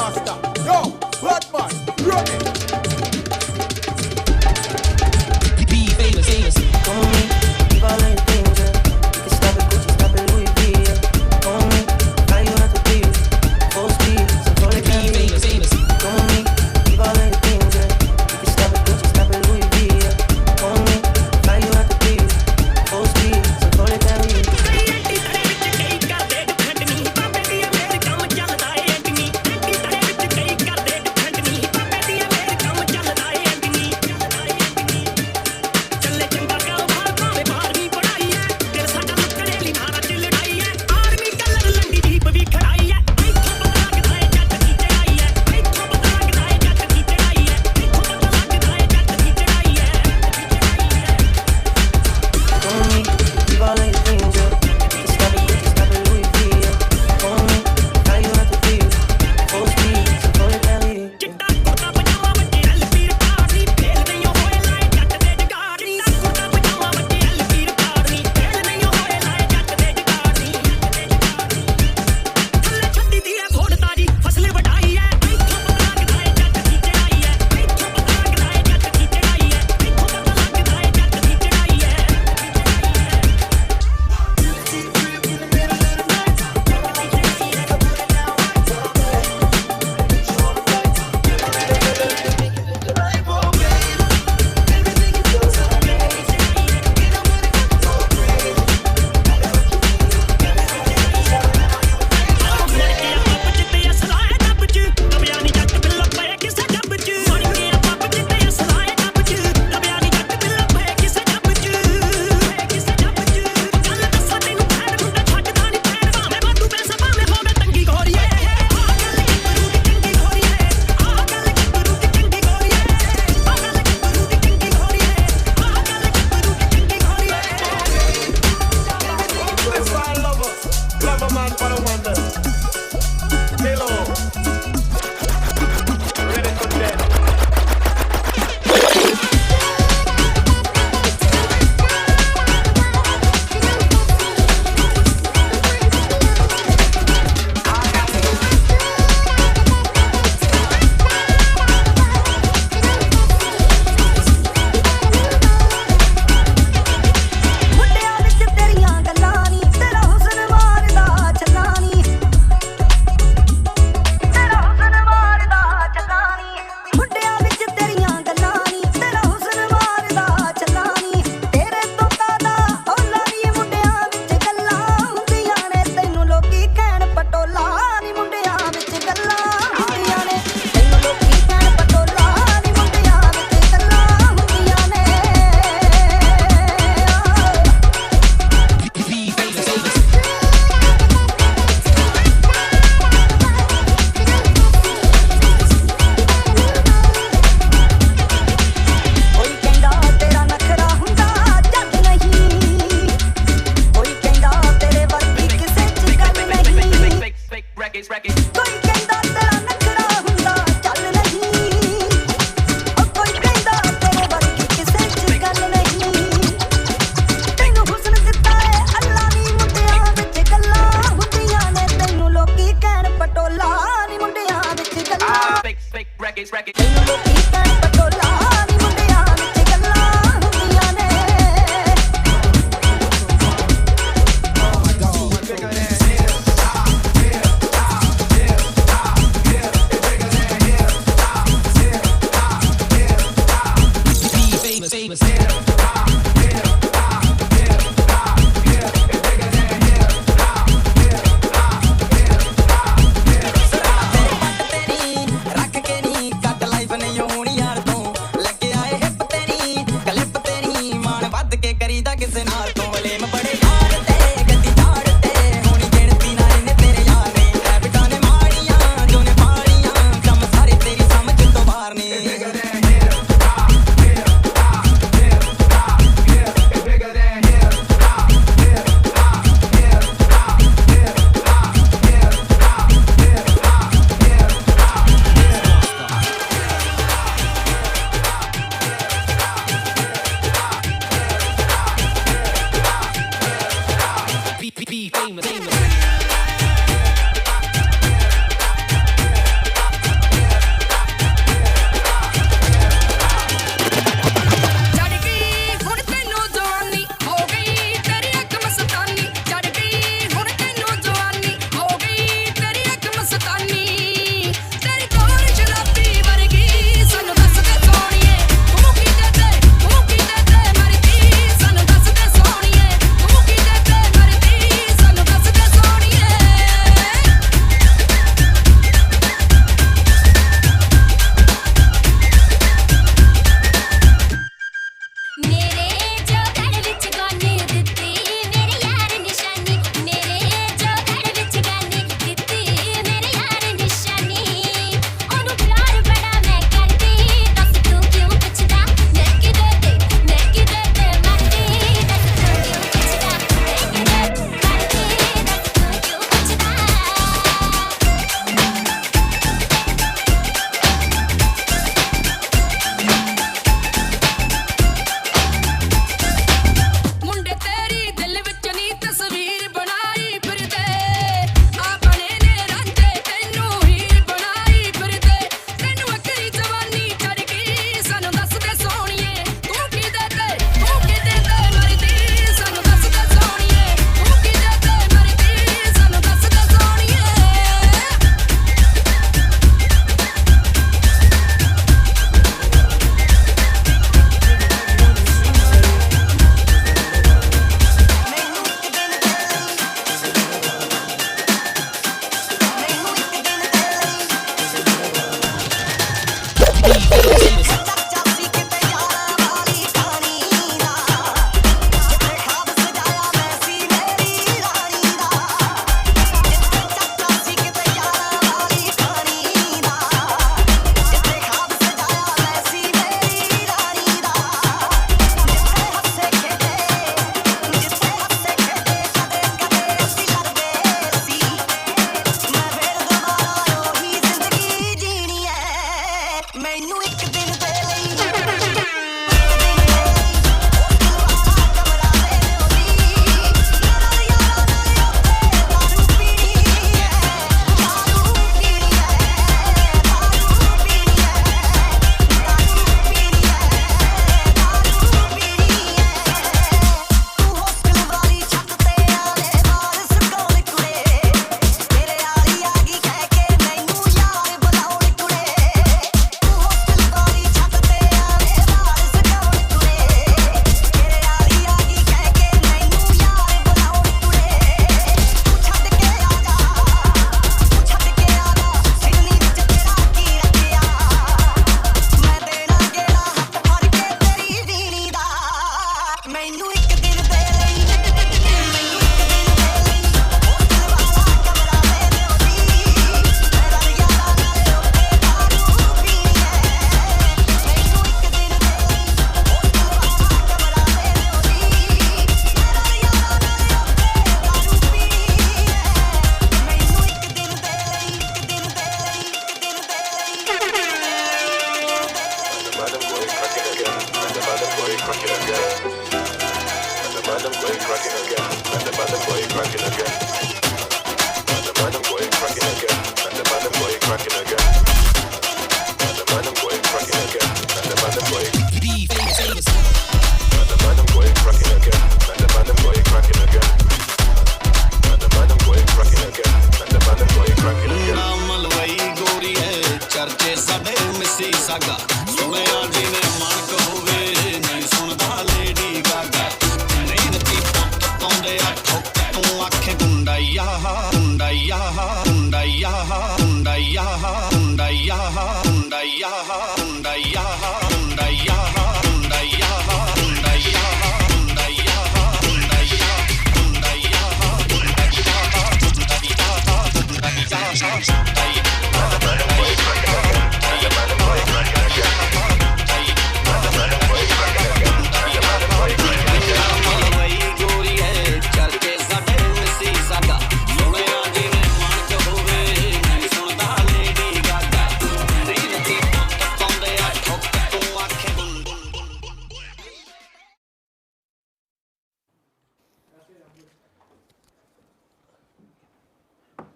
master. Yo, blood man, run it. Be famous, famous. Come on me, keep all of your things up. You can stop it Gucci, stop it Louis V. Come on me, now you have to be full speed. So call it Be famous, famous. come on me, keep all of your things up. You can stop it Gucci, stop it Louis V. Come on me, now you have to be full speed. So call it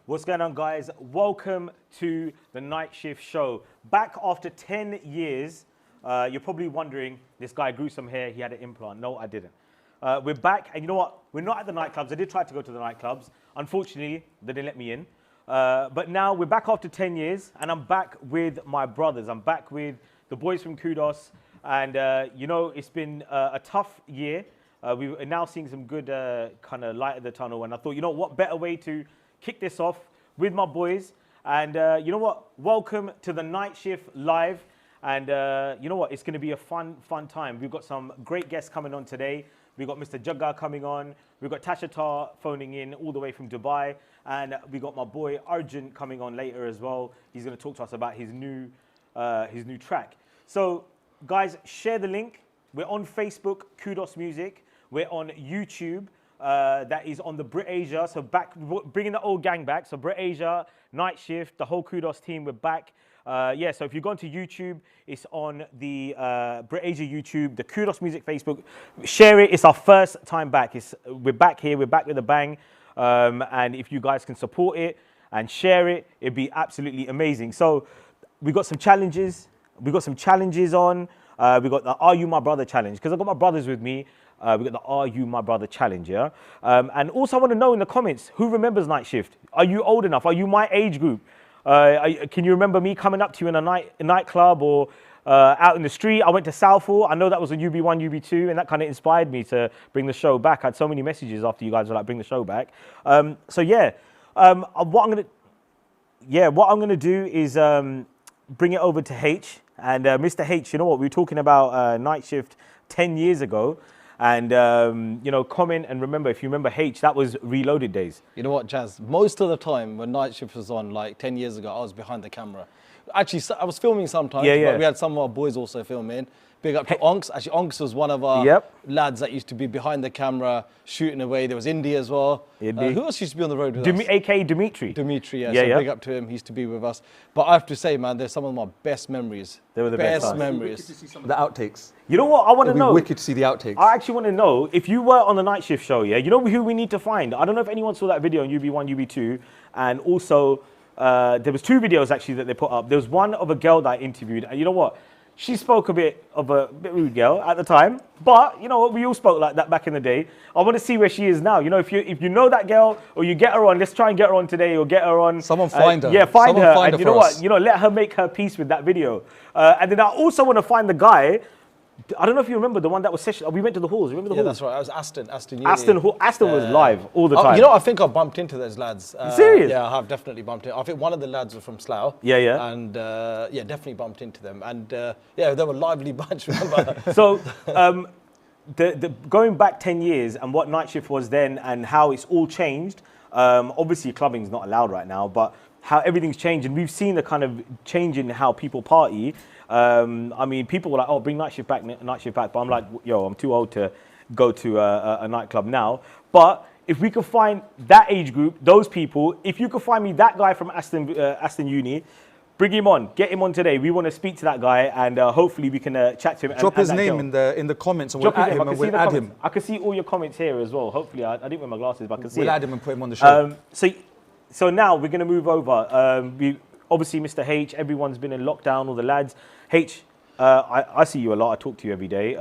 What's going on, guys? Welcome to the Nightshift show. Back after 10 years, you're probably wondering, this guy grew some hair, he had an implant. No, I didn't. We're back, and you know what? We're not at the nightclubs. I did try to go to the nightclubs. Unfortunately, they didn't let me in. But now we're back after 10 years, and I'm back with my brothers. I'm back with the boys from Kudos, and you know, it's been a tough year. We're now seeing some good kind of light at the tunnel, and I thought, you know, what better way to kick this off with my boys. And you know what? Welcome to the Nightshift live. And you know what? It's going to be a fun time. We've got some great guests coming on today. We've got Mr. Jas Johal coming on. We've got Tasha Tar phoning in all the way from Dubai. And we got my boy Arjun coming on later as well. He's going to talk to us about his new track. So guys, share the link. We're on Facebook, Kudos Music. We're on YouTube. That is on the Brit Asia, so back, bringing the old gang back. So Brit Asia, Nightshift, the whole Kudos team, we're back. Yeah, so if you go onto YouTube, it's on the Brit Asia YouTube, the Kudos Music Facebook. Share it. It's our first time back. We're back here. We're back with a bang. And if you guys can support it and share it, it'd be absolutely amazing. So we got some challenges. We got some challenges on. We got the Are You My Brother challenge, because I've got my brothers with me. We got the Are You My Brother challenge, yeah? And also I want to know in the comments, who remembers Nightshift? Are you old enough? Are you my age group? Can you remember me coming up to you in a nightclub or out in the street? I went to Southall. I know that was on UB1, UB2, and that kind of inspired me to bring the show back. I had so many messages after you guys were like, bring the show back. So yeah, what I'm gonna do is bring it over to H, And Mr. H, you know what? We were talking about Nightshift 10 years ago. And, you know, comment and remember, if you remember H, that was Reloaded days. You know what, Jas? Most of the time when Nightshift was on, like 10 years ago, I was behind the camera. Actually, I was filming sometimes, but we had some of our boys also filming. Big up to Chonkx. Actually, Chonkx was one of our lads that used to be behind the camera, shooting away. There was Indy as well. Who else used to be on the road with us? A.K.A. Dimitri. Dimitri, yeah. So big up to him. He used to be with us. But I have to say, man, they're some of my best memories. They were the best memories. To see some of the outtakes. You know what? I want to know. Wicked to see the outtakes. I actually want to know, if you were on the Nightshift show, yeah, you know who we need to find? I don't know if anyone saw that video on UB1, UB2, and also there was 2 videos actually that they put up. There was one of a girl that I interviewed, and you know what? She spoke a bit rude girl at the time, but you know what? We all spoke like that back in the day. I want to see where she is now. You know, if you know that girl or you get her on, let's try and get her on today or get her on. Someone find her. Yeah, find Someone her. find And her you know for what? us. You know, let her make her peace with that video. And then I also want to find the guy. I don't know if you remember the one that was session. We went to the halls. Remember the halls? Yeah, that's right. I was Aston. Aston was live all the time. You know, I think I bumped into those lads. Serious? Yeah, I have definitely bumped into. I think one of the lads was from Slough. Yeah. And yeah, definitely bumped into them. And yeah, they were a lively bunch. Remember? So, the going back 10 years and what Nightshift was then and how it's all changed. Obviously, clubbing's not allowed right now, but how everything's changed, and we've seen the kind of change in how people party. I mean, people were like, "Oh, bring Nightshift back," but I'm like, "Yo, I'm too old to go to a nightclub now." But if we could find that age group, those people, if you could find me that guy from Aston Uni, bring him on, get him on today. We want to speak to that guy, and hopefully we can chat to him. Drop his name in the comments, and we'll add him. And we'll add him. I can see all your comments here as well. Hopefully, I didn't wear my glasses, but I can see. We'll add him and put him on the show. So now we're going to move over. Obviously, Mr. H, everyone's been in lockdown, all the lads. H, I see you a lot. I talk to you every day.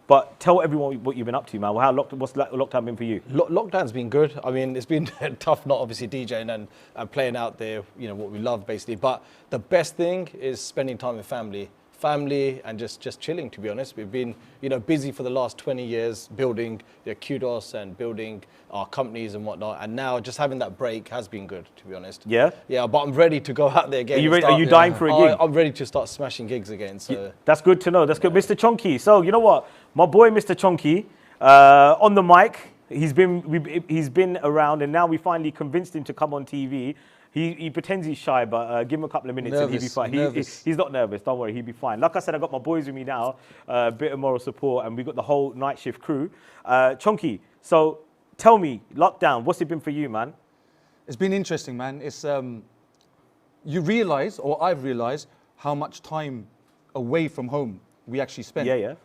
But tell everyone what you've been up to, man. What's lockdown been for you? Lockdown's been good. I mean, it's been tough, not obviously DJing and playing out there, you know, what we love basically. But the best thing is spending time with family and just chilling, to be honest. We've been, you know, busy for the last 20 years building Kudos and building our companies and whatnot. And now just having that break has been good, to be honest. Yeah? Yeah, but I'm ready to go out there again. Are you dying for a gig? I'm ready to start smashing gigs again. So that's good to know. That's good. Mr. Chonkx. So you know what? My boy, Mr. Chonkx, on the mic, he's been around, and now we finally convinced him to come on TV. He pretends he's shy, but give him a couple of minutes and he'll be fine. He's not nervous, don't worry, he'll be fine. Like I said, I got my boys with me now, a bit of moral support, and we got the whole Nightshift crew. Chonkx, so tell me, lockdown, what's it been for you, man? It's been interesting, man. It's you realise, or I've realised, how much time away from home we actually spend. Yeah.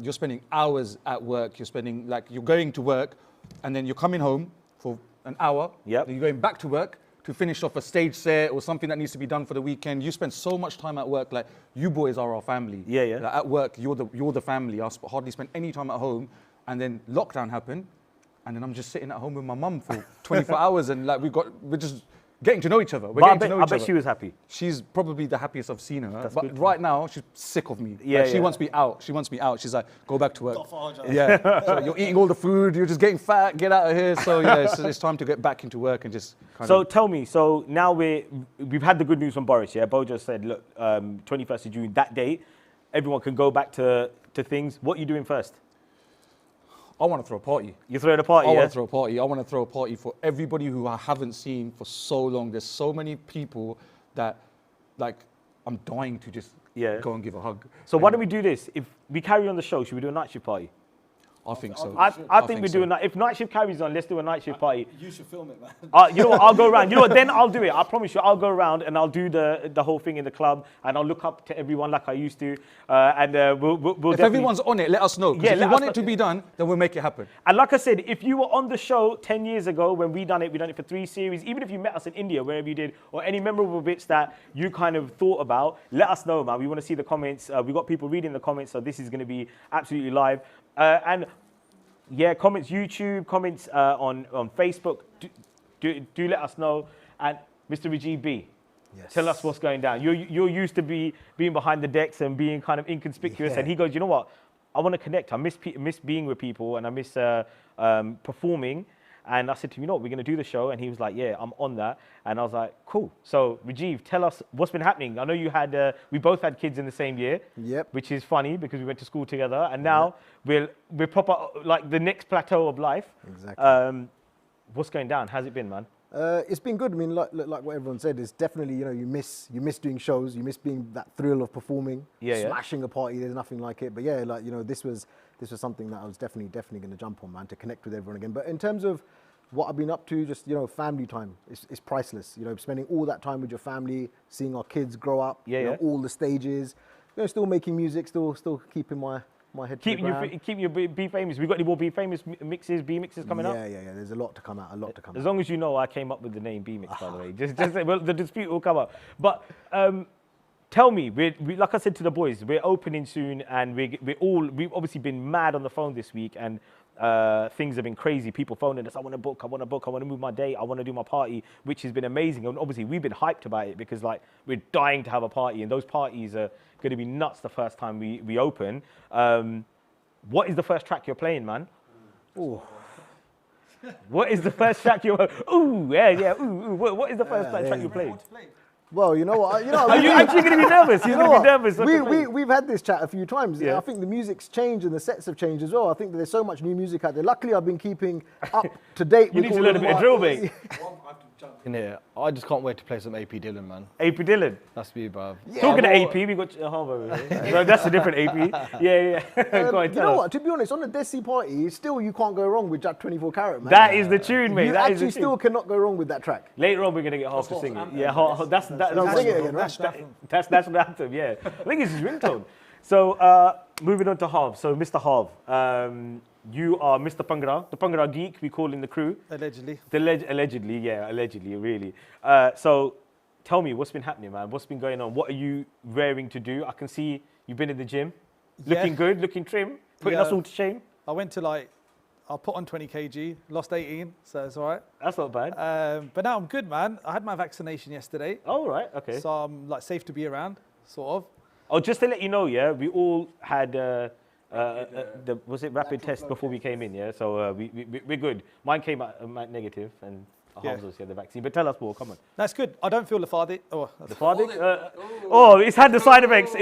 You're spending hours at work. You're going to work, and then you're coming home for an hour. Yep. Then you're going back to work to finish off a stage set or something that needs to be done for the weekend. You spend so much time at work. Like, you boys are our family. Yeah. Like, at work, you're the family. I hardly spend any time at home. And then lockdown happened, and then I'm just sitting at home with my mum for 24 hours, and like we're just getting to know each other. I bet she was happy. She's probably the happiest I've seen her. That's but good. right now, she's sick of me. Yeah, She wants me out. She's like, go back to work. Yeah. So you're eating all the food. You're just getting fat. Get out of here. So yeah, it's time to get back into work and just kind of. Tell me. So now we've had the good news from Boris. Yeah, Bo just said, look, 21st of June, that date, everyone can go back to things. What are you doing first? I want to throw a party. You throwing a party? I want to throw a party. I want to throw a party for everybody who I haven't seen for so long. There's so many people that, like, I'm dying to just go and give a hug. So why don't we do this? If we carry on the show, should we do a Nightshift party? I think so. I think we do a night. If Nightshift carries on, let's do a Nightshift party. You should film it, man. You know what? I'll go around. You know what? Then I'll do it. I promise you. I'll go around and I'll do the whole thing in the club, and I'll look up to everyone like I used to. We'll if everyone's on it, let us know. Yeah, if you want it to be done, then we'll make it happen. And like I said, if you were on the show 10 years ago when we done it for 3 series. Even if you met us in India, wherever you did, or any memorable bits that you kind of thought about, let us know, man. We want to see the comments. We got people reading the comments, so this is going to be absolutely live. Yeah, comments YouTube, comments on Facebook. Do let us know. And Mr. Rajeev B, tell us what's going down. You're used to being behind the decks and being kind of inconspicuous. And he goes, you know what? I want to connect. I miss being with people, and I miss performing. And I said to him, you know what, we're going to do the show. And he was like, yeah, I'm on that. And I was like, cool. So Rajeev, tell us what's been happening. I know you had, we both had kids in the same year. Yep. Which is funny because we went to school together. And now we're proper, like the next plateau of life. Exactly. What's going down? How's it been, man? It's been good. I mean, like what everyone said, it's definitely, you know, you miss doing shows, you miss being that thrill of performing, smashing a party. There's nothing like it. But yeah, like, you know, this was something that I was definitely going to jump on, man, to connect with everyone again. But in terms of what I've been up to, just, you know, family time, it's priceless. You know, spending all that time with your family, seeing our kids grow up, you know, all the stages, you know, still making music, still keeping my head to the ground. Keep your Be Famous. We got any more Be Famous mixes, B mixes coming up? Yeah. There's a lot to come out. As long as you know, I came up with the name B Mix, by the way. Just well, the dispute will come up. But tell me, we like I said to the boys, we're opening soon, and we've obviously been mad on the phone this week, and things have been crazy. People phoning us, I want to book, I want to move my date, I want to do my party, which has been amazing. And obviously we've been hyped about it because, like, we're dying to have a party, and those parties are going to be nuts the first time we open. What is the first track you're playing, man? Ooh. What is the first track you're? Ooh, yeah. Ooh. What is the first track you're playing? Well, you know what? Are you actually going to be nervous? You're going to be nervous. We've had this chat a few times. Yeah. I think the music's changed and the sets have changed as well. I think that there's so much new music out there. Luckily, I've been keeping up to date. You need to learn a bit of drill, mate. In here, I just can't wait to play some AP Dylan, man. AP Dylan. That's me, bruv. Yeah, Talking to AP, we got Harv over here. No, that's a different AP. Yeah. Go on, you know what? To be honest, on a Desi party, still you can't go wrong with Jack 24 Karat, man. That is the tune, mate. You that actually still cannot go wrong with that track. Later on, we're gonna get Harv to sing it. Yeah, that's Sing it again, right? That's national anthem. Yeah, I think it's his ringtone. So moving on to Harv. So Mr. Harv, you are Mr. Pangra, the Pangra geek, we call in the crew. Allegedly. Allegedly, really. So tell me, what's been happening, man? What's been going on? What are you raring to do? I can see you've been in the gym, looking good, looking trim, putting us all to shame. I went to I put on 20 kg, lost 18, so it's all right. That's not bad. But now I'm good, man. I had my vaccination yesterday. Oh, right, okay. So I'm safe to be around, sort of. Oh, just to let you know, yeah, we all had was it rapid test before we came in, yeah? So we're good. Mine came out negative, and Harv's obviously had the vaccine. But tell us more, come on. That's good. I don't feel lethargic. Lethargic? It's had the side effects.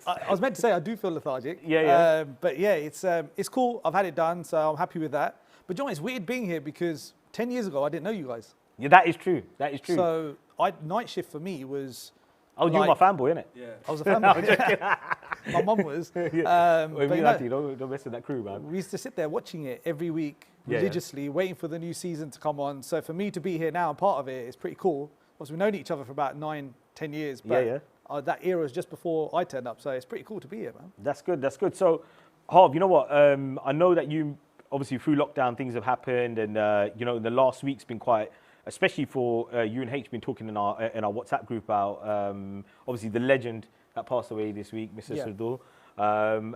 I was meant to say I do feel lethargic. Yeah. But yeah, it's cool. I've had it done, so I'm happy with that. But John, it's weird being here because 10 years ago I didn't know you guys. Yeah, that is true. So Nightshift for me was. Oh, you were my fanboy, innit? Yeah. I was a fanboy. My mum was. Don't mess with that crew, man. We used to sit there watching it every week religiously, waiting for the new season to come on. So for me to be here now and part of it is pretty cool. Because we've known each other for about 9-10 years. But that era was just before I turned up. So it's pretty cool to be here, man. That's good. So, Harv, you know what? I know that you, obviously through lockdown, things have happened. And, the last week's been quite... Especially for you and H, been talking in our WhatsApp group about obviously the legend that passed away this week, Mr. Sardul.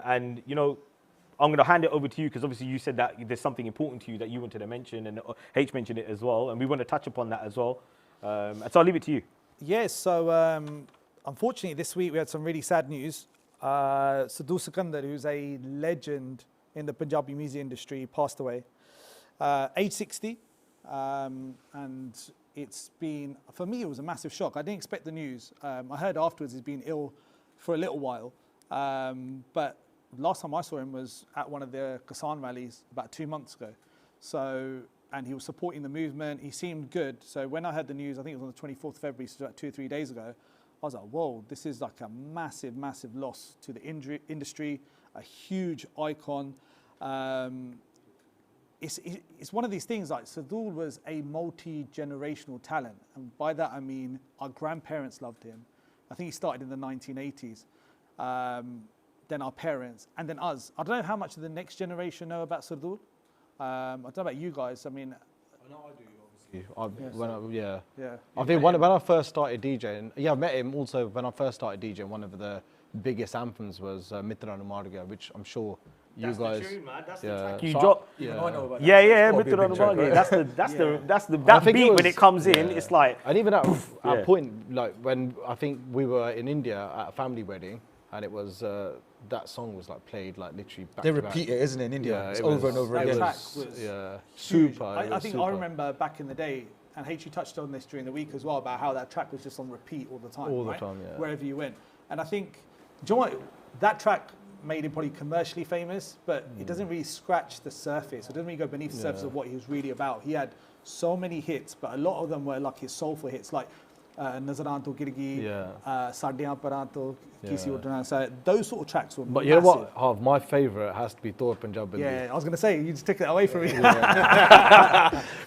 And I'm going to hand it over to you because obviously you said that there's something important to you that you wanted to mention, and H mentioned it as well, and we want to touch upon that as well. So I'll leave it to you. Yes. So unfortunately, this week we had some really sad news. Sardul Sikandar, who's a legend in the Punjabi music industry, passed away, age 60. And it's been, for me, it was a massive shock. I didn't expect the news. I heard afterwards he's been ill for a little while. But last time I saw him was at one of the Kisan rallies about 2 months ago. So, and he was supporting the movement. He seemed good. So when I heard the news, I think it was on the 24th of February, so like 2 or 3 days ago, I was like, whoa, this is like a massive, massive loss to the industry, a huge icon. It's one of these things, like Sardul was a multi-generational talent. And by that, I mean, our grandparents loved him. I think he started in the 1980s. Then our parents, and then us. I don't know how much of the next generation know about Sardul. I don't know about you guys. I mean, I know I do, obviously. I think when I first started DJing, I met him also when I first started DJing. One of the biggest anthems was Mitra Numarga, which I'm sure you guys. That's the tune, man. That's the track you so drop. I know about that. Mitra Numarga. That's the that beat when it comes in. It's like. And even at a point, like when I think we were in India at a family wedding, and it was that song was like played like literally back They to back. repeat it, isn't it, in India? Yeah, It's it over was- and over that again. track was Yeah, huge. super. I think I remember back in the day, and H, you touched on this during the week as well, about how that track was just on repeat all the time. All the right? time, yeah. Wherever you went. And I think, do you know what? That track made him probably commercially famous, but it doesn't really scratch the surface. It doesn't really go beneath the surface of what he was really about. He had so many hits, but a lot of them were like his soulful hits, like Nazaran to Girgi, Sadyan Paran to Kisi Udana. So those sort of tracks were But you know what, massive. Harv, my favourite has to be Tor Punjab Bindi. Yeah, I was going to say, you just took that away from me.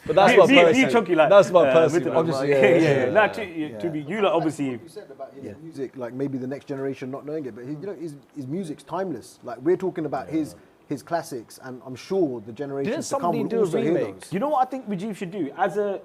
But that's my Me and personal. Chunky, like, That's my with personal. the- Obviously, yeah. Nah, to be, you lot obviously. You said about his music, like maybe the next generation not knowing it, but you know, his music's timeless. Like we're talking about his classics, and I'm sure the generations to come somebody will do a also hear remake? those. You know what I think Rajeev should do as a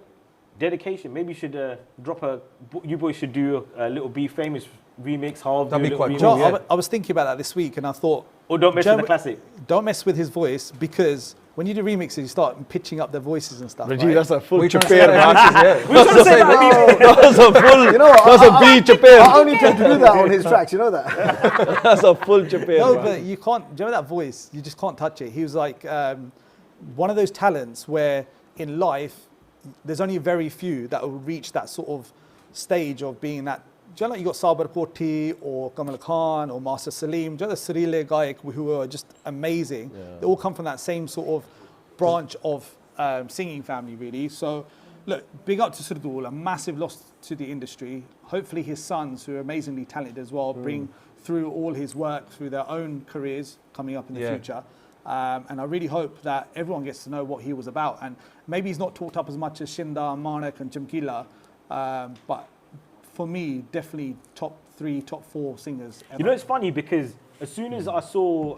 dedication? Maybe you should drop a. You boys should do a little Be Famous remix. Harv, That'd do be a quite little cool, remix. yeah. I was thinking about that this week, and I thought, Or don't mess Joe- with the classic. don't mess with his voice, because when you do remixes, you start pitching up their voices and stuff. Rajeev, right? that's a full We trying to Chapir, say man. that We're trying to say that. That's a full. You know what? That's a B Chapir. I only tend to do that on his tracks. You know that. That's a full Chapir. No, man. but you can't. Do you know that voice? You just can't touch it. He was like one of those talents where in life there's only very few that will reach that sort of stage of being that. Do you know, like you got Sabar Koti or Kamal Khan or Master Salim, do you know the Sarile Gaik who are just amazing? They all come from that same sort of branch of singing family, really. So, look, big up to Surdul, a massive loss to the industry. Hopefully his sons, who are amazingly talented as well, bring through all his work through their own careers coming up in the future. And I really hope that everyone gets to know what he was about. And maybe he's not talked up as much as Shinda, Manak and Chamkila, but for me, definitely top 3, top 4 singers ever. You know, it's funny because as soon as I saw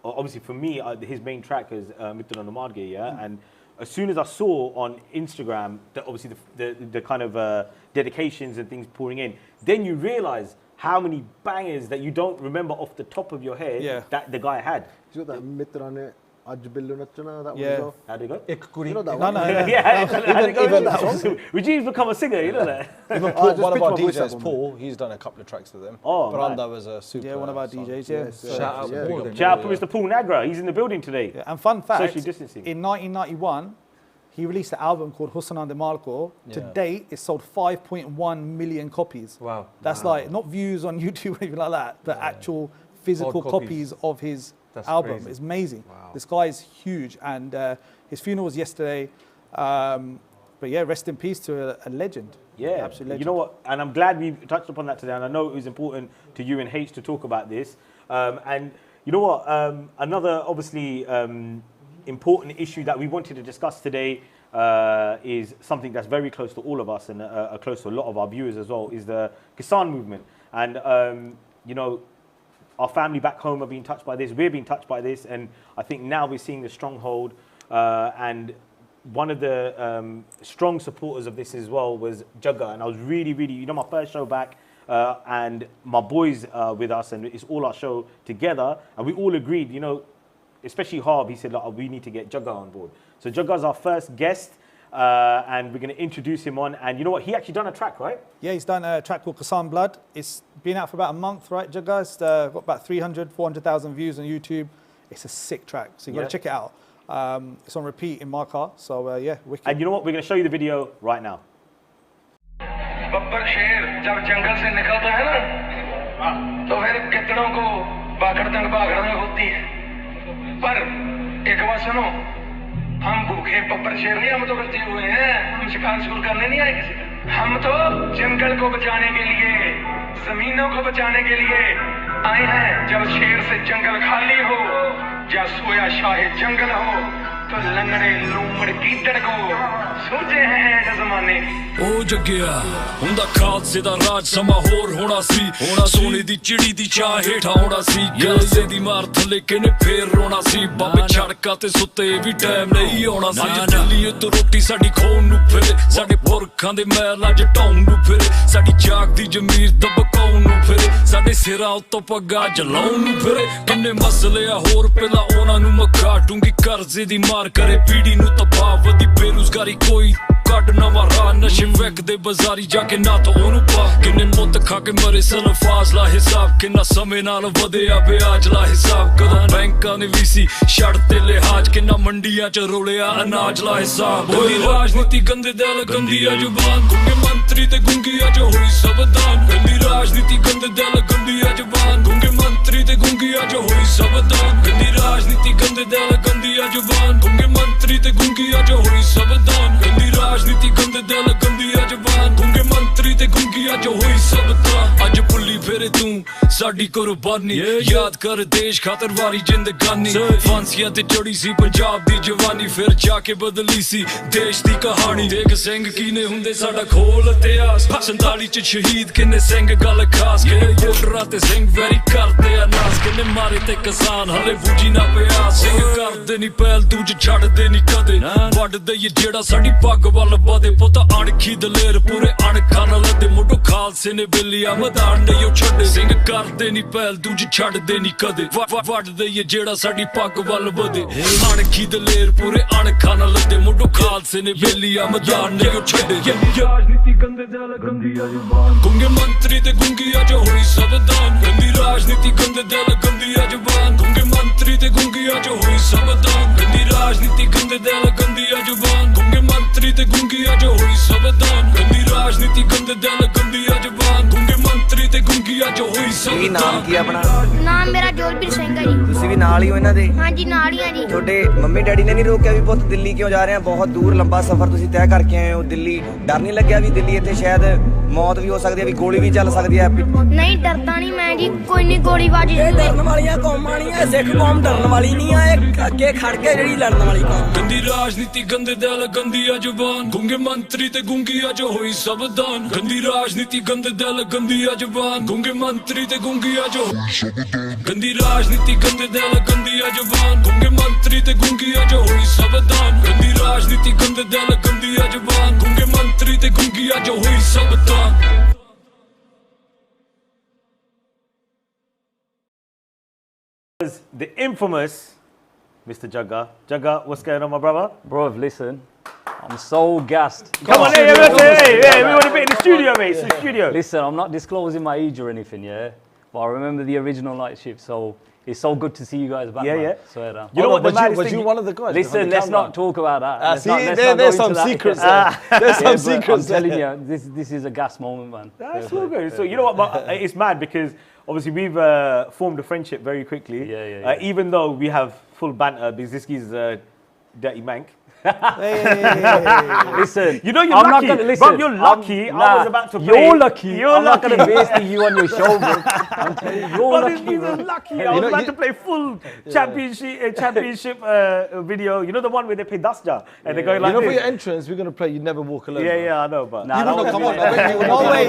obviously for me, his main track is Mitran Namarge, yeah? And as soon as I saw on Instagram, that obviously the kind of dedications and things pouring in, then you realize how many bangers that you don't remember off the top of your head that the guy had. You got that Mitrane Aj Billu Nachana, that one Yeah. as well. How'd it go? You know that No, one? no, Yeah, even that song. Rajeev's become a singer, you know that? Even I Paul, just one of pitched our my voice up DJs, on Paul, he's done a couple of tracks with them. Oh, Baranda right. was a super. Yeah, one of our song. DJs, yeah. Yes, So- Shout out yeah. Paul then. Shout out to Mr. Paul Nagra. He's in the building today. Yeah, and fun fact, Socially distancing. in 1991, he released an album called Hussanan de Marco. To Yeah. date, it sold 5.1 million copies. Wow. That's like, not views on YouTube or anything like that, but actual physical Hard copies of his That's album. crazy. It's amazing. Wow. This guy is huge, and his funeral was yesterday. But yeah, rest in peace to a legend. Yeah, Absolute legend. you know what? And I'm glad we touched upon that today. And I know it was important to you and H to talk about this. And you know what? Another obviously important issue that we wanted to discuss today is something that's very close to all of us and close to a lot of our viewers as well, is the Kisan movement. And you know, our family back home are being touched by this. We're being touched by this, and I think now we're seeing the stronghold. And one of the strong supporters of this as well was Jagga, and I was really, you know, my first show back, and my boys with us, and it's all our show together, and we all agreed, you know, especially Harv, he said, like, we need to get Jagga on board. So Jagga's our first guest, and we're going to introduce him on, and you know what, he actually done a track, right? Yeah, he's done a track called Kasan Blood. It's been out for about a month, right, Jagga? It's got about 400,000 views on YouTube. It's a sick track, so you've got to check it out. It's on repeat in my car, so yeah, wicked. And you know what, we're going to show you the video right now. Babbar शेर जब जंगल से निकलता है ना तो फिर कितनों को बागड़दंग बागड़ में होती है पर एक बात सुनो हम भूखे बब्बर शेर नहीं हम तो बचे हुए हैं हम शिकार शुरू करने नहीं आए किसी का हम तो जंगल को बचाने के लिए जमीनों को बचाने के लिए आए हैं जब शेर से जंगल खाली हो या सोया शाहे जंगल हो तो लंगड़े लूमड़ कीचड़ को सोचे हैं जमाने ਉਹ ਜੱਗਿਆ ਹੁੰਦਾ ਖਾਲਸੇ ਦਾ ਰਾਜ ਸਮਾਂ ਹੋਰ ਹੋਣਾ ਸੀ ਸੋਨੇ ਦੀ ਚਿੜੀ ਦੀ ਚਾਹ ਹੇਠਾਂ ਆਉਣਾ ਸੀ ਗਲਸੇ ਦੀ ਮਾਰ ਥੱਲੇ ਕਿਨੇ ਫੇਰ ਰੋਣਾ ਸੀ ਬਾਬੇ ਛੜਕਾਂ ਤੇ ਸੁੱਤੇ ਵੀ ਟਾਈਮ ਨਹੀਂ ਆਉਣਾ ਸੀ ਦਿੱਲੀ ਤੋਂ ਰੋਟੀ ਸਾਡੀ ਖੋਣ ਨੂੰ ਫਿਰੇ ਸਾਡੇ ਪੁਰਖਾਂ ਦੇ ਮੈਲ ਅੱਜ ਢਾਉਣ ਨੂੰ ਫਿਰੇ ਸਾਡੀ ਜਾਗਦੀ ਜ਼ਮੀਰ ਦਬਕਾਉਣ ਨੂੰ ਫਿਰੇ ਸਾਡੇ ਸਿਰਾਂ ਉੱਤੋਂ ਪੱਗਾ ਜਲਾਉਣ ਨੂੰ ਫਿਰੇ ਕਿੰਨੇ ਮਸਲੇ ਆ ਹੋਰ ਪਹਿਲਾਂ ਉਹਨਾਂ ਨੂੰ ਮੈਂ ਕਾਟੂੰਗੀ ਕਰਜ਼ੇ ਦੀ ਮਾਰ ਕਰੇ ਪੀੜੀ ਨੂੰ ਤਬਾਹ ਵਧੀ ਬੇਰੁਜ਼ਗਾਰੀ ਕੋਈ ਕੱਢ ਨਵਾਂ ਰਾਹ ਨਸ਼ੇ ਵਿਕਦੇ ਬਾਜ਼ਾਰੀ ਜਾ ਕੇ ਨਾ ਤਾਂ ਉਹਨੂੰ ਪਾ ਕਿੰਨੇ ਮੁੱਤ ਖਾ ਕੇ ਮਰੇ ਸਨ ਫਾਜ਼ਲਾ ਹਿਸਾਬ ਕਿੰਨਾ ਸਮੇਂ ਨਾਲ ਵਧਿਆ ਵਿਆਜ ਲਾ ਹਿਸਾਬ ਕਦੋਂ ਬੈਂਕਾਂ ਨੇ ਵੀ ਸੀ ਛੱਡ ਤੇ ਲਿਹਾਜ਼ ਕਿੰਨਾ ਮੰਡੀਆਂ 'ਚ ਰੋਲਿਆ ਅਨਾਜ ਲਾ ਹਿਸਾਬ ਹੋਈ ਰਾਜਨੀਤੀ ਗੰਦੇ ਦਿਲ ਗੰਦੀ ਆ ਜ਼ੁਬਾਨ ਗੁੰਗੇ ਮੰਤਰੀ ਤੇ ਗੁੰਗੀ ਅੱਜ ਹੋਈ ਸਬਦਾਨ ਗੰਦੀ ਰਾਜਨੀਤੀ ਗੰਦੇ ਦਿਲ ਗੰਦੀ ਆ ਜ਼ੁਬਾਨ ਗੁੰਗੇ ਮੰਤਰੀ ਤੇ ਗੁੰਗੀ ਅੱਜ ਹੋਈ ਸਬਦਾਨ ਗੰਦੀ ਰਾਜਨੀਤੀ ਗੰਦੇ ਦਿਲ ਗੰਦੀ ਆ ਜ਼ੁਬਾਨ ਗੁੰਗੇ ਮੰਤਰੀ ਤੇ ਗੁੰਗੀ ਅੱਜ ਹੋਈ ਸਬਦਾਨ ਗੰਦੀ ਰਾਜਨੀਤੀ ਗੰਦੇ ਦਿਲ ਗੰਦੀ ਆ ਜ਼ੁਬਾਨ ਗੁੰਗੇ ਮੰਤਰੀ ਤੇ ਗੁੰਗੀ ਅੱਜ ਹੋਈ ਸਬਦਾਨ ਅੱਜ ਭੁੱਲੀ ਫੇਰੇ ਤੂੰ ਸਾਡੀ ਕੁਰਬਾਨੀ ਯਾਦ ਕਰ ਦੇਸ਼ ਖਾਤਰ ਵਾਰੀ ਜ਼ਿੰਦਗਾਨੀ ਫਾਂਸੀਆਂ ਤੇ ਚੜੀ ਸੀ ਪੰਜਾਬ ਦੀ ਜਵਾਨੀ ਫਿਰ ਜਾ ਕੇ ਬਦਲੀ ਸੀ ਦੇਸ਼ ਦੀ ਕਹਾਣੀ ਦੇਖ ਸਿੰਘ ਕੀਨੇ ਹੁੰਦੇ ਸਾਡਾ ਖੋਲ ਇਤਿਹਾਸ 47 ਚ ਸ਼ਹੀਦ ਕਿੰਨੇ ਸਿੰਘ ਗੱਲ ਖਾਸ ਕਿੰਨੇ ਵੋਟਰਾਂ ਤੇ ਸਿੰਘ ਵੈਰੀ ਕਰਦੇ ਆ ਨਾਸ ਕਿੰਨੇ ਮਾਰੇ ਤੇ ਕਿਸਾਨ ਹਲੇ ਬੂਝੀ ਨਾ ਪਿਆ ਸਿੰਘ ਕਰਦੇ ਨਹੀਂ ਪਹਿਲ ਦੂਜ ਛੱਡਦੇ ਨਹੀਂ ਕਦੇ ਵੱਢਦੇ ਜਿਹੜਾ ਸਾਡੀ ਪੱਗ ਵੱਲ ਵਧੇ ਪੁੱਤ ਅਣਖੀ ਦਲੇਰ ਪੂਰੇ ਅਣਖਾਂ ਨਾਲ ਤੇ ਮੁੱਢੋਂ ਖਾਲਸੇ ਨੇ ਬਿੱਲੀਆਂ ਮੈਦਾਨ ਨਹੀਂ ਉਹ ਛੱਡੇ ਸਿੰਘ ਕਰਦੇ ਨਹੀਂ ਪਹਿਲ ਦੂਜ ਛੱਡਦੇ ਨਹੀਂ ਕਦੇ ਵੱਢਦੇ ਜਿਹੜਾ ਸਾਡੀ ਪੱਗ ਵੱਲ ਵਧੇ ਅਣਖੀ ਦਲੇਰ ਪੂਰੇ ਅਣਖਾਂ ਨਾਲ ਤੇ ਮੁੱਢੋਂ ਖਾਲਸੇ ਨੇ ਬਿੱਲੀਆਂ ਮੈਦਾਨ ਨਹੀਂ ਉਹ ਛੱਡੇ ਰਾਜਨੀਤੀ ਗੰਦੇ ਦਿਲ ਗੰਦੀ ਆ ਜ਼ੁਬਾਨ ਗੁੰਗੇ ਮੰਤਰੀ ਤੇ ਗੁੰਗੀ ਅੱਜ ਹੋਈ ਸਬਦਾਨ ਗੰਦੀ ਰਾਜਨੀਤੀ ਗੰਦੇ ਦਿਲ ਗੰਦੀ ਆ ਜ਼ੁਬਾਨ ਗੁੰਗੇ ਮੰਤਰੀ ਤੇ ਗੁੰਗੀ ਅੱਜ ਹੋਈ ਸਬਦਾਨ ਗੰਦੀ ਰਾਜਨੀਤੀ ਗੰਦੇ ਦਿਲ ਗੰਦੀ ਆ ਜ਼ੁਬਾਨ ਗੁੰਗੇ ਮੰਤਰੀ ਤੇ ਗੁੰਗੀ ਅੱਜ ਹੋਈ ਸਬਦਾਨ ਗੰਦੀ ਰਾਜਨੀਤੀ ਗੰਦੇ ਦਿਲ ਗੰਦੀ ਆ ਜ਼ੁਬਾਨ ਗੁੰਗੇ ਮੰਤਰੀ ਤੇ ਗੁੰਗੀ ਅੱਜ ਹੋਈ ਸਬਦਾਨ ਨਾਮ ਕੀ ਆਪਣਾ ਨਾਮ ਮੇਰਾ ਜੋਲਪ੍ਰੀਤ ਸਿੰਘ ਹੈ ਜੀ ਤੁਸੀਂ ਵੀ ਨਾਲ ਹੀ ਹੋ ਇਹਨਾਂ ਦੇ ਹਾਂਜੀ ਨਾਲ ਹੀ ਆ ਜੀ ਤੁਹਾਡੇ ਮੰਮੀ ਡੈਡੀ ਨੇ ਨਹੀਂ ਰੋਕਿਆ ਵੀ ਪੁੱਤ ਦਿੱਲੀ ਕਿਉਂ ਜਾ ਰਹੇ ਆ ਬਹੁਤ ਦੂਰ ਲੰਬਾ ਸਫ਼ਰ ਤੁਸੀਂ ਤੈਅ ਕਰਕੇ ਆਏ ਹੋ ਦਿੱਲੀ ਡਰ ਨਹੀਂ ਲੱਗਿਆ ਵੀ ਦਿੱਲੀ ਇੱਥੇ ਸ਼ਾਇਦ ਮੌਤ ਵੀ ਹੋ ਸਕਦੀ ਹੈ ਵੀ ਗੋਲੀ ਵੀ ਚੱਲ ਸਕਦੀ ਹੈ ਨਹੀਂ ਡਰਦਾ ਨਹੀਂ ਮੈਂ ਜੀ ਕੋਈ ਨਹੀਂ ਗੋਲੀਬਾਜ਼ੀ ਇਹ ਡਰਨ ਵਾਲੀਆਂ ਕੌਮਾਂ ਨਹੀਂ ਐ ਸਿੱਖ ਕੌਮ ਡਰਨ ਵਾਲੀ ਨਹੀਂ ਆ ਇਹ ਅੱਗੇ ਖੜ ਕੇ ਜਿਹੜੀ ਲੜਨ ਵਾਲੀ ਕੌਮ ਗੰਦੀ ਰਾਜਨੀਤੀ ਗੰਦੇ ਦਿਲ ਗੰਦੀ ਆ ਜ਼ੁਬਾਨ ਗੁੰਗੇ ਮੰਤਰੀ ਤੇ ਗੁੰਗੀ ਅੱਜ ਹੋਈ ਸਬਦਾਨ ਗੰਦੀ ਰਾਜਨੀਤੀ ਗੰਦੇ ਦਿਲ ਗੰਦੀ ਆ ਜ਼ੁਬਾਨ ਗੁੰਗੇ ਮੰਤਰੀ ਤੇ ਗੁੰਗੀ ਅੱਜ ਹੋਈ ਸਬਦਾਨ ਗੰਦੀ ਰਾਜਨੀਤੀ ਗੰਦੇ ਦਿਲ ਗੰਦੀ ਆ ਜ਼ੁਬਾਨ ਗੁੰਗੇ ਮੰਤਰੀ ਤੇ ਗੁੰਗੀ ਅੱਜ ਹੋਈ ਸਬਦਾਨ ਗੰਦੀ ਰਾਜਨੀਤੀ ਗੰਦੇ ਦਿਲ ਗੰਦੀ ਆ ਜ਼ੁਬਾਨ ਗੁੰਗੇ ਮੰਤਰੀ ਤੇ ਗੁੰਗੀ ਅੱਜ ਹੋਈ ਸਬਦਾਨ The infamous Mr. Jagga. Jagga, what's going on, my brother? Bro, listen, I'm so gassed. Come on, hey, we want to be in the studio, mate. It's the studio. Listen, I'm not disclosing my age or anything, yeah? But I remember the original Nightshift, so it's so good to see you guys back, Yeah, man. yeah. Swear down. You know what the maddest Was thing... you one of the guys? Listen, let's not talk about that. Let's See, not go there's into some that secrets because- there. There's some Yeah, but secrets I'm telling there. you, this is a gas moment, man. That's all good. So, you know what, but it's mad because obviously we've formed a friendship very quickly. Yeah. Even though we have full banter because this is dirty mank. Listen, You know you're I'm lucky. not gonna listen. Bro, you're lucky. I was about to play. You're lucky. You're I'm not lucky. gonna waste you on your show, bro. I'm telling you, you're Bro, lucky, this bro. is lucky. I was about to play full championship video. You know the one where they play Dasja and they go like You know, for this? your entrance, we're going to play You Never Walk Alone. Yeah, I know, but Nah, No, come on. No way,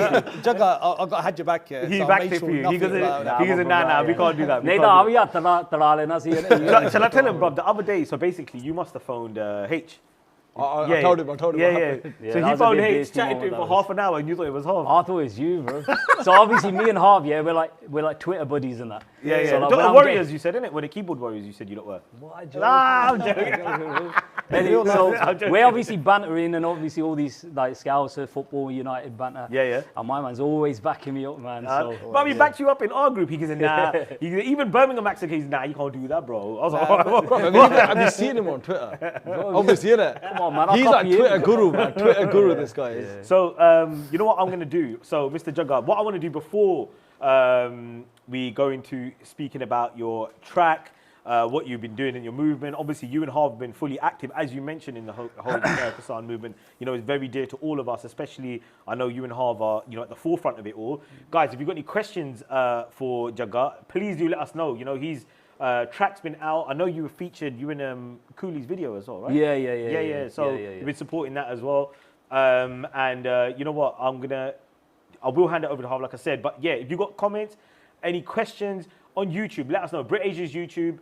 Jagga, I had your back here. he so I backed made it for sure you. He nothing goes, about that. he goes, nah, we can't do that. We नहीं can't तो do आप यार तड़ा लेना सी है that. Shall I tell him, bro? The other day, so basically, you must have phoned H. I told him what Yeah, happened. Yeah, so that he was a phoned bit H, beastie chatted to moment, him for that half an hour, and you thought it was Harv. I thought it was you, bro. So obviously me and Harv, yeah, we're like Twitter buddies and that. Yeah. So like, The when I'm Warriors, you said, innit? When the keyboard Warriors, you said you lot were. What? Nah, I'm joking. Anyway, I'm so joking. we're obviously bantering and obviously all these like scouts of football United banter. Yeah. And my man's always backing me up, man. So, But we backed you up in our group. He goes, nah. Even Birmingham Max goes, nah, you can't do that, bro. I was like, Have you seen him on Twitter? Obviously, innit? Come on, man. I'll He's copy like you. Twitter guru, man. Twitter guru, this guy is. So, you know what I'm going to do? So, Mr. Jagga, what I want to do before we go into speaking about your track, what you've been doing in your movement. Obviously, you and Harv have been fully active, as you mentioned, in the whole Kasan movement. You know, it's very dear to all of us, especially I know you and Harv are, you know, at the forefront of it all. Guys, if you've got any questions for Jagga, please do let us know. You know, he's track's been out. I know you were featured, you in Cooley's video as well, right? Yeah. So you've been supporting that as well. You know what? I will hand it over to Harv, like I said. But yeah, if you've got comments, any questions on YouTube, let us know. Brit Asia's YouTube.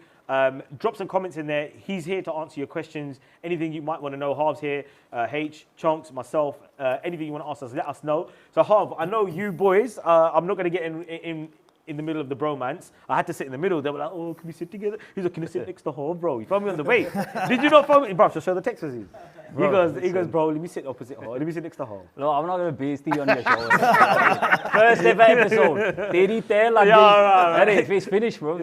Drop some comments in there. He's here to answer your questions. Anything you might want to know, Harv's here. H, Chonkx, myself, anything you want to ask us, let us know. So Harv, I know you boys. I'm not going to get in the middle of the bromance. I had to sit in the middle. They were like, oh, can we sit together? He's like, can I sit next to Harv, bro? You found me on the way. Did you not find me? Bro, I'll show the text message. He goes, bro, let me sit opposite Harv. Let me sit next to Harv. No, I'm not going to base you on your show. First ever episode. Teri teh lag gayi. It's finished, bro.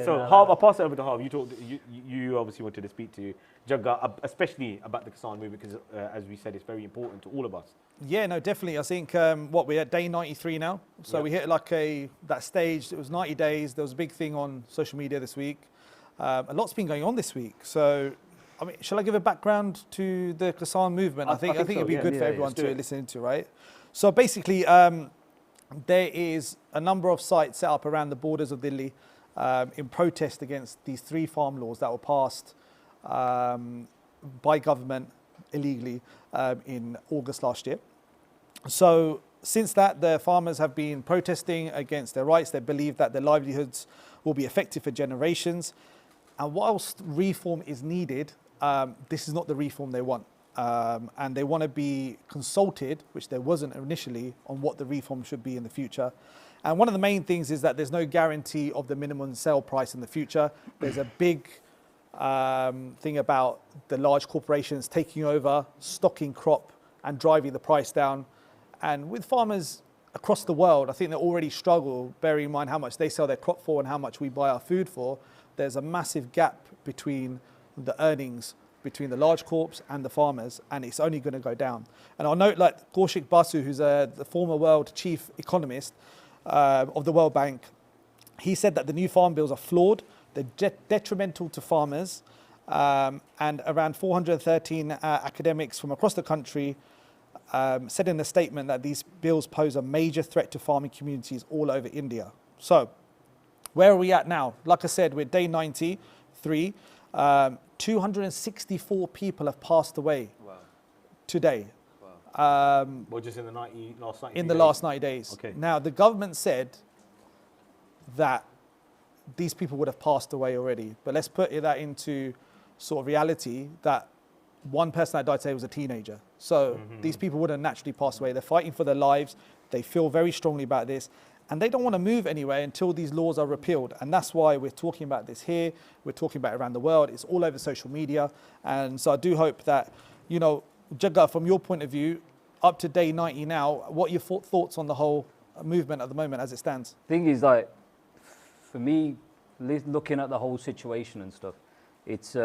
So Harv, I'll pass it over to Harv. You obviously wanted to speak to Jagga, especially about the Kisan movement, because as we said, it's very important to all of us. Yeah, no, definitely. I think we're at day 93 now. So we hit like that stage. It was 90 days. There was a big thing on social media this week. A lot's been going on this week. So, I mean, shall I give a background to the Kisan movement? I think it'd be good for everyone to listen to, right? So basically, there is a number of sites set up around the borders of Delhi in protest against these 3 farm laws that were passed by government illegally in August last year. So since that, the farmers have been protesting against their rights. They believe that their livelihoods will be affected for generations. And whilst reform is needed, this is not the reform they want. And they want to be consulted, which there wasn't initially, on what the reform should be in the future. And one of the main things is that there's no guarantee of the minimum sale price in the future. There's a big thing about the large corporations taking over, stocking crop and driving the price down. And with farmers across the world, I think they already struggle, bearing in mind how much they sell their crop for and how much we buy our food for. There's a massive gap between the earnings between the large corps and the farmers, and it's only going to go down. And I'll note, like Kaushik Basu, who's the former world chief economist of the World Bank, he said that the new farm bills are flawed, they're detrimental to farmers, and around 413 academics from across the country said in a statement that these bills pose a major threat to farming communities all over India. So, where are we at now? Like I said, we're day 93. 264 people have passed away today. Well, just in the last 90 days? In the last 90 days. Okay. Now, the government said that these people would have passed away already. But let's put that into sort of reality, that one person that died today was a teenager. So these people wouldn't naturally pass away. They're fighting for their lives. They feel very strongly about this. And they don't want to move anywhere until these laws are repealed. And that's why we're talking about this here. We're talking about it around the world. It's all over social media. And so I do hope that, you know, Jagga, from your point of view, up to day 90 now, what are your thoughts on the whole movement at the moment as it stands? Thing is, like, for me, looking at the whole situation and stuff, it's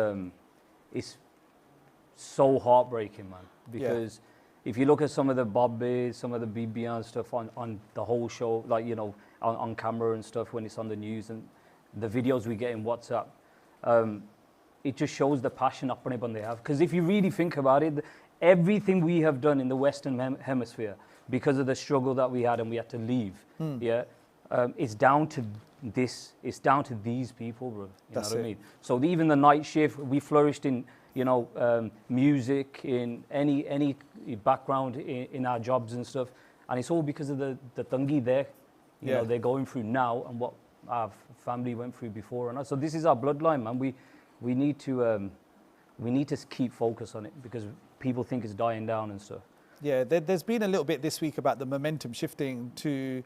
so heartbreaking, man. Because if you look at some of the Bobbys, some of the BBN stuff on the whole show, like, you know, on camera and stuff when it's on the news, and the videos we get in WhatsApp, it just shows the passion upon they have. Because if you really think about it, everything we have done in the Western Hemisphere, because of the struggle that we had and we had to leave, it's down to this, it's down to these people, bro. You know what I mean? So even the night shift, we flourished in, you know, music, in any background in our jobs and stuff. And it's all because of the tangi there, you know, they're going through now and what our family went through before. And so this is our bloodline, man. We need to keep focus on it because people think it's dying down and stuff. Yeah, there's been a little bit this week about the momentum shifting to,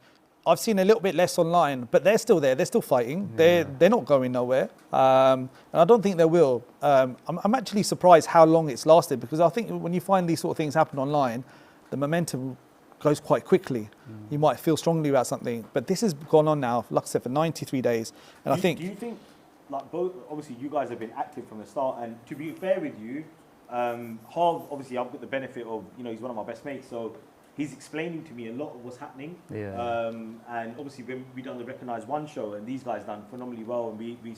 I've seen a little bit less online, but they're still there. They're still fighting. They're not going nowhere. And I don't think they will. I'm actually surprised how long it's lasted, because I think when you find these sort of things happen online, the momentum goes quite quickly. You might feel strongly about something, but this has gone on now, like I said, for 93 days. And do you think, like, both, obviously you guys have been active from the start, and to be fair with you, Harv, obviously I've got the benefit of, you know, he's one of my best mates, so he's explaining to me a lot of what's happening. And obviously when we done the Recognize One show, and these guys done phenomenally well, and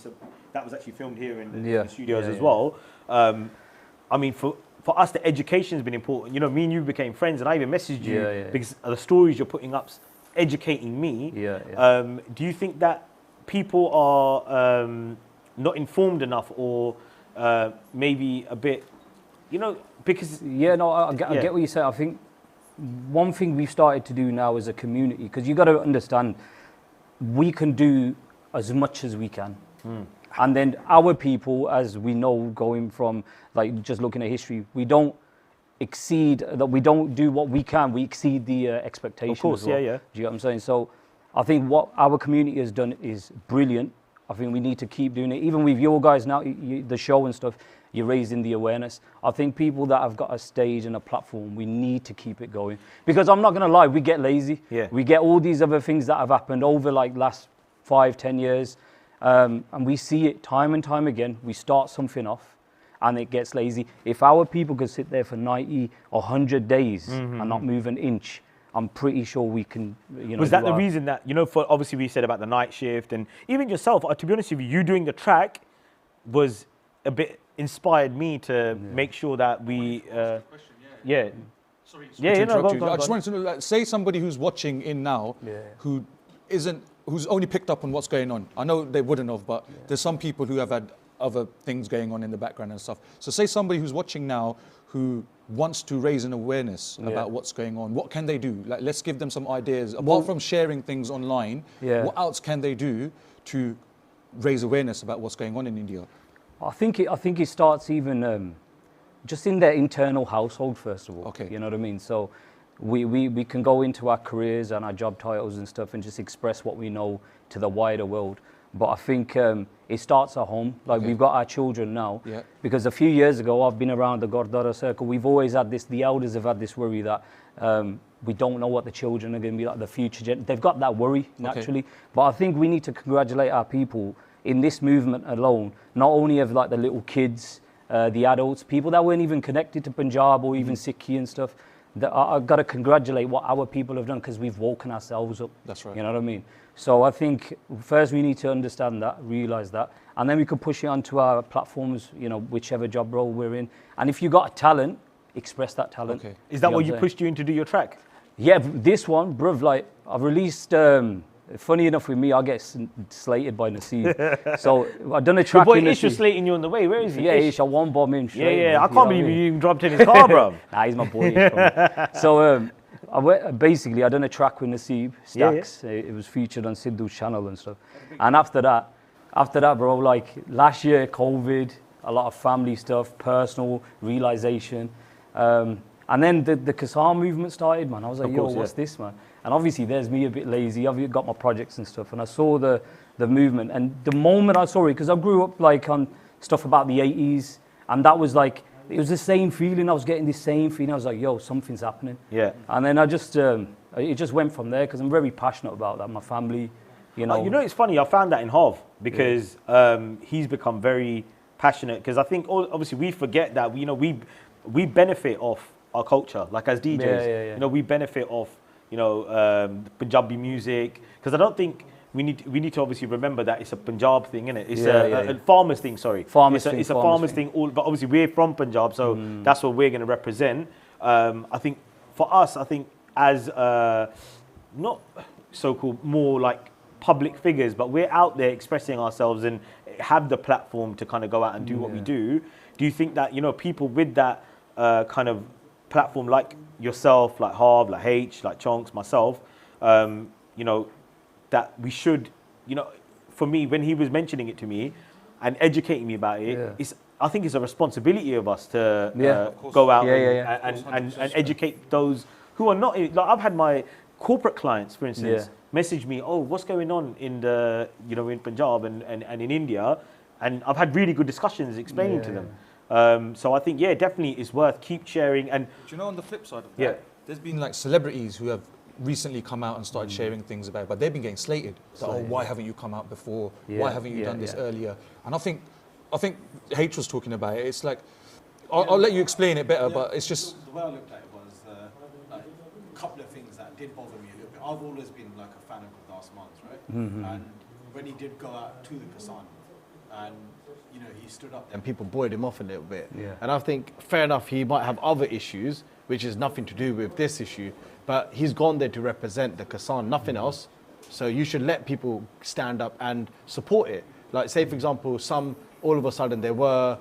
that was actually filmed here in the studios as well. I mean, for us, the education's been important. You know, me and you became friends, and I even messaged you because of the stories you're putting up, educating me. Do you think that people are not informed enough, or maybe a bit, you know, because... I get what you say. I think one thing we've started to do now as a community, because you got to understand, we can do as much as we can. And then our people, as we know, going from, like, just looking at history, we don't exceed, that we don't do what we can, we exceed the expectations. Of course, Do you get what I'm saying? So I think what our community has done is brilliant. I think we need to keep doing it. Even with your guys now, the show and stuff, you're raising the awareness. I think people that have got a stage and a platform, we need to keep it going. Because I'm not going to lie, we get lazy. Yeah. We get all these other things that have happened over like last 5-10 years. And we see it time and time again. We start something off and it gets lazy. If our people could sit there for 90 or 100 days and not move an inch, I'm pretty sure we can, you know. Was that the reason that, you know, for obviously we said about the night shift and even yourself, to be honest with you doing the track was a bit inspired me to make sure that we, yeah. Sorry, yeah, to you know, interrupt you. go I just on. wanted to know, like, say somebody who's watching in now who's only picked up on what's going on. I know they wouldn't have, but there's some people who have had other things going on in the background and stuff. So say somebody who's watching now who wants to raise an awareness about what's going on. What can they do? Like, let's give them some ideas. Apart from sharing things online, what else can they do to raise awareness about what's going on in India? I think it starts even just in their internal household, first of all. Okay. You know what I mean? So we can go into our careers and our job titles and stuff and just express what we know to the wider world. But I think it starts at home. Like we've got our children now. Yeah. Because a few years ago, I've been around the Gurdwara circle. We've always had this, the elders have had this worry that we don't know what the children are going to be like, the future they've got that worry naturally. Okay. But I think we need to congratulate our people in this movement alone, not only of like the little kids, the adults, people that weren't even connected to Punjab or even Sikhi and stuff. I've got to congratulate what our people have done because we've woken ourselves up. That's right. You know what I mean? So I think first we need to understand that, realize that, and then we can push it onto our platforms, you know, whichever job role we're in. And if you got a talent, express that talent. Okay. Is that what you pushed you in to do your track? Yeah, this one, bruv, like I've released, funny enough with me, I get slated by Naseeb. So I've done a track with with Ish was Naseeb. slating you on the way. Where is he? Yeah, Ish, I one bomb him straight. Yeah, I man, can't believe you dropped in his car, bro. Nah, he's my boy. So basically, I done a track with Naseeb, Stacks. It was featured on Sidhu's channel and stuff. And after that, bro, like last year, COVID, a lot of family stuff, personal realization. And then the Kasam movement started, man. I was like, what's this, man? And obviously, there's me a bit lazy. I've got my projects and stuff. And I saw the movement. And the moment I saw it, because I grew up like on stuff about the 80s, and that was like, it was the same feeling. I was getting this same feeling. I was like, something's happening. Yeah. And then I just, it just went from there because I'm very passionate about that. My family, you know. You know, it's funny. I found that in Harv because he's become very passionate. Because I think, obviously, we forget that, we benefit off our culture. Like as DJs, you know, we benefit off, Punjabi music. Because I don't think we need to obviously remember that it's a Punjab thing, isn't it? It's a farmer's thing, sorry. It's a farmer's thing. But obviously we're from Punjab, so that's what we're going to represent. I think for us, as not so-called more like public figures, but we're out there expressing ourselves and have the platform to kind of go out and do what we do. Do you think that, people with that kind of platform like yourself, like Harv, like H, like Chonkx, myself, that we should, for me, when he was mentioning it to me and educating me about it, I think it's a responsibility of us to go out and educate those who are not. Like I've had my corporate clients, for instance, message me, what's going on in the, in Punjab and in India, and I've had really good discussions explaining to them. So I think, definitely it's worth keep sharing. And do you know, on the flip side of that, there's been like celebrities who have recently come out and started sharing things about it, but they've been getting slated. So, why haven't you come out before? Why haven't you done this earlier? And I think H was talking about it. It's like, I'll let you explain it better, but it's just... The way I looked at it was like a couple of things that did bother me a little bit. I've always been like a fan of Kudos Studios, right? And when he did go out to the Kasam, and he stood up there and people buoyed him off a little bit. And I think, fair enough, he might have other issues, which is nothing to do with this issue, but he's gone there to represent the Kasam, nothing else. So you should let people stand up and support it. Like, say, for example, all of a sudden there were,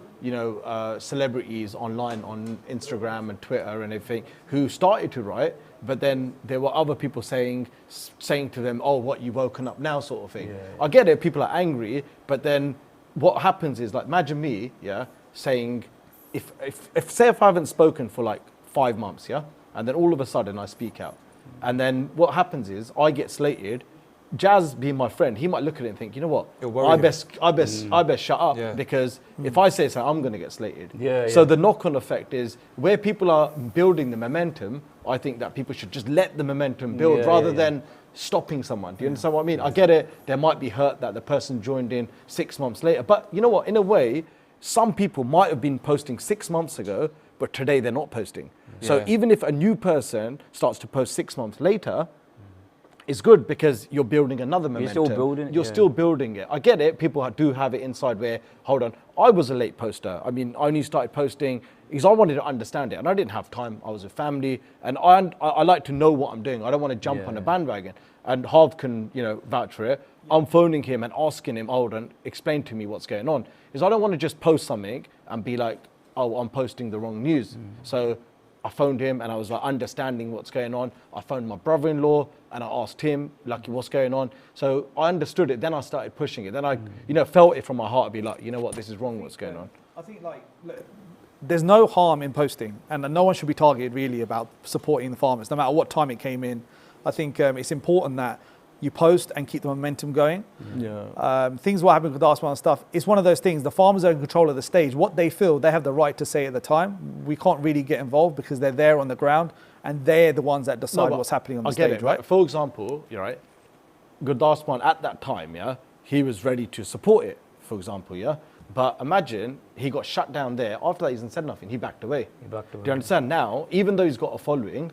celebrities online on Instagram and Twitter and everything who started to write, but then there were other people saying to them, what, you woken up now, sort of thing. I get it, people are angry, but then what happens is, like, imagine me, saying, if I haven't spoken for like 5 months, and then all of a sudden I speak out, and then what happens is I get slated, Jas being my friend, he might look at it and think, you know what, worry I him. best shut up Yeah. because if I say so, I'm going to get slated. Yeah, So yeah. the knock-on effect is where people are building the momentum. I think that people should just let the momentum build Yeah, rather yeah, yeah. than stopping someone. Do you understand what I mean? I get it. There might be hurt that the person joined in 6 months later, but you know what? In a way, some people might have been posting 6 months ago, but today they're not posting. So Yeah. even if a new person starts to post 6 months later, it's good because you're building another momentum. You're still building it, You're yeah. still building it. I get it. People do have it inside where, hold on, I was a late poster. I mean, I only started posting because I wanted to understand it and I didn't have time. I was with family and I like to know what I'm doing. I don't want to jump on a bandwagon. And Harv can, vouch for it. I'm phoning him and asking him, hold on, explain to me what's going on. Because I don't want to just post something and be like, oh, I'm posting the wrong news. So I phoned him and I was like understanding what's going on. I phoned my brother-in-law and I asked him, like, what's going on? So I understood it. Then I started pushing it. Then I, felt it from my heart. Be like, you know what, this is wrong. What's going on? I think look, there's no harm in posting, and no one should be targeted really about supporting the farmers, no matter what time it came in. I think it's important that you post and keep the momentum going. Yeah. Things what happened with Dartsman and stuff, it's one of those things, the farmers are in control of the stage. What they feel, they have the right to say at the time. We can't really get involved because they're there on the ground and they're the ones that decide what's happening on the stage, right? For example, you're right, Gurdassman at that time, he was ready to support it, for example, But imagine he got shut down there. After that, he hasn't said nothing. He backed away. Do you understand? Now, even though he's got a following,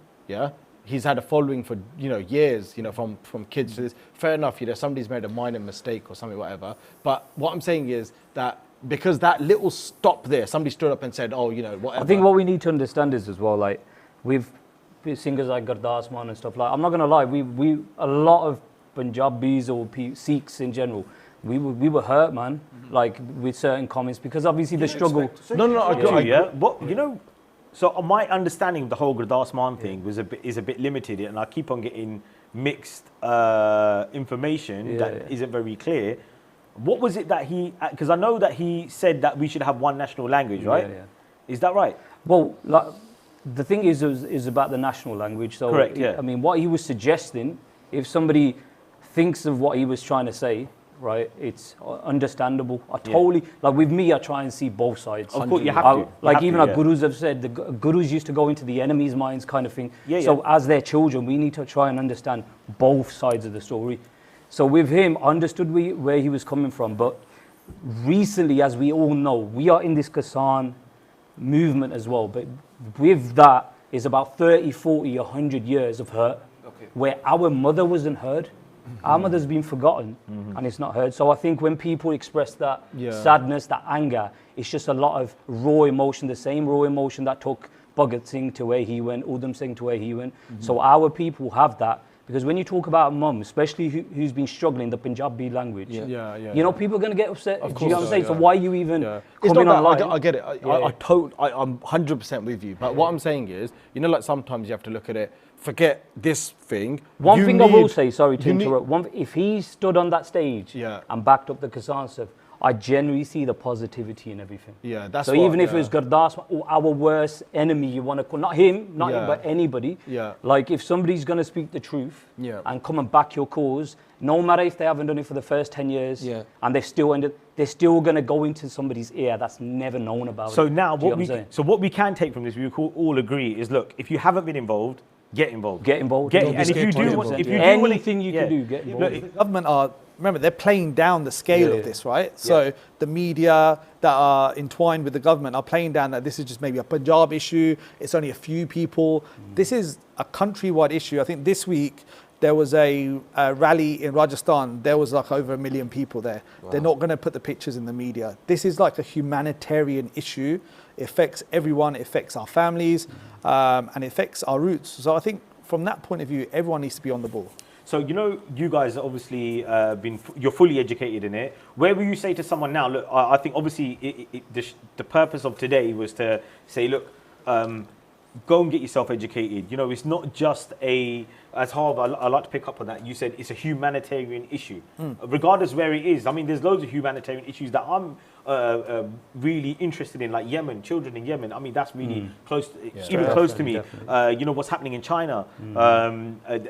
he's had a following for years, from kids to this. Fair enough, somebody's made a minor mistake or something, whatever. But what I'm saying is that because that little stop there, somebody stood up and said, oh, whatever. I think what we need to understand is as well, like with singers like Gurdassman and stuff like. I'm not gonna lie, we a lot of Punjabis or Sikhs in general. We were hurt, man, like with certain comments because obviously the struggle. So my understanding of the whole Gurdassman thing is a bit limited, and I keep on getting mixed information that isn't very clear. What was it that because I know that he said that we should have one national language, right? Yeah. Is that right? Well, like, the thing is about the national language. So, correct, yeah. I mean, what he was suggesting, if somebody thinks of what he was trying to say, right, it's understandable. I totally, like with me, I try and see both sides. Of course, you have to. Like even our gurus have said, the gurus used to go into the enemy's minds kind of thing. So as their children, we need to try and understand both sides of the story. So with him, I understood where he was coming from. But recently, as we all know, we are in this Kisan movement as well. But with that is about 30, 40, 100 years of hurt, where our mother wasn't heard. Our mother's been forgotten and it's not heard. So I think when people express that sadness, that anger, it's just a lot of raw emotion, the same raw emotion that took Bhagat Singh to where he went, Udham Singh to where he went. So our people have that. Because when you talk about mum, especially who's been struggling the Punjabi language, people are going to get upset. Of course, do you know what I'm saying? So why are you even it's coming not that, online? I get it. I'm 100% with you. But what I'm saying is, like sometimes you have to look at it, forget this thing. One thing I will say, sorry to interrupt, if he stood on that stage and backed up the Kisan stuff, I genuinely see the positivity in everything. Yeah, that's so even if it was Gurdassman or our worst enemy, you want to call, not him, but anybody. Yeah. Like if somebody's going to speak the truth and come and back your cause, no matter if they haven't done it for the first 10 years and they're still going to go into somebody's ear that's never known about so it. Now, what we can take from this, we all agree, is look, if you haven't been involved, get involved. Get involved. And if you do anything you can do, get involved. Look, the government remember, they're playing down the scale of this, right? So the media that are entwined with the government are playing down that this is just maybe a Punjab issue. It's only a few people. This is a countrywide issue. I think this week there was a rally in Rajasthan. There was like over 1 million people there. Wow. They're not going to put the pictures in the media. This is like a humanitarian issue. It affects everyone. It affects our families, and it affects our roots. So I think from that point of view, everyone needs to be on the ball. So, you guys are obviously you're fully educated in it. Where will you say to someone now, look, I think obviously the purpose of today was to say, look, go and get yourself educated. You know, it's not just as Harv, I like to pick up on that. You said it's a humanitarian issue, regardless where it is. I mean, there's loads of humanitarian issues that I'm really interested in, like Yemen, children in Yemen. I mean, that's really close to me. You know, what's happening in China.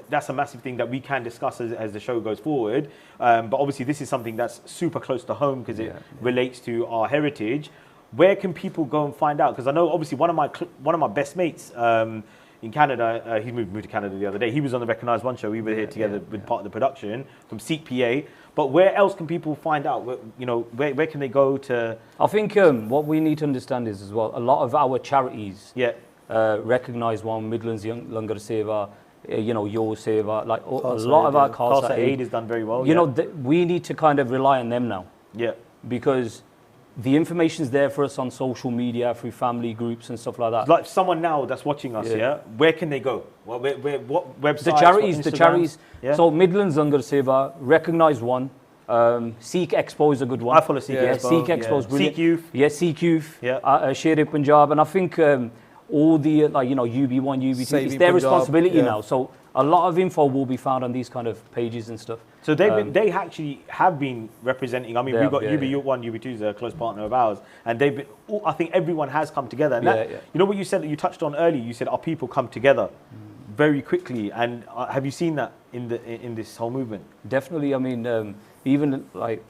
That's a massive thing that we can discuss as the show goes forward. But obviously, this is something that's super close to home because it relates to our heritage. Where can people go and find out? Because I know, obviously, one of my best mates in Canada, he moved to Canada the other day. He was on the Recognise One show. We were here together with part of the production from Seek PA. But where else can people find out? You know, where can they go to? I think what we need to understand is as well, a lot of our charities, Recognise One, Midlands Langar Seva, you know, Your Seva, like a lot of our Khalsa Aid has done very well. You know, we need to kind of rely on them now. Yeah. Because the information's there for us on social media, through family groups and stuff like that. Like someone now that's watching us, where can they go? What websites? The charities. Yeah? So Midlands Langar Seva, Recognise One, Seek Expo is a good one. I follow Seek Expo. Seek Expo is brilliant. Seek Youth. Yeah, Seek Youth. Sher Punjab, and I think all the like you know UB1, UB2, it's their responsibility now. So a lot of info will be found on these kind of pages and stuff. So they actually have been representing. I mean, we've got UB1, UB2 is a close partner of ours, and they've been. I think everyone has come together. And you know what you said that you touched on earlier. You said our people come together very quickly, and have you seen that in this whole movement? Definitely. I mean, even like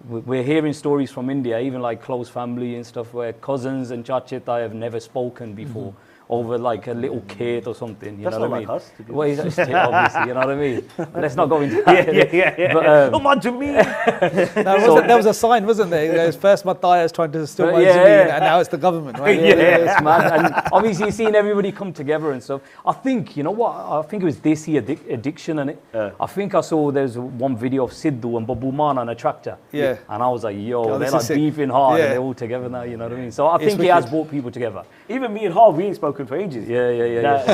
we're hearing stories from India, even like close family and stuff, where cousins and chacheta have never spoken before. Over like a little kid or something, you know what I mean? Us, well, it's obviously, you know what I mean? Let's not go into that. Yeah. But, come on to me. There was a sign, wasn't there? It was first Matthias trying to steal my Zameen, and now it's the government, right? It's mad. And obviously, seeing everybody come together and stuff. I think, you know what? I think it was Desi addiction, and I think I saw there's one video of Sidhu and Babu Man on a tractor. Yeah. And I was like, yo, they're like beefing hard, and they're all together now, you know what I mean? So I think it has brought people together. Even me and Harv, we ain't spoken for ages. Yeah.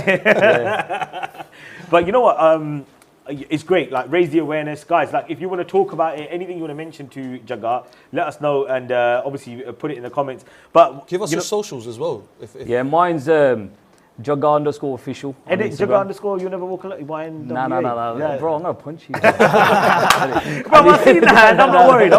But you know what? It's great. Like, raise the awareness, guys. Like, if you want to talk about it, anything you want to mention to Jagar, let us know, and obviously put it in the comments. But give us your socials as well. Yeah, mine's Jagar_official. Edit Jagar_ you never walk alone. No. Bro, I'm gonna punch you. Bro, I see that. I'm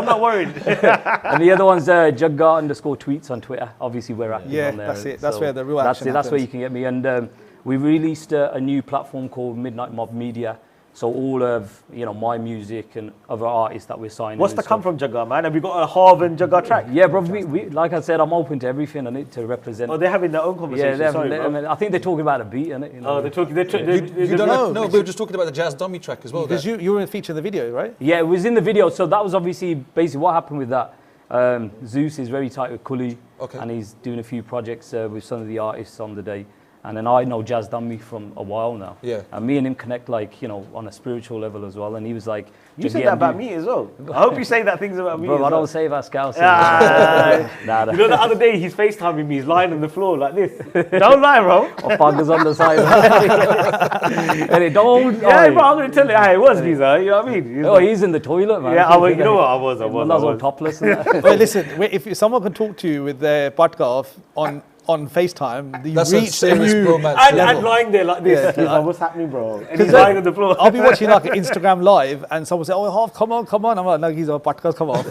not worried. And the other one's Jagar_tweets on Twitter. Obviously, we're active on there. That's it. That's where the real action happens. That's where you can get me. And we released a new platform called Midnight Mob Media. So all of my music and other artists that we're signing. What's the come from Jagar, man? Have we got a Harv and Jagar track? Yeah, bro. We like I said, I'm open to everything and it to represent. Oh, they're having their own conversation. Yeah, I think they're talking about a beat, innit? Oh, they're talking. You don't know? No, we were just talking about the Jazz Dummy track as well. Because you were in feature in the video, right? Yeah, it was in the video. So that was obviously basically what happened with that. Zeus is very tight with Kully, and he's doing a few projects with some of the artists on the day. And then I know Jas Johal from a while now. Yeah. And me and him connect on a spiritual level as well. And he was like, you said that about me as well. I hope you say that things about me. Bro, I don't say that Scouse. You know, the other day he's FaceTiming me, he's lying on the floor like this. Don't lie, bro. Or Paga's on the side. And it don't. Yeah, bro, I'm going to tell you how it was, Giza. You know what I mean? He's in the toilet, man. Yeah, you know what? I was. all topless. And that. Well, listen, if someone can talk to you with their podcast on FaceTime, you reach a new and lying there like this. Yeah, like, what's happening, bro? And he's lying on the floor. I'll be watching like an Instagram live, and someone say, "Oh, Harv, come on!" I'm like, "No, he's on a podcast. Come on."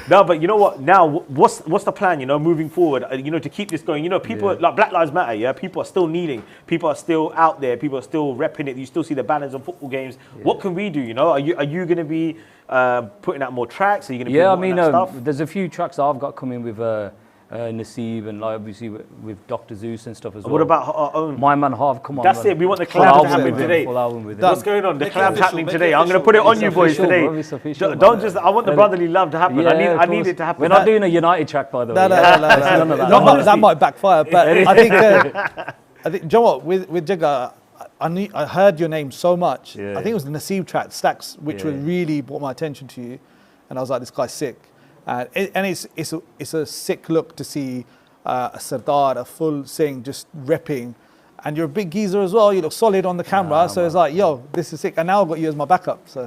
No, but you know what? Now, what's the plan? Moving forward, to keep this going. People like Black Lives Matter. Yeah, people are still kneeling. People are still out there. People are still repping it. You still see the banners on football games. Yeah. What can we do? Are you going to be putting out more tracks? Are you going to put more stuff? There's a few tracks I've got coming with Naseeb and obviously with Dr. Zeus and stuff as well. What about our own? My man Harv, come on. That's it. We want the collab to happen today. What's going on? The collab's happening today. I'm going to put it on you boys today. Don't just. I want the brotherly love to happen. I need it to happen. We're not doing a United track, by the way. No. That might backfire. But I think. Do you know what? With Jagar, I heard your name so much. I think it was the Naseeb track, Stacks, which really brought my attention to you, and I was like, this guy's sick. And it's a sick look to see a Sardar, a full Singh just repping. And you're a big geezer as well. You look solid on the camera. So it's like, yo, this is sick. And now I've got you as my backup. So.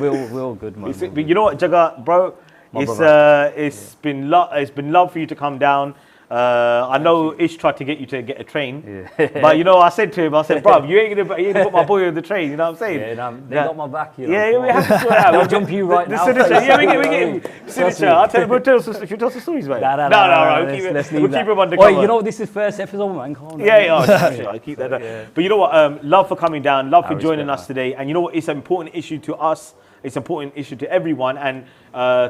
We're all good, man. But you know what, Jagar, bro? My It's brother. it's been love for you to come down. I know Ish tried to get you to get a train, but you know, I said to him, I said, bruv, you ain't gonna put my boy on the train. You know what I'm saying? Yeah, nah, they got my back. You know, Yeah, we have to sort it out. I'll jump you right the now. signature. Yeah, we get Trust signature. me. I'll tell you, if you tell some stories, mate. No, Let's keep him undercover. Oh, you know, this is first episode, man. Come on, I'll keep that. Yeah. But you know what? Love for coming down. Love for I joining respect us today. And you know what? It's an important issue to us. It's an important issue to everyone. And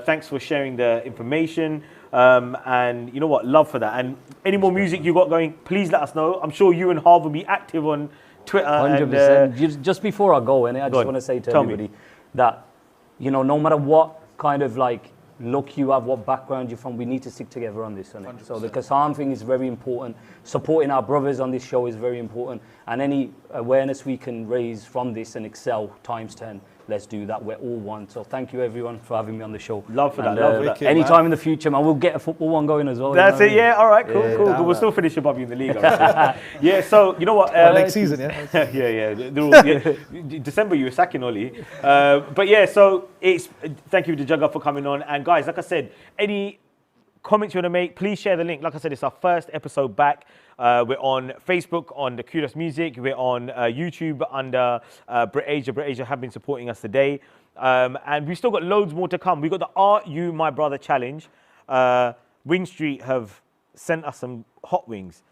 thanks for sharing the information. And you know what? Love for that. And any more music you got going, please let us know. I'm sure you and Harv will be active on Twitter. 100%. Just before I go, and I just on, want to say to tell everybody that, you know, no matter what kind of like look you have, what background you're from, we need to stick together on this. So the Kasam thing is very important. Supporting our brothers on this show is very important. And any awareness we can raise from this and excel times 10, let's do that. We're all one. So thank you everyone for having me on the show. Love for that. Love for that. Anytime in the future, man, we'll get a football one going as well. That's it. Yeah. All right. Cool. Yeah, cool. We'll still finish above you in the league. Yeah. So you know what? Next season, yeah. yeah. December you were sacking Oli. But yeah. So it's thank you to Jugger for coming on. And guys, like I said, any comments you want to make, please share the link. Like I said, it's our first episode back. We're on Facebook on the Kudos Music. We're on YouTube under Brit Asia. Brit Asia have been supporting us today. And we've still got loads more to come. We've got the Are You My Brother Challenge. Wing Street have sent us some hot wings.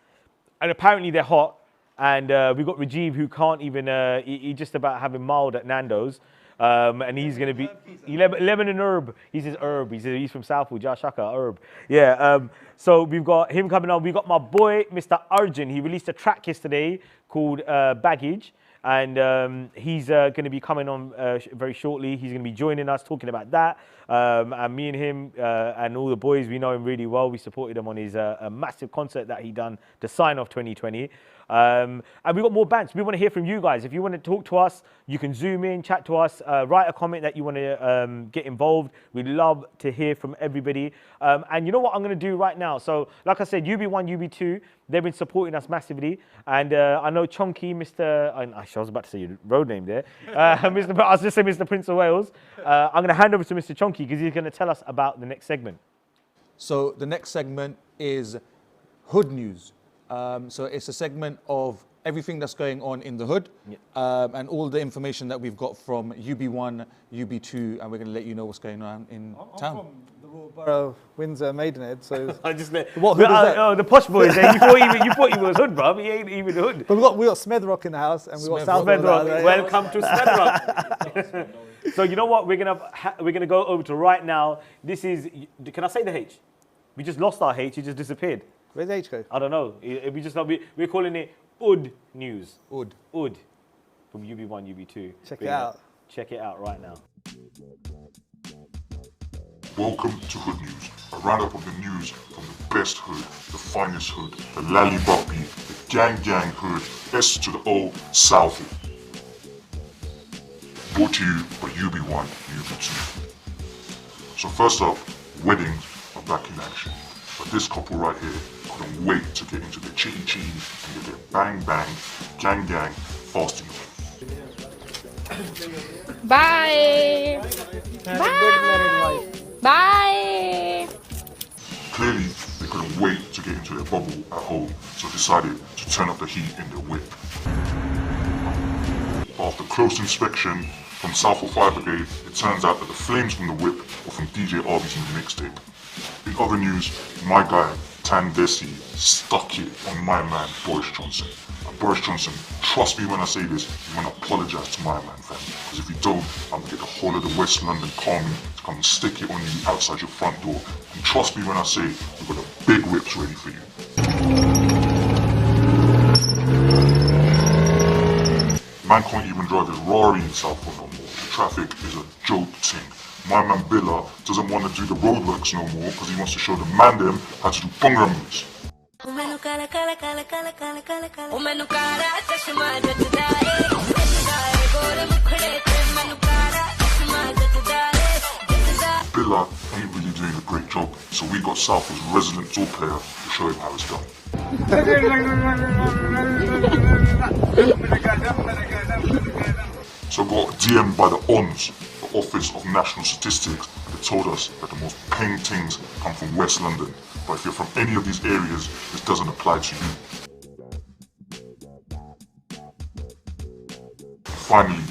And apparently they're hot. And we've got Rajeev who can't even, he just about having mild at Nando's. And he's going to be lemon and herb. He says herb. He's from Southwood, Jas Johal, herb. Yeah. So we've got him coming on. We've got my boy, Mr. Arjun. He released a track yesterday called Baggage. And he's going to be coming on very shortly. He's going to be joining us, talking about that. And me and him and all the boys, we know him really well. We supported him on his a massive concert that he done to sign off 2020. And we've got more bands. We want to hear from you guys. If you want to talk to us, you can zoom in, chat to us, write a comment that you want to get involved. We'd love to hear from everybody. And you know what I'm going to do right now? So, like I said, UB1, UB2, they've been supporting us massively. And I know Chonkx, I was about to say your road name there. I was just saying Mr. Prince of Wales. I'm going to hand over to Mr. Chonkx because he's going to tell us about the next segment. So the next segment is Hood News. So it's a segment of everything that's going on in the hood and all the information that we've got from UB1, UB2, and we're going to let you know what's going on in town. I'm from the Royal Borough, Windsor, Maidenhead. So I just what hood is that? Oh, the posh boys. You thought he was hood, bruv. He ain't even hood. But we got Smethrock in the house, and we got Southwood. Welcome to Smethrock. So you know what? We're gonna go over to right now. This is. Can I say the H? We just lost our H. It just disappeared. Where's H go? I don't know. We're calling it UD News. UD from UB1, UB2. Check it out. Check it out right now. Welcome to Hood News, a roundup of the news from the best hood, the finest hood, the Lally-Buppy, the gang hood, S to the O, Southwood. Brought to you by UB1, UB2. So first up, weddings are back in action. But this couple right here couldn't wait to get into the chitty and get their bang gang fast enough. Bye. Bye. Bye. Clearly, they couldn't wait to get into their bubble at home, so decided to turn up the heat in their whip. After close inspection from Southwood Fire Brigade, it turns out that the flames from the whip were from DJ Arby's new mixtape. In other news, my guy, Tan Desi, stuck it on my man, Boris Johnson. And Boris Johnson, trust me when I say this, you want to apologise to my man, fam. Because if you don't, I'm going to get the whole of the West London army to come and stick it on you outside your front door. And trust me when I say, we've got the big whips ready for you. Man can't even drive his Rari in Southwood no more. The traffic is a joke thing. My man Billa doesn't want to do the roadworks no more because he wants to show the man them how to do bhangra moves. Billa ain't really doing a great job, so we got Southwood's resident tour player to show him how it's done. So got DM'd by the ONS, the Office of National Statistics, they told us that the most paying things come from West London. But if you're from any of these areas, this doesn't apply to you. Finally,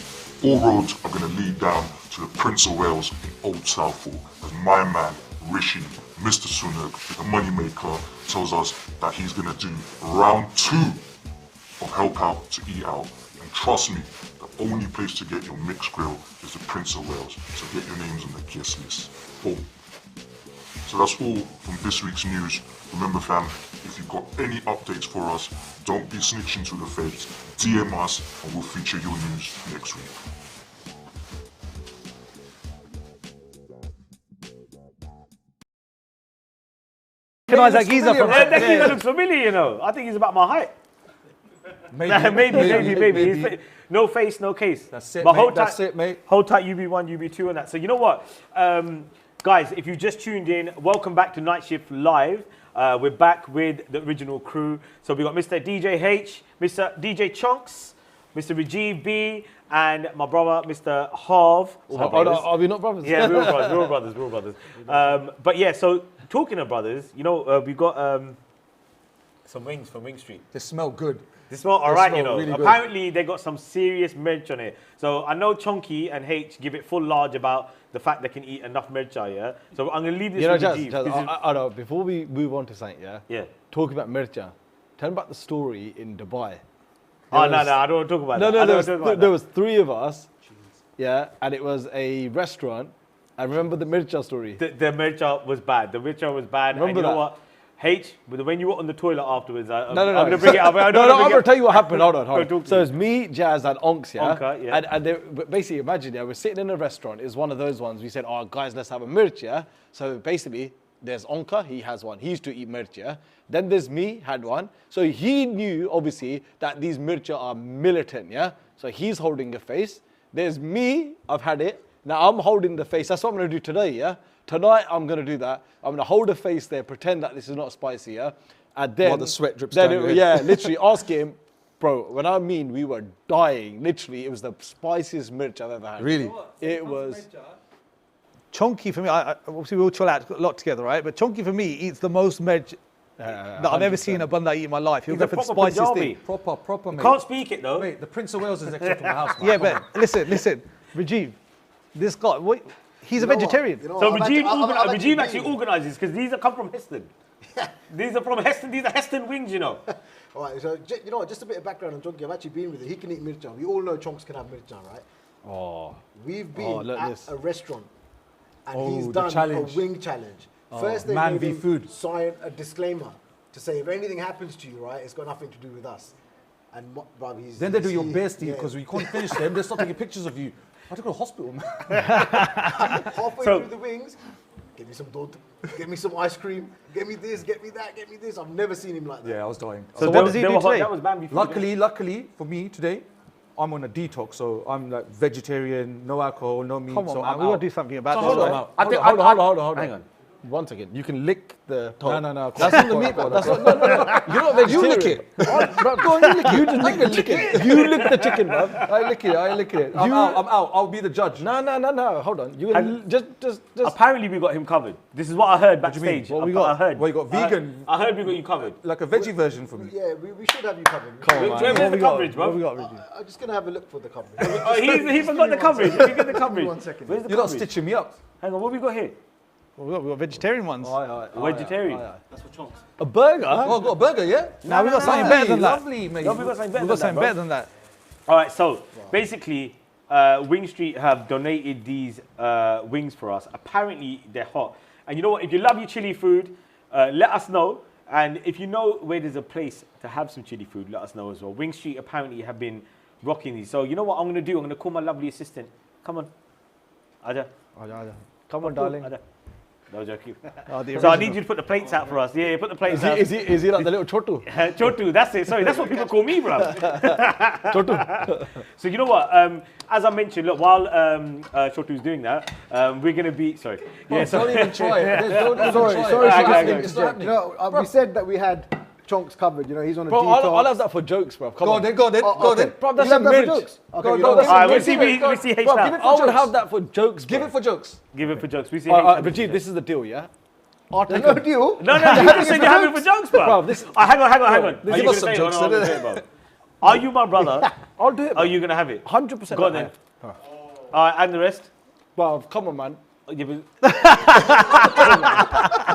all roads are going to lead down to the Prince of Wales in Old Southall, as my man, Rishi, Mr. Sunak, the moneymaker, tells us that he's going to do round 2 of Help Out to Eat Out. And trust me, the only place to get your mixed grill is the Prince of Wales, so get your names on the guest list. Boom. So that's all from this week's news. Remember fam, if you've got any updates for us, don't be snitching to the feds. DM us and we'll feature your news next week. That geezer looks familiar, you know. I think he's about my height. Maybe. No face, no case. That's it, but mate. That's it, mate. Hold tight, UB1, UB2 and that. So you know what? Guys, if you just tuned in, welcome back to Nightshift Live. We're back with the original crew. So we got Mr. DJ H, Mr. DJ Chonkx, Mr. Rajeev B, and my brother, Mr. Harv. Are we not brothers? Yeah, we're all brothers. But yeah, so talking of brothers, you know, we got some wings from Wing Street. They smell good. They smell all right, you know. Really apparently, they got some serious merch on it. So I know Chonky and H give it full large about the fact they can eat enough merch, yeah? So I'm going to leave this with Jas, I know, before we move on to something, yeah. Talking about mercha, tell me about the story in Dubai. No, I don't want to talk about that. There was 3 of us, yeah, and it was a restaurant. I remember the mercha story. The mercha was bad. Remember and you know that? what? H, but when you were on the toilet afterwards, I'm No. going to bring it up. I'm going to tell you what happened. Hold on. So it was me, Jas, and Onks, yeah? Onka, yeah. And they, basically, imagine, we're sitting in a restaurant. It's one of those ones. We said, oh, guys, let's have a merch, yeah? So basically, there's Onka, he has one. He used to eat merch, yeah? Then there's me, had one. So he knew, obviously, that these mercha are militant, yeah? So he's holding a face. There's me, I've had it. Now I'm holding the face. That's what I'm going to do today, yeah? Tonight, I'm going to do that. I'm going to hold a face there, pretend that this is not spicy, yeah? And then... While the sweat drips down your head. Yeah, literally ask him, bro, when I mean we were dying, literally, it was the spiciest merch I've ever had. Really? It was... Chonky for me, obviously we all chill out a lot together, right? But Chonky for me eats the most merch that I've ever seen a bunda eat in my life. He'll go for the spiciest thing. Proper, mate. Can't speak it, though. Mate, the Prince of Wales is extra from the house, man. Yeah, but listen, Rajeev, this guy, he's a vegetarian. So Rajeev actually organises, because these come from Heston. These are from Heston. These are Heston wings, you know. All right, so you know what, just a bit of background on Chonky. I've actually been with him. He can eat mircha. We all know Chonkx can have mircha, right? Oh. We've been at a restaurant and he's the done challenge. a wing challenge. First, they Man made v him food. sign a disclaimer to say if anything happens to you, right, it's got nothing to do with us. And bruv, Then they do your best, because we can't finish them. They start taking pictures of you. I have to go to hospital, man. Halfway through the wings, get me some dod, get me some ice cream, get me this, get me that, get me this. I've never seen him like that. Yeah, I was dying. So what does he do today? That was Man v food. Luckily for me today, I'm on a detox, so I'm like vegetarian, no alcohol, no meat. Come on, so man, we got to do something about So this. hold right? on. Hold on. Hang on. 1 second. You can lick the top. No. That's not the meat, bro. That's not, no. You're not vegetarian. You lick it. Bro, go on, you lick it. You just lick it. You lick the chicken, bro. I lick it. I'm out. I'll be the judge. No. Hold on. You just. Apparently, we got him covered. This is what I heard backstage. What we got? I heard. Well, you got vegan. I heard we got you covered. Like a veggie version for me. Yeah, we should have you covered. Come on, man. Where's the coverage, bro? What we got, Reggie? I'm just going to have a look for the coverage. He forgot the coverage. He forgot the coverage. 1 second. Where's the You're not coverage? stitching me up. Hang on, what have we got here? Well, we got vegetarian ones. Vegetarian. That's for Chonkx. A burger? Oh, got a burger, yeah? Now we got something better than that. Lovely, mate. No, we got something We got something better than that. All right, so basically, Wing Street have donated these wings for us. Apparently, they're hot. And you know what? If you love your chili food, let us know. And if you know where there's a place to have some chili food, let us know as well. Wing Street apparently have been rocking these. So you know what I'm going to do? I'm going to call my lovely assistant. Come on. Aja. Come on, darling. Aja. No joking. The So I need you to put the plates out for us. Yeah, put the plates out. Is he like the little chotu? Chotu, that's it. Sorry, that's what people call me, bro. Chotu. So you know what? As I mentioned, look, while Chotu's doing that, we're going to be... Sorry. Don't even try it. Don't even Sorry. try it. It's not happening. You know, we said that we had Chonkx covered. You know, he's on a Bro, detox. I'll have that for jokes, bro. Come Go on. on then, go on then, go on then. Bro, that's You a have that for minge. jokes? Okay, Go, you go, know that's what? a Alright, minge. we see H Bro, now. give it for I would have that for jokes, bro. Give it for jokes. Give it for jokes. We see Alright, H. Rajeev, this is the deal, yeah? There's no deal. No, you just said you're having it for jokes, bro. Bro, this- Hang on. this Are you give gonna us some say it or jokes, not? I'm gonna innit? say it, bro. Are you my brother? I'll do it. Are you gonna have it? 100%. Go on then. Alright, and the rest? Bro, come on, man. Yeah,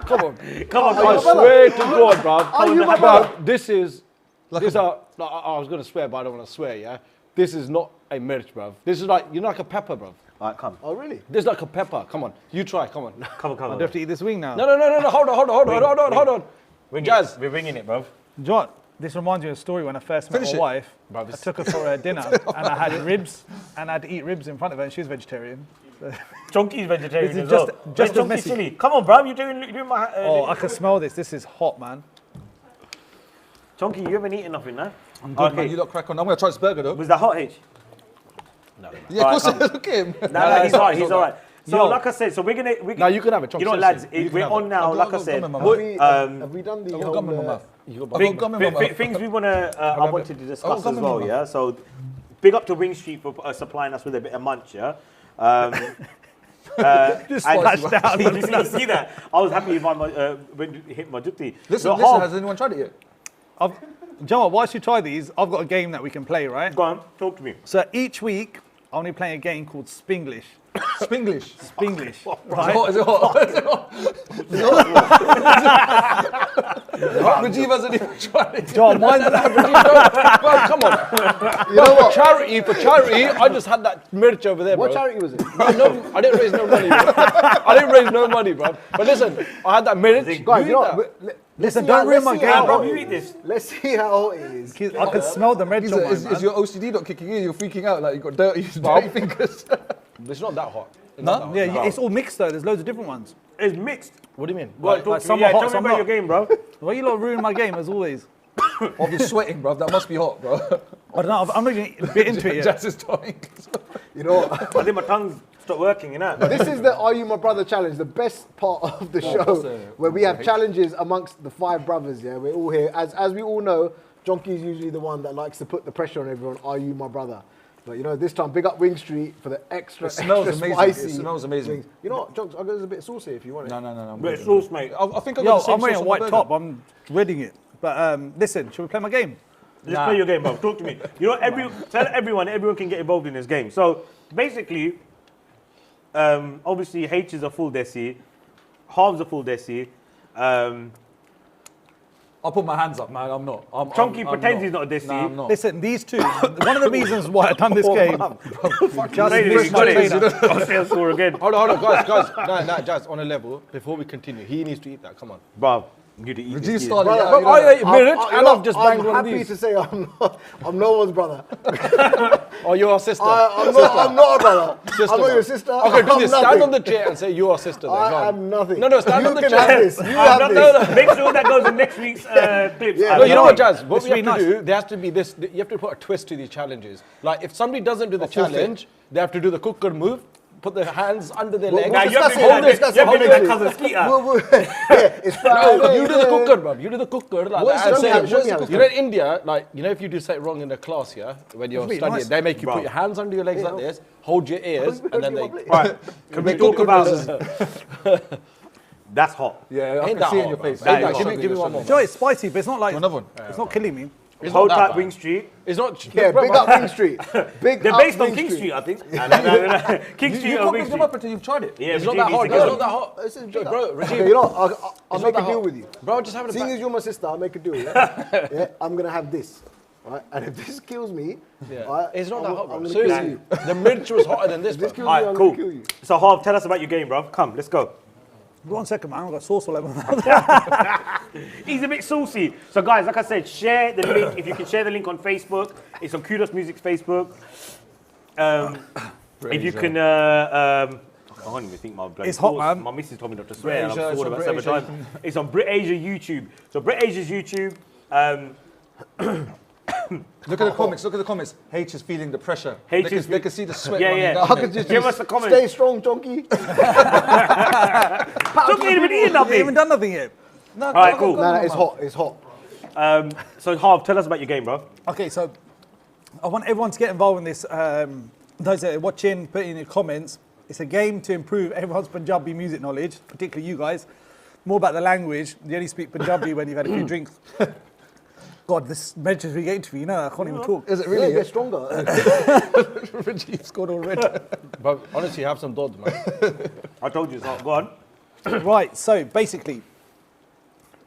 Come on. Come on, I swear to God, bro. Are you my brother? This is. These are. No, I was gonna swear, but I don't want to swear. Yeah. This is not a mirch, bro. This is like like a pepper, bro. Alright, come. Oh, really? This is like a pepper. Come on, you try. Come on. Come I do on. have to eat this wing now. No. Hold on. Jazz. We're ringing it, bro. John, this reminds me of a story when I first met Finish my it. wife. Bro, I took her for dinner and I had ribs and I had to eat ribs in front of her and she was vegetarian. Chonky's vegetarian This as is well. just as Chonky's messy. chili. Come on, bro. You're doing my... Oh, I can smell this. This is hot, man. Chonky, you haven't eaten nothing, no? I'm good, man. You lot crack on. I'm gonna try this burger though. Was that hot, H? Yeah, of course. Look at him. No, he's alright. He's alright. So, Yo. like I said, so we're gonna... Now you can have it. You know what, lads? We're on now, like I said. Have we done the I've got whole... gum in my mouth. Things we I wanted to discuss as well, yeah? So, big up to Wing Street for supplying us with a bit of munch, yeah? This and slashed down. you see that? I was happy when you hit my jutty. Listen, Harv, has anyone tried it yet? John, whilst you try these, I've got a game that we can play, right? Go on, talk to me. So each week, I'm only playing a game called Spinglish. Spinglish. Spinglish. Is it hot? Is it hot? Rajeev hasn't even tried it. John, mine's Bro, come on. You know what? For charity, I just had that mirch over there, bro. What charity was it? No, I didn't raise no money, bro. I didn't raise no money, bro. But listen, I had that mirch. Guys, you know that. what? Listen, don't ruin my game, Bro, bro. you eat this. Let's see how it is. I can smell the red on mine, Is man. your OCD not kicking in? You're freaking out like you've got dirty fingers. It's not that hot. No? Yeah, it's all mixed though. There's loads of different ones. It's mixed. What do you mean? Well, like talk to some me. are Yeah, hot, tell me some about not. your game, bro. Why you lot ruin my game as always? Oh, you're sweating, bro. That must be hot, bro. I don't know. I'm not even a bit into it yet. Jazz is dying. You know what? I think my tongue stopped working, you know? This is the Are You My Brother challenge, the best part of the show, where we have challenges amongst the 5 brothers, yeah? We're all here. As we all know, Jonky's usually the one that likes to put the pressure on everyone, Are you my brother? But you know, this time, big up Wing Street for the extra amazing. spicy. It smells amazing. wings. You know what, Jonks, I'll go a bit saucy if you want it. No. Bit of sauce, mate. I think I got Yo, the same I'm wearing sauce a on white the burger. top. I'm reading it. But listen, should we play my game? Let's play your game, bro. Talk to me. You know, tell everyone can get involved in this game. So, basically, obviously, H is a full desi. Harv's a full desi. I'll put my hands up, man. I'm not. Chonky pretends he's not a desi. Nah, I'm not. Listen, these two, one of the reasons why I've done this game, just Ladies, this you got it. trainer. I'll say a score again. Hold on, guys. No, Jazz, on a level, before we continue, he needs to eat that. Come on. Bro, you to eat Rajeev this. started Brother, out, you know. I ate mirch and I've just banged I'm one of happy these. to say I'm no one's brother. Oh, you're our sister. I'm not a brother. Sister, I'm not bro. your sister. Okay, do I'm this. nothing. Stand on the chair and say you are sister. Then. Go I on. am nothing. No, stand you on the can chair. have this. You have this. Make sure that goes in next week's clips. Yeah, No, you know what, Jazz? What It's we have really to nice. do, there has to be this. You have to put a twist to these challenges. Like if somebody doesn't do the challenge, they have to do the cooker move. Put their hands under their legs. Now, you have to do We'll that. discuss You have to it. do that cousin Skeeter. Yeah, it's Friday. No, you do the cooker, bro. You do the cooker. Like What is that. the And cooker? say- Show me how it's You know, in India, like you know, if you do something wrong in the class, yeah, when you're really studying, nice. they make you Bro. put your hands under your legs like this, hold your ears, and then they. Right. Can we talk about... That's hot. Yeah, I Ain't can that see it in hot, your bro? face. Ain't that Give hot? me one more. Joe, it's spicy, but it's not like, Another one. it's not killing me. It's Hold not that tight, bad. Wing Street. It's not. Yeah, bro, big bro. up King Street. Big They're up based on King King Street, I think. King You Street or can't Wing pick them Street. up until you've tried it. Yeah, It's not Rajeev that needs hot. to It's go. not that hot. This is big Bro, up. Rajeev. Okay, you know, I'll It's make not a that deal hot. with you. Bro, just have it. Seeing as you're my sister, I'll make a deal. Yeah, yeah. I'm gonna have this, right? And if this kills me, right, It's not that hot, I'm bro. gonna kill Seriously, you. the mirch was hotter than this, If this bro. kills me, Alright, I'm cool. gonna kill you. So, Harv, tell us about your game, bro. Come, let's go. 1 second, man. I've got sauce all over my mouth. He's a bit saucy. So, guys, like I said, share the link. If you can share the link on Facebook, it's on Kudos Music's Facebook. If you can, I can't even think my bloody It's hot, thoughts. man. My missus told me not to swear. and Brit I've Asia, sworn it's about on 7 Brit times. It's on Brit Asia YouTube. So, Brit Asia's YouTube. Look at the comments. Look at the comments. H is feeling the pressure. H they is- can see the sweat Yeah, running yeah. down. I there. could just Give us a comment. Stay strong, Chonky. Don't even eat I haven't nothing. even done nothing yet. No, Alright, no, cool. no, no, Nah, it's no. hot. It's hot. So Harv, tell us about your game, bro. Okay, so I want everyone to get involved in this. Those that are watching, put in the comments. It's a game to improve everyone's Punjabi music knowledge, particularly you guys. More about the language. You only speak Punjabi when you've had a few drinks. God, this mentions we get to you know, I can't even talk. Is it really? Get stronger. Rajeev scored already. But honestly, have some dodge, man. I told you it's not. Go on. Right, so basically,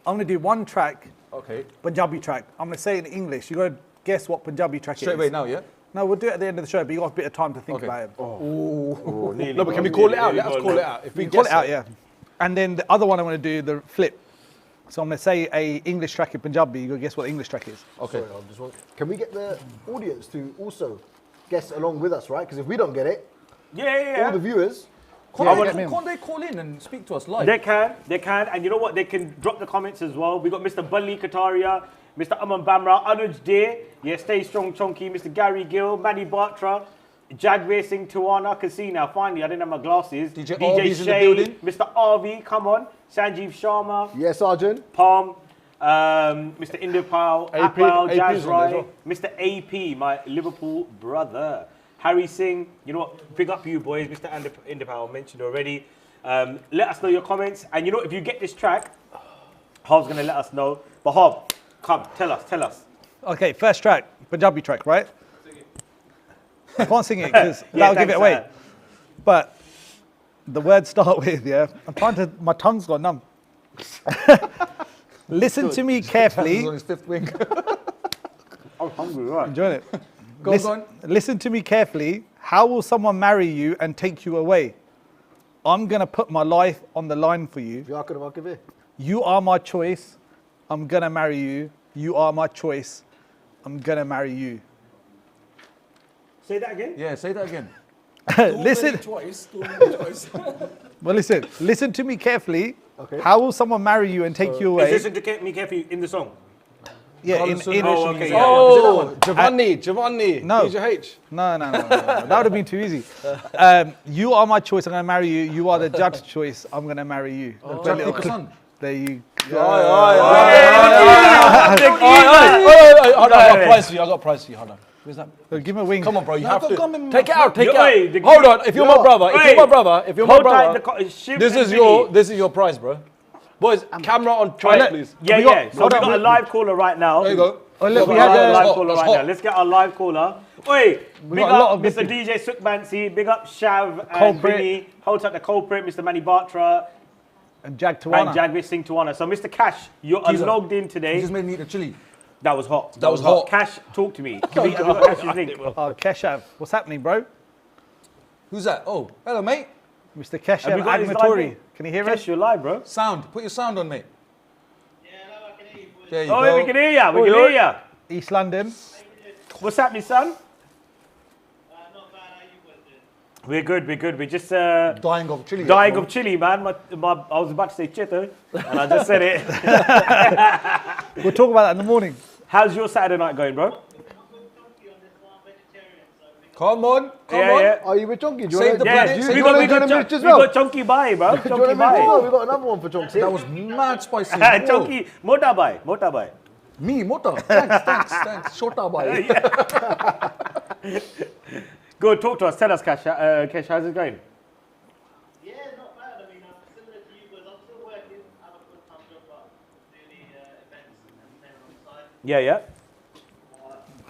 I'm going to do one track, Okay. Punjabi track. I'm going to say it in English. You've got to guess what Punjabi track it is. Straight away now, yeah? No, we'll do it at the end of the show, but you got a bit of time to think Okay. about it. No, but can we call it out? Let us call it out. If we Call guess it out, yeah. And then the other one I'm going to do, the flip. So I'm going to say a English track in Punjabi. You got to guess what the English track is. Okay. Sorry, can we get the audience to also guess along with us, right? Because if we don't get it, all the viewers. Can't they call in and speak to us live? They can, and you know what? They can drop the comments as well. We got Mr. Bunny Kataria, Mr. Aman Bamra, Anuj Deer, yeah, Stay Strong Chonky, Mr. Gary Gill, Manny Bartra, Jag Racing Tuana, I can see now, finally, I didn't have my glasses. DJ Arby's in the Shay, building. Mr. RV, come on, Sanjeev Sharma, Yes, Sergeant. Palm, Mr. Indipal, AP Apal, is Jazz on Rai, there as Mr. AP, my Liverpool brother. Harry Singh, you know what? Big up you boys, Mr. Indipal, mentioned already. Let us know your comments. And you know, if you get this track, Harv's going to let us know. But Harv, come, tell us. Okay, first track, Punjabi track, right? I can't sing it because that'll give it away. But the words start with, yeah. I'm trying to, my tongue's gone numb. Listen to me carefully. On his fifth wing. I'm hungry, right? Enjoying it. Go on. Listen to me carefully. How will someone marry you and take you away? I'm going to put my life on the line for you. You are my choice. I'm going to marry you. You are my choice. I'm going to marry you. Say that again? Yeah, say that again. Listen. Twice. Well, listen to me carefully. Okay. How will someone marry you and take you away? Listen to me carefully in the song. Yeah, okay. Giovanni. No. DJ H. No. That would have been too easy. You are my choice. I'm going to marry you. You are the judge's choice. I'm going to marry you. There you go. I got a prize for you. Hold on. Where's that? Give me a wing. Come on, bro. You have to come take it out. Take it Oi, out. Hold on. If you're my brother, this is your prize, bro. Boys, camera on try, please. Yeah. So we got a live caller right now. There you go. Oh, look, we had a live caller right now. Let's get our live caller. Oi, big up Mr. DJ Sukbansi, big up Shav and Vinny. Hold up the culprit, Mr. Manny Bartra. And Jag Tawana. And Jag Singh Tawana. So Mr. Cash, you're logged in today. You just made me eat a chili. That was hot. That was hot. Cash, talk to me. Have you got Cash's link? Oh, Keshav. What's happening, bro? Who's that? Oh, hello, mate. Mr. Keshav Have you got his Agmatori. live? Can you hear Cash, us? you're live, bro. Sound. Put your sound on, mate. There you Oh, go. yeah, we can hear ya. We can hear ya. East London. What's happening, son? We're good. We're just Dying of chili. of chili, man. I was about to say chitto, and I just said it. We'll talk about that in the morning. How's your Saturday night going, bro? Come on. Yeah. Are you with Chonky? Do you Save want the to planet. do We you got want to join a match as well? we got Chonky Bai, bro. Do you want Chonky to match as well? Bai. We got another one for Chonky. That was mad spicy. Chonky, Mota Bai. Me, Mota. Thanks. Shota boy. Go talk to us. Tell us, Cash. Cash, how's it going? Yeah, not bad. I mean, I'm similar to you, but I'm still working. I have a full-time job, but doing the events and everything on the side. Yeah. I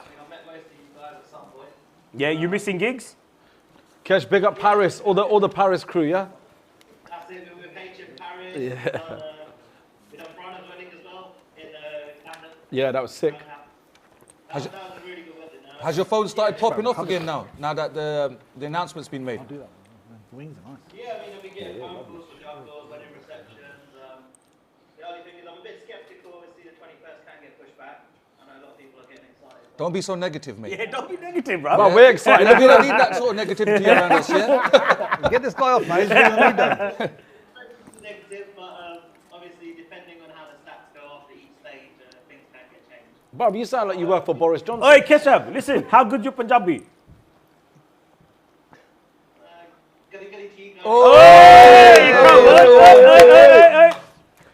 think I met most of you guys at some point. Yeah, you missing gigs? Cash, big up Paris, all the Paris crew, yeah? That's it. We're with H in Paris. Yeah. We done Brana's wedding as well in Camden. Yeah, that was sick. That was a really good wedding. Has your phone started popping off again now that the announcement's been made? I'll do that. The wings are nice. Yeah, I mean, I've been getting phone calls for job calls, wedding receptions. The only thing is I'm a bit skeptical. Obviously, the 21st can get pushed back. I know a lot of people are getting excited. Don't be so negative, mate. Yeah, don't be negative, bro. But we're excited. We don't need that sort of negativity around us, yeah? Get this guy off, mate. He's doing the lead down. Negative, but obviously, depending on how the stats go after each stage, things can get changed. Bob, you sound like you work for Boris Johnson. Oi, Keshav, listen. How good your Punjabi?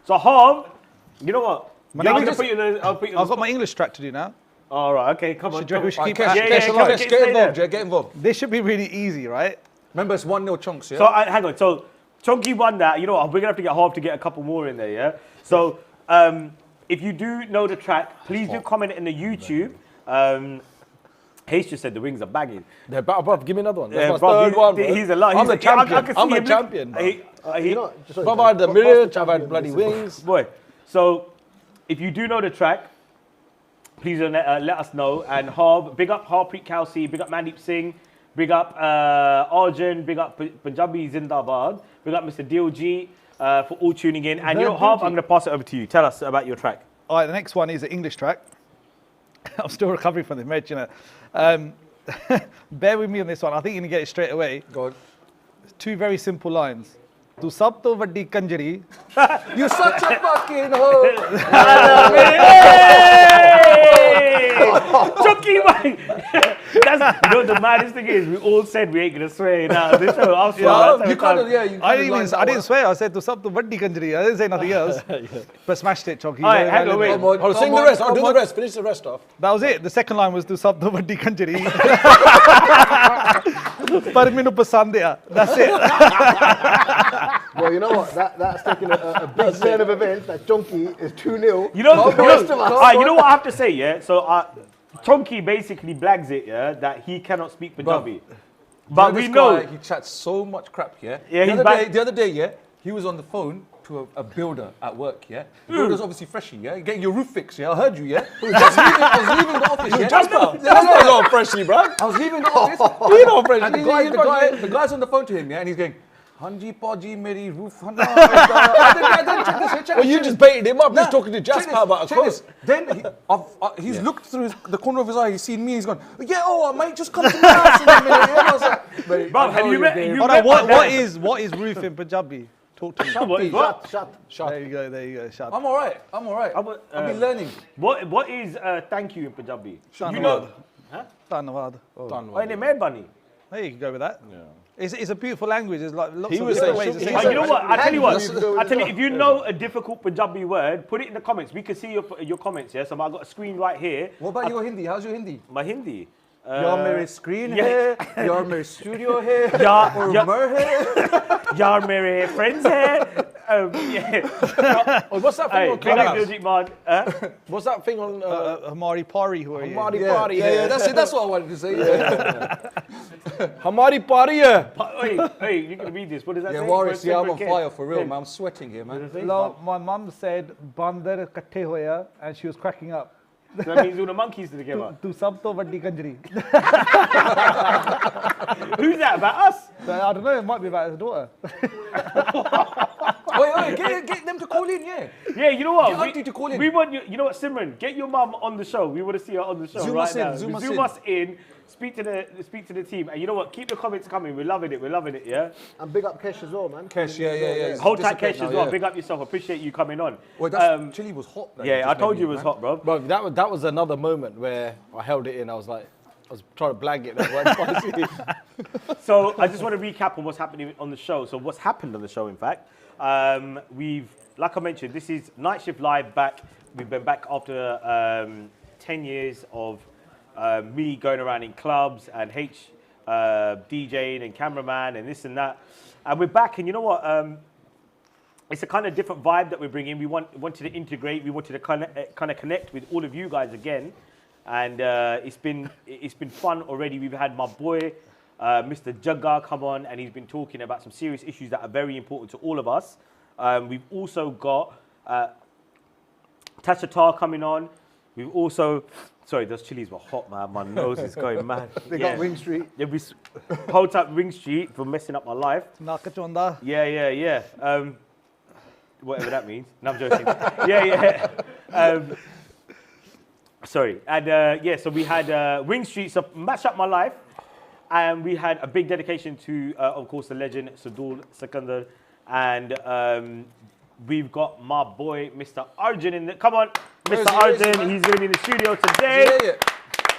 So Harv, you know what? My I'll English- put you in the, I'll put you in I've the got my English track to do now. All right, okay, come on. We should keep Kesh, it. get involved, Jay, get involved. This should be really easy, right? Remember, it's 1-0 Chonkx, yeah? So hang on. So Chonky won that. You know what? We're gonna have to get Harv to get a couple more in there. Yeah. So if you do know the track, please do comment in the YouTube. H just said the wings are banging. They're bruv, give me another one. That's Yeah, my bruv, third one, bro. he's a lot. I'm He's a champion. I can I'm see a him. champion, bro. You know, sorry, Bruv, I had the pass Mirage, the I've had champion, bloody this is- wings. Boy. So if you do know the track, please let us know. And Harv, big up Harpreet Kausey, big up Mandeep Singh, big up Arjun, big up Punjabi Zindabad, big up Mr. DLG for all tuning in. And you know, Harv, I'm going to pass it over to you. Tell us about your track. All right, the next one is an English track. I'm still recovering from the med, you know. Bear with me on this one. I think you're going to get it straight away. Go on. Two very simple lines. Tu sab to vaddi kanjari. You're such a fucking hoe. Chucky, man. That's, you know, the maddest thing is, we all said we ain't going to swear now. This show, I'll swear. You kind of, yeah. You I didn't swear. I said tu sab to vaddi kanjari. I didn't say nothing else. But smashed it, Chonky. All right, hang on, wait. I'll sing the rest. I'll do the rest. Finish the rest off. That was it. The second line was tu sab to vaddi kanjari. Par minu pasand aaya. That's it. Well, you know what? That's taking a big turn of events. That Chonky is 2-0. You know what I have to say, yeah? So Chonky basically blags it, yeah, that he cannot speak Punjabi. But we know. He chats so much crap, yeah? Yeah, The other day, yeah, he was on the phone to a builder at work, yeah? The builder's obviously freshy, yeah? You're getting your roof fixed, yeah? I heard you, yeah? I was leaving the office, yeah? That's not freshie, bro. I was leaving the office. You know fresh. And the guy's on the phone to him, yeah? And he's going, Hanji Paji, Meri roof. I didn't check this. Check Well, you just baited him up. He's talking to Jas Johal about a quote. Then he's looked through the corner of his eye. He's seen me. He's gone, yeah, oh, mate, just come to my house in a minute. And I was like, mate, Bro, have you met? What is roof in Punjabi? Talk to me. Shut. There you go. Shut. I'm all right. I've been learning. What is thank you in Punjabi? You know? Huh? Dhanyawad. Oh, in Mehrbani. There you can go with that. Yeah. It's a beautiful language. There's like lots He of was different saying- ways to he say was You it. know what? I tell you what. That's- I tell you, if you know a difficult Punjabi word, put it in the comments. We can see your comments. Yeah. So I've got a screen right here. What about your Hindi? How's your Hindi? My Hindi. Your mere screen yeah. here, your mere studio here, Yeah, yeah. mer here. Yaar mere friends hai. Yeah. Oh, what's that thing Hey, on big up Clubhouse? Music Man. What's that thing on Hamari Pari, who are you? Hamari Yeah, Party? yeah, that's it. That's what I wanted to say. Yeah, Hamari Party, yeah. Hey, you can read this. What does that say? Waris, yeah, I'm on Kid. fire for real, man. I'm sweating here, man. My mum said bandar katte hoya, and she was cracking up. So that means all the monkeys together. Tu sab to vaddi kanjari. Who's that, about us? So, I don't know. It might be about his daughter. Wait, get them to call in, yeah. Yeah, you know what? Get auntie to call in. We want you know what, Simran? Get your mum on the show. We want to see her on the show Zoom right us in, now. zoom us in. Speak to the team. And you know what? Keep the comments coming. We're loving it, yeah? And big up Kesh as well, man. Kesh, yeah. Hold tight, Kesh, Discipline as now, well. yeah. Big up yourself. Appreciate you coming on. Well, that's chili was hot. That you Yeah, I just told made you it me, was man. hot, bro. Bro, that was another moment where I held it in. I was trying to blag it. That wasn't spicy. So I just want to recap on what's happening on the show. So what's happened on the show, in fact, like I mentioned, this is Nightshift Live back. We've been back after 10 years of me going around in clubs and H DJing and cameraman and this and that. And we're back, and you know what? It's a kind of different vibe that we're bringing. We wanted to integrate. We wanted to kind of connect with all of you guys again. And it's been fun already. We've had my boy, Mr. Jagga, come on, and he's been talking about some serious issues that are very important to all of us. We've also got Tasha Tar coming on. We've also, sorry, those chilies were hot, man. My nose is going mad. They got Ring Street. Yeah, hold up Ring Street for messing up my life. Nakachonda. Yeah. Whatever that means. No, I'm joking. Yeah. Sorry. And so we had Wing Street, so Mash Up My Life. And we had a big dedication to, of course, the legend, Sadul Sikandar. And we've got my boy, Mr. Arjun, in the... Come on, Mr. Arjun. He's going to be in the studio today. Yeah.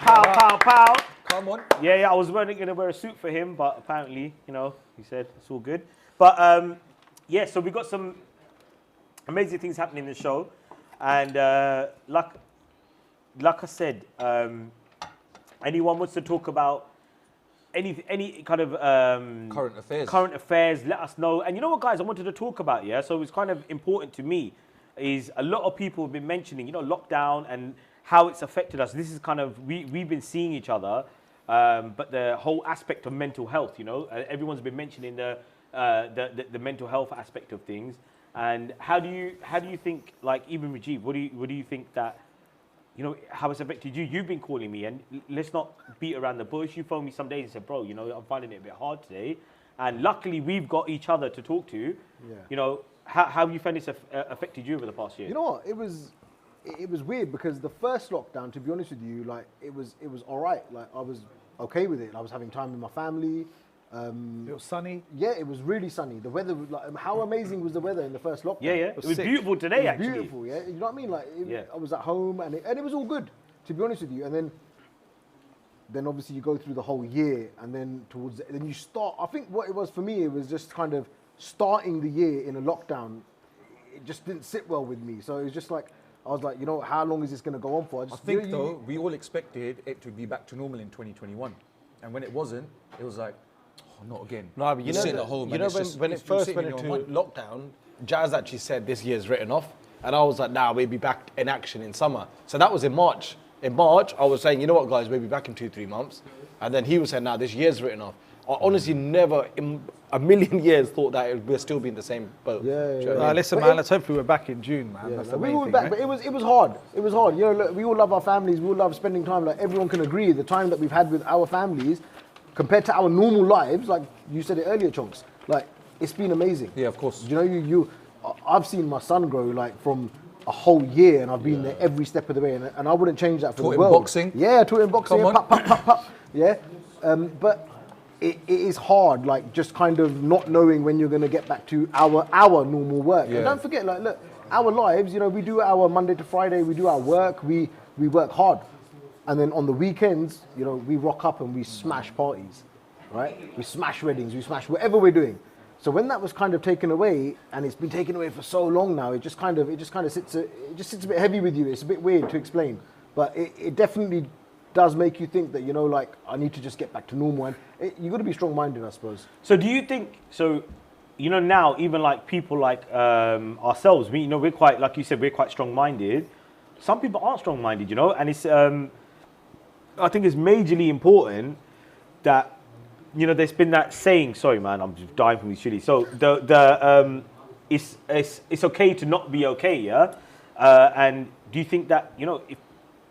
Pow. Come on. Yeah, I was going to wear a suit for him, but apparently, he said it's all good. But, so we got some amazing things happening in the show. And like I said, anyone wants to talk about any kind of current affairs, let us know. And you know what, guys, I wanted to talk about, yeah? So it's kind of important to me, is a lot of people have been mentioning, you know, lockdown and how it's affected us. This is kind of, we've been seeing each other, but the whole aspect of mental health, you know, everyone's been mentioning the mental health aspect of things. And how do you think, like, even Rajeev, what do you think that, you know, how it's affected you? You've been calling me, and let's not beat around the bush. You phoned me some days and said, bro, you know, I'm finding it a bit hard today. And luckily, we've got each other to talk to. Yeah. You know, how have you found this affected you over the past year? You know what? It was weird because the first lockdown, to be honest with you, like, it was all right. Like, I was okay with it. I was having time with my family. It was sunny. Yeah, it was really sunny. The weather, like, how amazing was the weather in the first lockdown? Yeah, yeah. It was beautiful today, actually. It was beautiful, yeah. You know what I mean? Like, I was at home and it was all good, to be honest with you. And then obviously you go through the whole year, and then then you start. I think what it was for me, it was just kind of starting the year in a lockdown. It just didn't sit well with me. So it was just like, I was like, you know, how long is this going to go on for? I think though, we all expected it to be back to normal in 2021, and when it wasn't, it was like, oh, not again. No, but you know, sitting at home. You know, when it first went into lockdown, Jas actually said this year's written off, and I was like, nah, we'll be back in action in summer. So that was in March. In March, I was saying, you know what, guys, we'll be back in 2-3 months, and then he was saying, nah, this year's written off. I honestly never in a million years thought that we'd still be in the same boat. Yeah. Listen, man, let's hopefully we're back in June, man. Yeah, That's no, the we main were thing, back, right? but it was hard. It was hard. You know, look, we all love our families. We all love spending time. Like, everyone can agree, the time that we've had with our families compared to our normal lives, like you said it earlier, Chonkx, like, it's been amazing. Yeah, of course. You know, I've seen my son grow, like, from a whole year, and I've been there every step of the way, and I wouldn't change that for the world. Boxing? Yeah, taught him boxing. Come on. Pop. Yeah, but it is hard, like, just kind of not knowing when you're going to get back to our normal work. Yeah. And don't forget, like, look, our lives, you know, we do our Monday to Friday, we do our work, we work hard. And then on the weekends, you know, we rock up and we smash parties, right? We smash weddings, we smash whatever we're doing. So when that was kind of taken away, and it's been taken away for so long now, it just kind of sits a bit heavy with you. It's a bit weird to explain, but it definitely does make you think that, you know, like, I need to just get back to normal. And you got to be strong-minded, I suppose. So do you think, so, you know, now even like people like ourselves, we, you know, we're quite, like you said, we're quite strong-minded. Some people aren't strong-minded, you know, and it's, I think it's majorly important that, you know, there's been that saying, sorry man, I'm just dying from these chilies. So it's okay to not be okay, yeah? And do you think that, you know, if,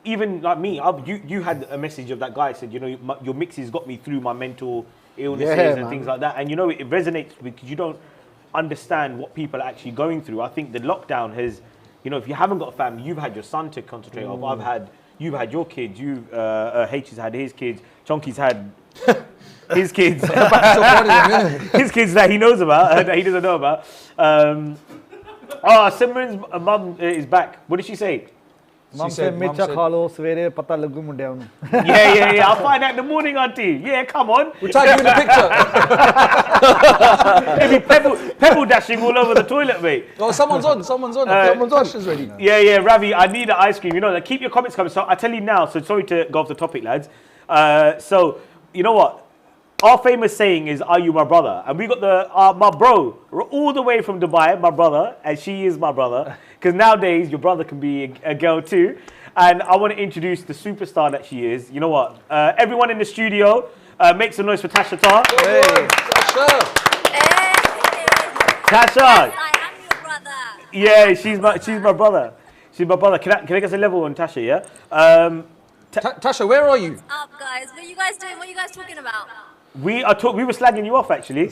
even like me, you had a message of that guy said, you know, your mixes got me through my mental illnesses and things like that. And, you know, it resonates because you don't understand what people are actually going through. I think the lockdown has, you know, if you haven't got a family, you've had your son to concentrate on. You've had your kids. H has had his kids. Chonkx's had his kids. His kids that he knows about, that he doesn't know about. Simran's mum is back. What did she say? Mum said, "Mircha kha lo, savere pata lagu mundiya nu." Yeah. I'll find out in the morning, auntie. Yeah, come on. We'll tag you in the picture. It'll be pebble dashing all over the toilet, mate. Oh, someone's on. Someone's ready. Yeah, Ravi, I need an ice cream. You know, like, keep your comments coming. So I tell you now, so sorry to go off the topic, lads. So, you know what? Our famous saying is, "Are you my brother?" And we got my bro all the way from Dubai, my brother, and she is my brother. Because nowadays, your brother can be a girl too. And I want to introduce the superstar that she is. You know what? Everyone in the studio, make some noise for Tasha Tar. Hey, Tasha. Tasha. I am your brother. Yeah, she's my brother. She's my brother. Can I get a level on Tasha? Yeah. Tasha, where are you? Up, guys. What are you guys doing? What are you guys talking about? We were slagging you off, actually.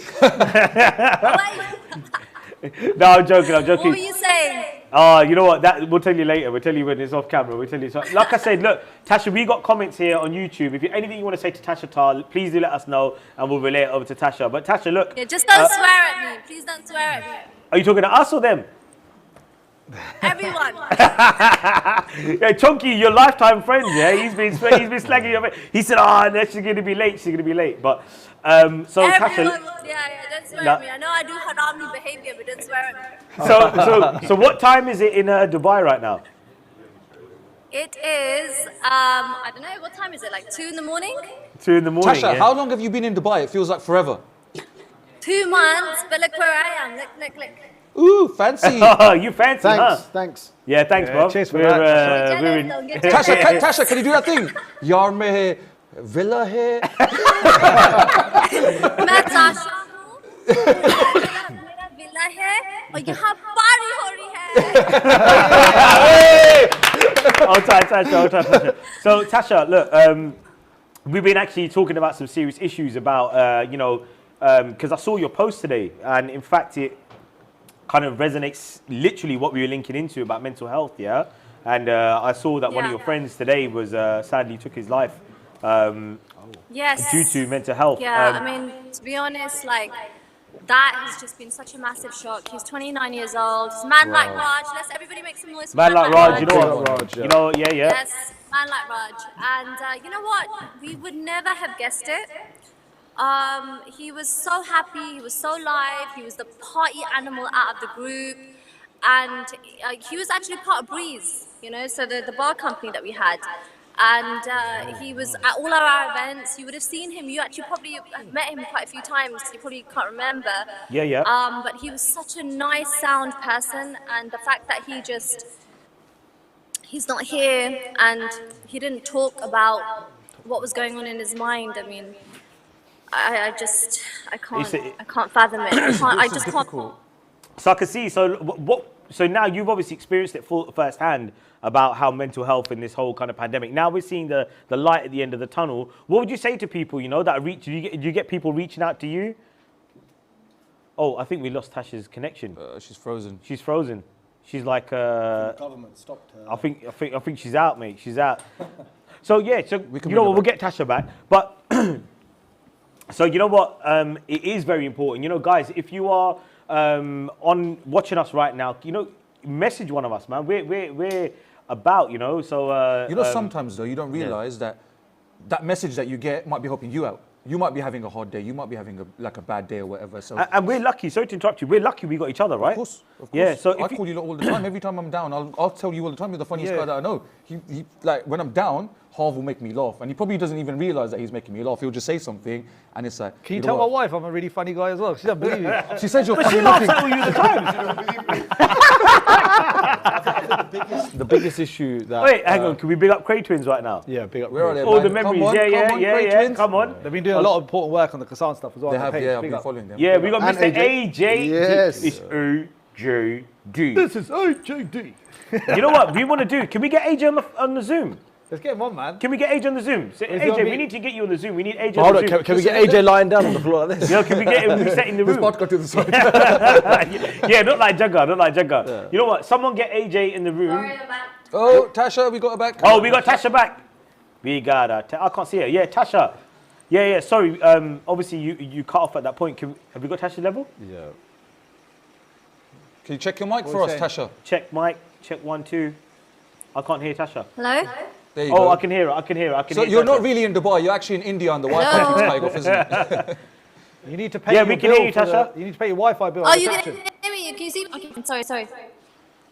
No, I'm joking. What were you saying? You know what? That we'll tell you later. We'll tell you when it's off camera. We'll tell you. So, like I said, look, Tasha, we got comments here on YouTube. If you anything you want to say to Tasha Tar, please do let us know, and we'll relay it over to Tasha. But Tasha, look. Yeah, just don't swear at me. Please don't swear at me. Are you talking to us or them? Everyone. Yeah, Chonkx, your lifetime friend, yeah? He's been slagging your friend. He said, she's going to be late, she's going to be late. But, so Everyone, Tasha... don't swear at me. I know I do harami behavior, but don't swear at me. So what time is it in Dubai right now? It is, I don't know, what time is it? Like 2 in the morning? 2 in the morning, Tasha, how long have you been in Dubai? It feels like forever. 2 months, but look where I am. Look. Ooh, fancy. You fancy, Thanks. Yeah, thanks, bro. Cheers for that. We're in... Tasha, can you do that thing? Yaar mein hai, villa hai. मैं ताशा हूँ, मेरा villa है और यहाँ party हो रही है. So Tasha, look, we've been actually talking about some serious issues about, because I saw your post today, and in fact it kind of resonates literally what we were linking into about mental health, yeah? And I saw that one of your friends today was sadly took his life Yes. due to mental health. Yeah, I mean, to be honest, like, that has just been such a massive shock. He's 29 years old. He's man like Raj. Let's everybody make some noise for Man like Raj, you know what? Raj, yeah. You know, yeah. Yes, man like Raj. And you know what? We would never have guessed it. He was so happy, he was so live, he was the party animal out of the group, and he was actually part of Breeze, so the bar company that we had. And he was at all of our events. You would have seen him. You actually probably met him quite a few times. You probably can't remember. Yeah. But he was such a nice, sound person, and the fact that he's not here and he didn't talk about what was going on in his mind. I mean, I can't fathom it. I just can't. So I can see. So now you've obviously experienced it firsthand about how mental health in this whole kind of pandemic. Now we're seeing the light at the end of the tunnel. What would you say to people? That reach. Do you get people reaching out to you? Oh, I think we lost Tasha's connection. She's frozen. She's like. The government stopped her. I think she's out, mate. She's out. So yeah. So we'll get Tasha back, but. So you know what? It is very important. Guys, if you are on watching us right now, message one of us, man. We're about, So sometimes though you don't realize that message that you get might be helping you out. You might be having a hard day. You might be having a bad day or whatever. So and we're lucky. Sorry to interrupt you. We're lucky we got each other, right? Of course. Yeah. So I call you all the time. Every time I'm down, I'll tell you all the time. You're the funniest guy that I know. He like when I'm down, Harv will make me laugh, and he probably doesn't even realize that he's making me laugh. He'll just say something, and it's like. Can you tell my wife I'm a really funny guy as well? She doesn't believe it. She says you're funny. She laughs at all you the time. The biggest issue that. Wait, hang on. Can we big up Cray Twins right now? Yeah, big up. Where are they? All the memories. Yeah. Come on. They've been doing a lot of important work on the Kasan stuff as well. They have. Yeah, I've been following them. Yeah, we got Mr. AJ. Yes. It's AJD. This is AJD. You know what we want to do? Can we get AJ on the Zoom? Let's get him on, man. Can we get AJ on the Zoom? So, AJ, we need to get you on the Zoom. We need AJ Hold on on, the Zoom. can we get AJ lying down on the floor like this? Yeah, can we get him reset in the room? This vodka to the side. Yeah, not like Jagger. Yeah. You know what? Someone get AJ in the room. Oh, Tasha, we got her back. Oh, we got Tasha back. We got her. I can't see her. Yeah, Tasha. Yeah. Sorry. Obviously, you cut off at that point. Have we got Tasha's level? Yeah. Can you check your mic for us, Tasha? Check mic. Check 1, 2. I can't hear Tasha. Hello? There you go. I can hear her. So you're not really in Dubai. You're actually in India, and the Wi-Fi keeps cutting off, isn't it? You need to pay your we can bill hear you, Tasha. you need to pay your Wi-Fi bill. Oh, you can hear me? Can you see me? Okay, I'm sorry.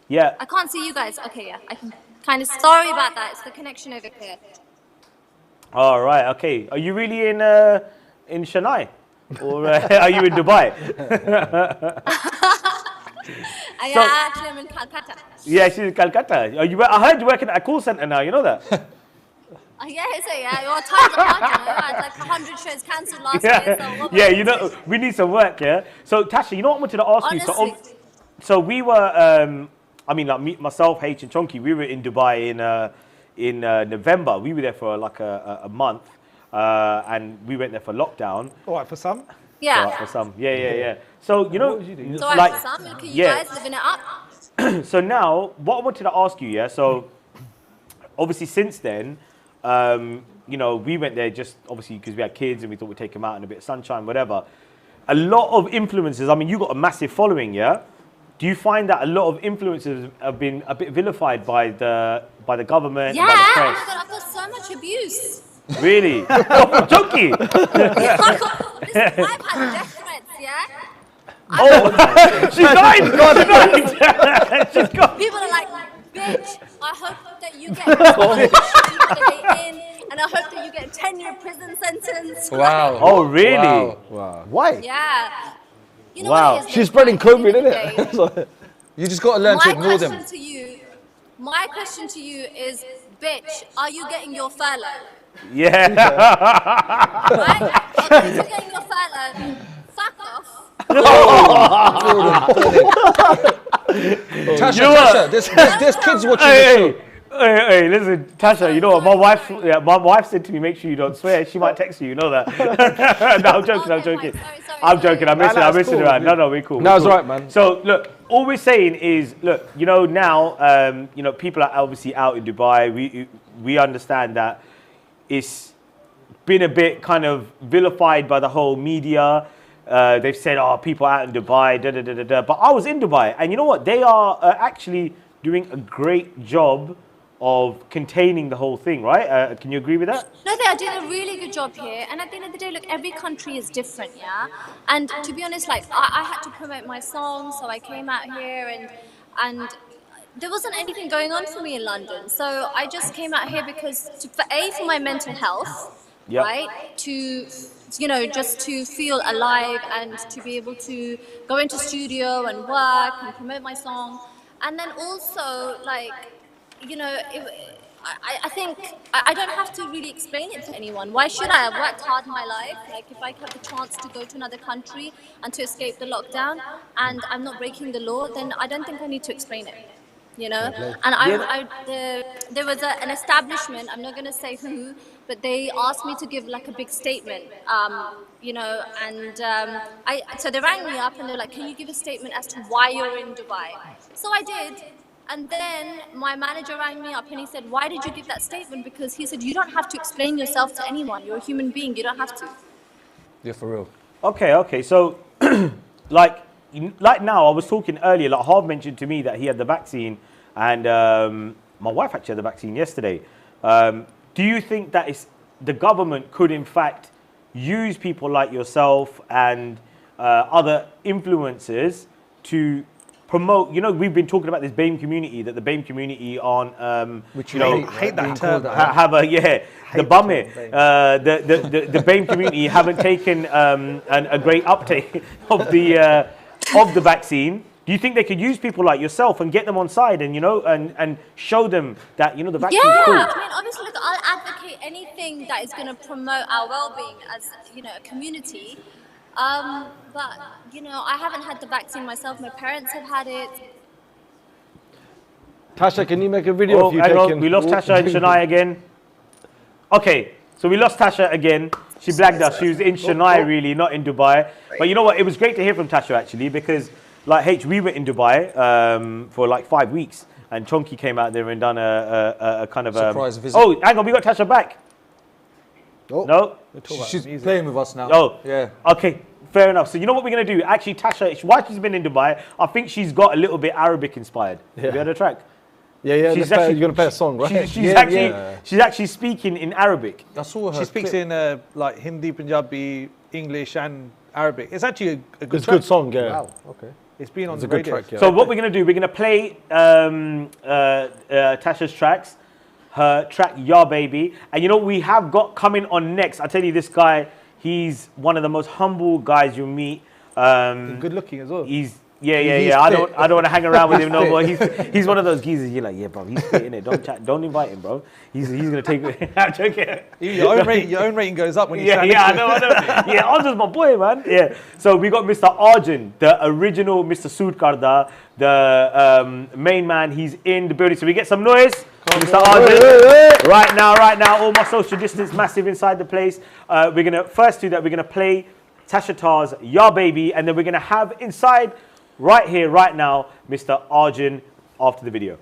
Yeah. I can't see you guys. Okay, yeah. I can kind of. Sorry about that. It's the connection over here. All right. Okay. Are you really in Chennai, or are you in Dubai? Actually, I'm in Calcutta. Yeah, she's in Calcutta. I heard you working at a call center now. You know that? Yeah. Your time's up. It's like 100 shows cancelled last year. So we need some work. Yeah. So Tasha, you know what I wanted to ask you? So we were. Myself, H, and Chonkx, we were in Dubai in November. We were there for like a month, and we went there for lockdown. All right, for some. Yeah. For some. Yeah. So it's all right for some. Look at you guys living it up. So now, what I wanted to ask you, so obviously since then, we went there just obviously because we had kids and we thought we'd take them out in a bit of sunshine, whatever. A lot of influencers. I mean, you got a massive following, yeah. do you find that a lot of influencers have been a bit vilified by the government, Yeah, by the oh press? my God, I've got so much abuse. Really? Oh, Chunky. Listen, I've had death threats, yeah? Oh, she died. She's gone. People are like, bitch, I hope that you get in, and I hope that you get a 10-year prison sentence. Wow. Oh, really? Wow. Why? Yeah. You know Wow. what it is, She's spreading COVID, isn't isn't it? You just got to learn to ignore them. My question to you is, bitch, are you getting your furlough? Yeah. Right? If you're getting your furlough, fuck off. Tasha, there's kids watching the show. Hey, listen, Tasha, you know what? My wife said to me, make sure you don't swear. She might text you, you know that. No, I'm joking, I'm joking. I'm joking, I'm messing around. No, we're cool. No, it's right, man. So, look, all we're saying is, look, you know, now, you know, people are obviously out in Dubai. We understand that it's been a bit kind of vilified by the whole media. They've said, oh, people out in Dubai, da-da-da-da-da. But I was in Dubai, and you know what? They are actually doing a great job of containing the whole thing, right? Can you agree with that? No, they are doing a really good job here. And at the end of the day, look, every country is different, yeah? And to be honest, like, I had to promote my song, so I came out here and there wasn't anything going on for me in London. So I just came out here because, for my mental health, right? To, you know, just to feel alive and to be able to go into studio and work and promote my song. And then also, like, you know, I think I don't have to really explain it to anyone. Why should I? I've worked hard in my life. Like, if I have the chance to go to another country and to escape the lockdown and I'm not breaking the law, then I don't think I need to explain it. You know, and there was an establishment, I'm not going to say who, but they asked me to give like a big statement, you know, and so they rang me up and they're like, can you give a statement as to why you're in Dubai? So I did. And then my manager rang me up and he said, why did you give that statement? Because he said, you don't have to explain yourself to anyone. You're a human being. You don't have to. Yeah, for real. Okay. So, like now, I was talking earlier, like Harv mentioned to me that he had the vaccine, and my wife actually had the vaccine yesterday. Do you think that the government could, in fact, use people like yourself and other influencers to promote? You know, we've been talking about this BAME community, that the BAME community on, which you know, hate that term. The BAME community haven't taken a great uptake of the vaccine. Do you think they could use people like yourself and get them on side and, you know, and show them that, you know, the vaccine's cool? Yeah, I mean, obviously, look, I'll advocate anything that is going to promote our well-being as, you know, a community. But, you know, I haven't had the vaccine myself. My parents have had it. Tasha, can you make a video of you taking... We lost Tasha and Shania again. Okay, so we lost Tasha again. She blagged us. She was in Shania, really, not in Dubai. But you know what? It was great to hear from Tasha, actually, because, like, H, we were in Dubai for, like, 5 weeks. And Chonkx came out there and done a kind of... surprise visit. Oh, hang on, we got Tasha back. Oh. No? She's playing with us now. Oh, yeah. Okay, fair enough. So you know what we're going to do? Actually, Tasha, while she's been in Dubai, I think she's got a little bit Arabic inspired. Have you heard her track? Yeah. You're going to play a song, right? She's actually speaking in Arabic. I saw her. She speaks in like Hindi, Punjabi, English, and Arabic. It's actually a good It's a good song, yeah. Wow, okay. It's been on It's the a good radio. track, yeah. So what we're going to do, we're going to play Tasha's tracks, her track Ya Baby. And you know what we have got coming on next? I tell you, this guy, he's one of the most humble guys you'll meet. Good looking as well. He's I don't want to hang around with him no more. He's one of those geezers. You're like, yeah, bro, he's fit in it. Don't invite him, bro. He's gonna take it. I'm joking. Your own rating goes up when you stand I know. Yeah, Arjun's my boy, man. Yeah. So we got Mr. Arjun, the original Mr. Sood Karda, the main man. He's in the building. So we get some noise. Mr. Arjun. Right now, all my social distance massive inside the place. We're gonna first do that. We're gonna play Tasha Tar's Ya Baby, and then we're gonna have inside. Right here, right now, Mr. Arjun after the video.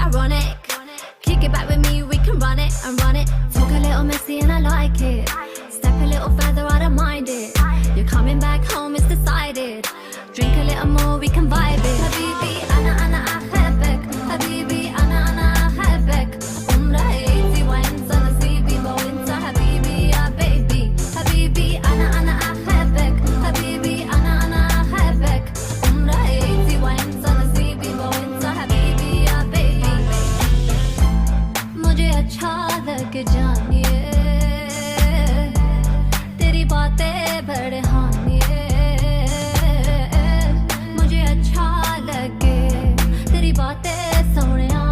ironic. Kick it back with me, we can run it and run it. Talk a little messy and I like it. Step a little further, I don't mind it. You're coming back home, it's decided. Drink a little more, we can vibe it. Habibi, أنا أحبك. Habibi, أنا أحبك. عمري وأنت نصيبي وأنت حبيبي يا baby. Habibi, أنا أحبك. Habibi, أنا أحبك. عمري وأنت نصيبي وأنت حبيبي يا baby. मुझे अच्छा लगे जानिए तेरी बातें बड़े हानिए मुझे अच्छा लगे तेरी बातें सोनिया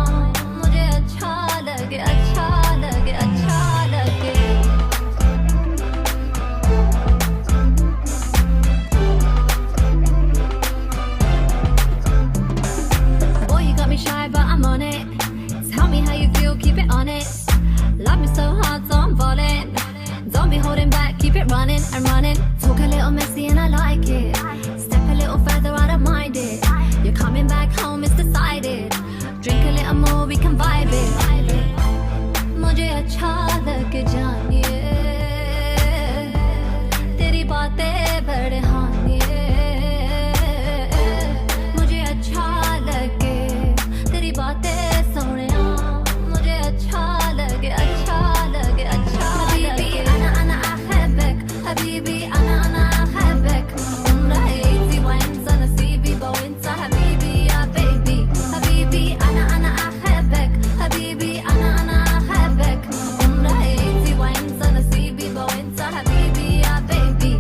मुझे अच्छा लगे अच्छा लगे अच्छा लगे Boy, you got me shy, but I'm on it. Tell me how you feel, keep it honest. Love me so hard, so I'm falling. Don't be holding back, keep it running and running. Talk a little messy and I like it. Step a little further, I don't mind it. You're coming back home, it's decided. Drink a little more, we can vibe it. मुझे अच्छा लगे जानिए तेरी बातें बड़े हानिए मुझे अच्छा लगे तेरी बातें सोनिया मुझे अच्छा लगे अच्छा लगे अच्छा लगे أنا أحبك حبيبي أنا أحبك عمري وأنت نصيبي وأنت حبيبي يا baby حبيبي أنا أحبك حبيبي أنا أحبك عمري وأنت نصيبي وأنت حبيبي يا baby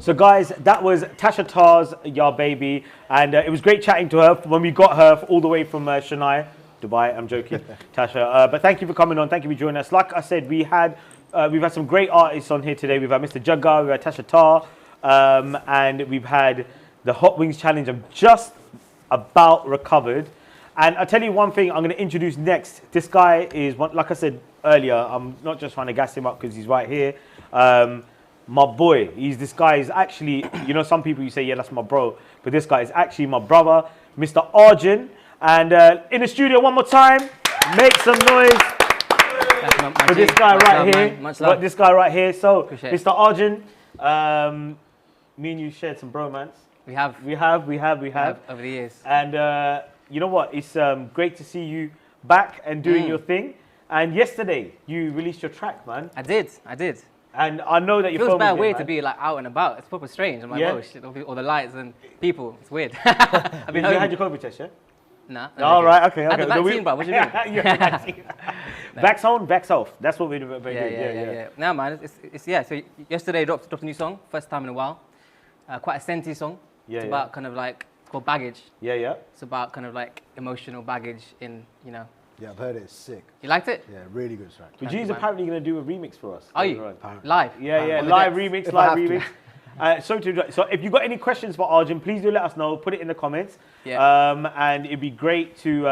So guys, that was Tasha Tar's Ya Baby, and it was great chatting to her when we got her all the way from Chennai, Dubai. I'm joking, Tasha. But thank you for coming on. Thank you for joining us. Like I said, we've had some great artists on here today. We've had Mr. Jagga, we've had Tasha Tar, and we've had the Hot Wings Challenge. I'm just about recovered. And I'll tell you one thing I'm going to introduce next. This guy is, like I said earlier, I'm not just trying to gas him up because he's right here. My boy, this guy is actually, you know, some people you say, yeah, that's my bro. But this guy is actually my brother, Mr. Arjun. And in the studio one more time, make some noise for this guy right here. Much love. This guy right here. So, Appreciate Mr. Arjun, me and you shared some bromance. We have over the years. And you know what? It's great to see you back and doing your thing. And yesterday, you released your track, man. I did. And I know that you're feels bad weird to be like out and about. It's proper strange. I'm like, oh shit, all the lights and people. It's weird. I've been you had your COVID test, yeah? Nah. All right, okay. I had the vaccine, bro. What you doing? You had the vaccine. Vax on, vax off. That's what we're doing. Yeah. Nah, man. It's yeah. So yesterday dropped a new song, first time in a while. Quite a senti song. It's about kind of like, it's called Baggage. Yeah. It's about kind of like emotional baggage in, you know. Yeah, I've heard it. It's sick. You liked it? Yeah, really good track. But G's apparently going to do a remix for us. Are you? Live? Yeah, live remix. So if you've got any questions for Arjun, please do let us know. Put it in the comments. Yeah. And it'd be great to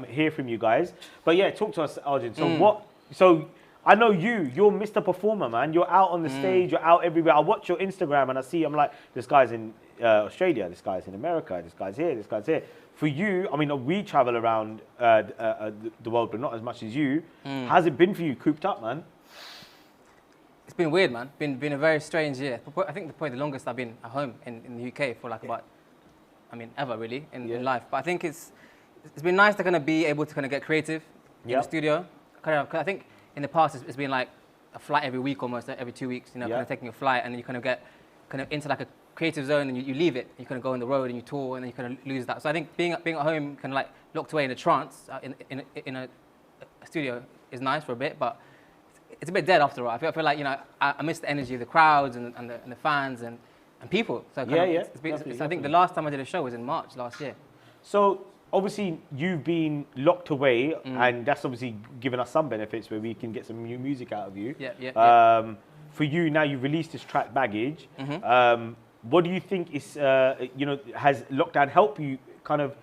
hear from you guys. But yeah, talk to us, Arjun. So So I know you're Mr. Performer, man. You're out on the stage. You're out everywhere. I watch your Instagram and I see, I'm like, this guy's in Australia. This guy's in America. This guy's here. This guy's here. For you, I mean, we travel around the world, but not as much as you. How's it been for you, cooped up, man? It's been weird, man. Been a very strange year. I think probably the longest I've been at home in the UK for like about, I mean, ever really in life. But I think it's been nice to kind of be able to kind of get creative in the studio. Cause I think in the past it's been like a flight every week almost, every 2 weeks. You know, kind of taking a flight and then you kind of get into like a creative zone and you leave it. You kind of go on the road and you tour and then you kind of lose that. So I think being at home, kind of like locked away in a trance in a studio is nice for a bit, but it's a bit dead after all. I feel like, you know, I miss the energy of the crowds and the fans and people. So I think the last time I did a show was in March last year. So obviously you've been locked away, and that's obviously given us some benefits where we can get some new music out of you. For you now, you've released this track Baggage. What do you think is, has lockdown helped you kind of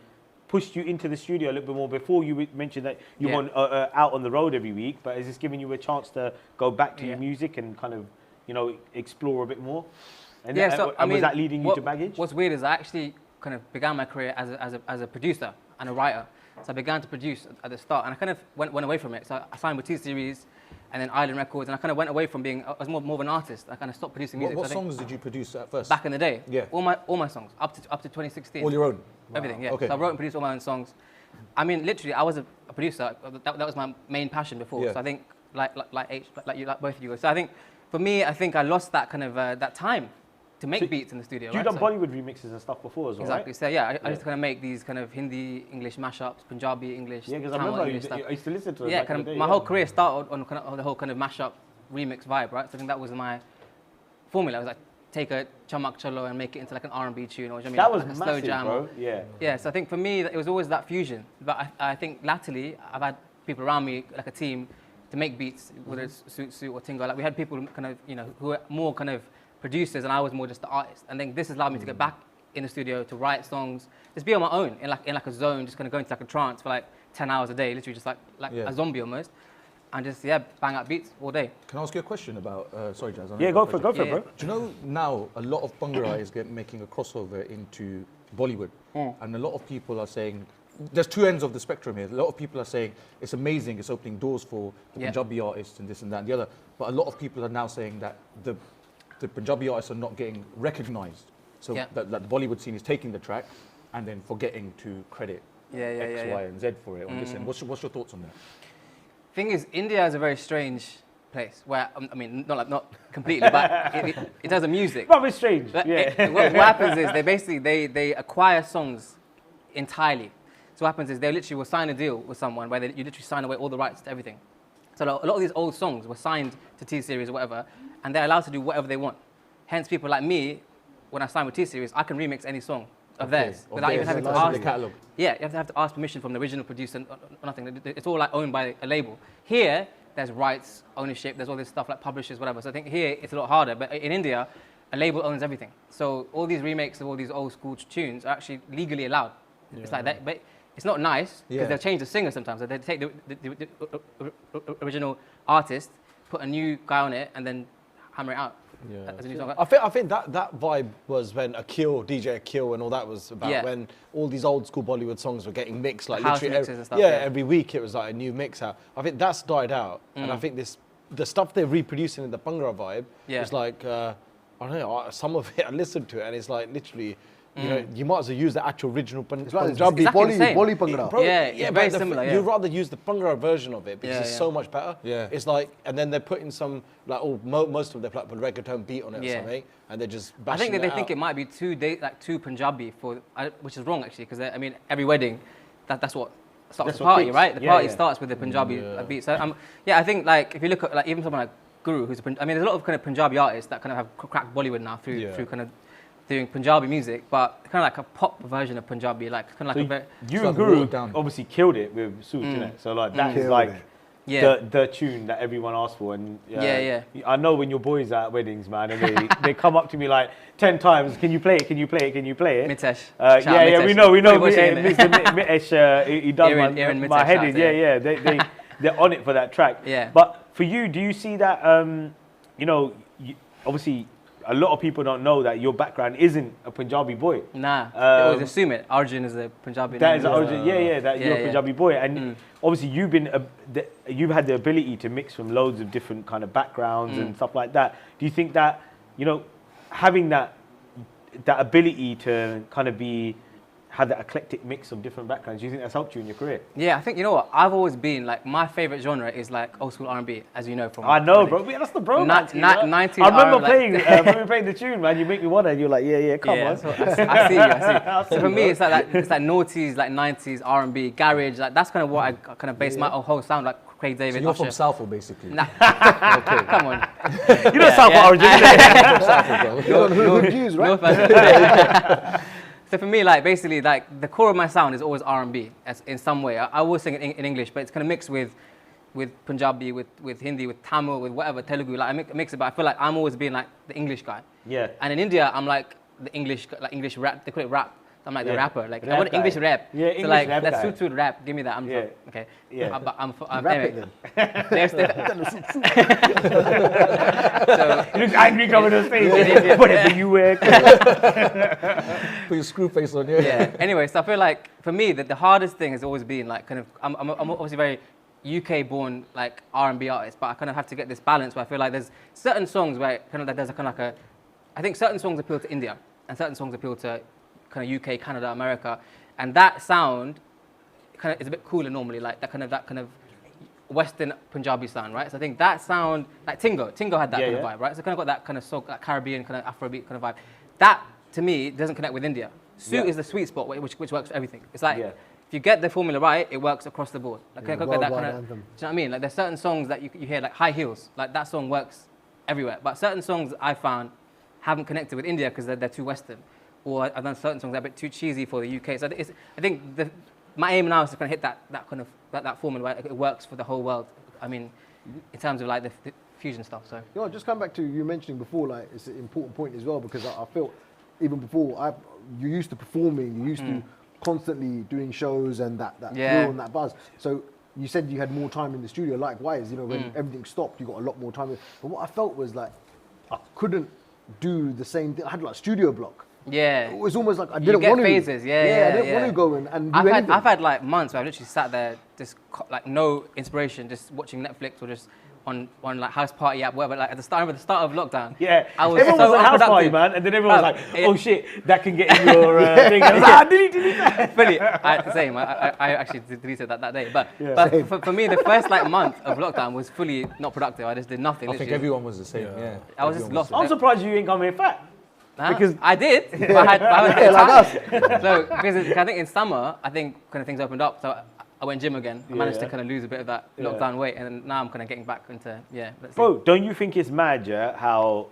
pushed you into the studio a little bit more? Before you mentioned that you want out on the road every week, but has this given you a chance to go back to your music and kind of, explore a bit more? And was that leading you to Baggage? What's weird is I actually kind of began my career as a producer and a writer. So I began to produce at the start, and I kind of went away from it. So I signed with T-Series and then Island Records, and I kind of went away from being, I was more of an artist. I kind of stopped producing music. What songs did you produce at first? Back in the day? Yeah. All my songs, up to 2016. All your own? Everything, yeah. Okay. So I wrote and produced all my own songs. I mean, literally, I was a producer. That was my main passion before. Yeah. So I think, like both of you guys. So I think, for me, I think I lost that kind of that time to make beats in the studio. You've done Bollywood remixes and stuff before as well, exactly. right? So yeah, I used to kind of make these kind of Hindi English mashups, Punjabi English. Yeah, because I remember I used to listen to it. Yeah, kind of. My whole career started on kind of the whole kind of mashup remix vibe, right? So I think that was my formula. I was like, take a Chamak Chalo and make it into like an R&B tune, or that was like a massive, slow jam. bro. Yeah. Yeah. So I think for me, it was always that fusion. But I think latterly, I've had people around me, like a team, to make beats, whether it's Suit or Tingo. Like we had people kind of, who were more kind of producers, and I was more just the artist. And then this has allowed me to get back in the studio to write songs, just be on my own in like a zone, just kind of go into like a trance for like 10 hours a day, literally just like a zombie almost, and just bang out beats all day. Can I ask you a question about? Sorry, Jas. Go for it, bro. Do you know now a lot of Bhangra is making a crossover into Bollywood, and a lot of people are saying. There's two ends of the spectrum here. A lot of people are saying it's amazing, it's opening doors for the Punjabi artists and this and that and the other. But a lot of people are now saying that the Punjabi artists are not getting recognized. So that the Bollywood scene is taking the track and then forgetting to credit X, Y, and Z for it on this end. What's your thoughts on that? Thing is, India is a very strange place where, I mean, not completely, but in terms of music. Probably strange. What happens is they acquire songs entirely. So what happens is they literally will sign a deal with someone where you literally sign away all the rights to everything. So a lot of these old songs were signed to T-Series or whatever, and they're allowed to do whatever they want. Hence, people like me, when I sign with T-Series, I can remix any song of theirs without even having to ask. Yeah, you have to ask permission from the original producer or nothing. It's all like owned by a label. Here, there's rights, ownership, there's all this stuff like publishers, whatever. So I think here it's a lot harder. But in India, a label owns everything. So all these remakes of all these old school tunes are actually legally allowed. Yeah. It's like that, but it's not nice because they'll change the singer sometimes. So they take the original artist, put a new guy on it, and then hammer it out. As a new song. I think that vibe was when DJ Akil and all that was about, when all these old school Bollywood songs were getting mixed, like house literally mixes and stuff, every week it was like a new mix out. I think that's died out, and I think the stuff they're reproducing in the Bhangra vibe is like I don't know, some of it I listened to it and it's like literally. You know, you might as well use the actual original Punjabi Bolly Bhangra. Very similar. You'd rather use the Bhangra version of it because it's so much better. It's like, and then they're putting some like most of them they put a reggaeton beat on it or something, and they're just bashing I think that they out. think it might be too Punjabi which is wrong actually, because I mean every wedding, that's what starts the party, right? The party starts with the Punjabi beat. So I think like if you look at like even someone like Guru, who's there's a lot of kind of Punjabi artists that kind of have cracked Bollywood now through kind of doing Punjabi music, but kind of like a pop version of Punjabi, like kind of like a very. You and Guru obviously killed it with Suit, innit? So like that is like the tune that everyone asks for, and I know when your boys are at weddings, man, and they come up to me like 10 times, can you play it? Can you play it? Can you play it? Mitesh. Mitesh. we know. Mr. Mitesh, he does my head in. They're on it for that track. Yeah. But for you, do you see that? Obviously. A lot of people don't know that your background isn't a Punjabi boy. Nah, they always assume it. Arjun is a Punjabi that name. Is Arjun, you're a Punjabi boy. And obviously you've had the ability to mix from loads of different kind of backgrounds and stuff like that. Do you think that, having that ability to kind of have that eclectic mix of different backgrounds, do you think that's helped you in your career? Yeah, I think, you know what, I've always been, like, my favourite genre is, like, old school R&B, as you know from... I know, bro. That's the bro. 90s I remember playing the tune, man. You make me want it. You're like, come on. So I see you. So for me, it's like noughties, like 90s R&B, garage. Like, that's kind of what I kind of base my whole sound, like Craig David. So you're Usher. from Southall, basically? Nah. Okay. Come on. You know Southall origin, You're on Hood News, right? So for me, like basically, like the core of my sound is always R&B in some way. I always sing in English, but it's kind of mixed with Punjabi, with Hindi, with Tamil, with whatever, Telugu. Like I mix it, but I feel like I'm always being like the English guy. Yeah. And in India, I'm like the English rap. They call it rap. I'm like the rapper. Like Rap I want guy. English rap. Yeah, so English like rap that guy. suit rap. Give me that. Yeah. Okay. Yeah. I'm Rap anyway. it then. There's He looks angry coming on stage. Yeah. Whatever you wear. Put your screw face on, yeah. Yeah. Anyway, so I feel like for me, the hardest thing has always been like kind of I'm obviously very UK-born like R&B artist, but I kind of have to get this balance where I feel like there's certain songs where kind of like there's a kind of like a, I think certain songs appeal to India and certain songs appeal to kind of UK, Canada, America, and that sound kind of is a bit cooler normally, like that kind of Western Punjabi sound, right? So I think that sound, like Tingo had that kind of vibe, right? So kind of got that kind of soul, that Caribbean kind of Afrobeat kind of vibe. That to me doesn't connect with India. Suit is the sweet spot which works for everything. It's like if you get the formula right, it works across the board. Like kind of got that kind of, do you know what I mean? Like there's certain songs that you hear like High Heels, like that song works everywhere. But certain songs I found haven't connected with India because they're too Western. Or I've done certain songs that are a bit too cheesy for the UK. So I think my aim now is to kind of hit that kind of that formula where it works for the whole world. I mean, in terms of like the fusion stuff. So You know, just come back to you mentioning before, like it's an important point as well because I felt even before you're used to performing, you're used to constantly doing shows and that thrill and that buzz. So you said you had more time in the studio. Likewise, you know, when everything stopped, you got a lot more time. But what I felt was like I couldn't do the same thing. I had like a studio block. yeah, It was almost like I you didn't get want to. phases. Yeah, I didn't want to go and do anything. I've had like months where I've literally sat there just like no inspiration, just watching Netflix or just on like house party app, whatever. Like at the start of lockdown. Yeah, I was everyone so was a house party, unproductive. man, and then everyone was like, "Oh shit, that can get in your thing." I was like, delete that. Fully, same. I actually deleted that day. But for me, the first like month of lockdown was fully not productive. I just did nothing. I think literally. everyone was the same. Yeah. I was just lost. I'm surprised you ain't come here fat. Because I did, but I had time. So because I think in summer, I think kind of things opened up. So I went gym again. I managed to kind of lose a bit of that lockdown weight, and now I'm kind of getting back into let's see. Bro, don't you think it's mad, how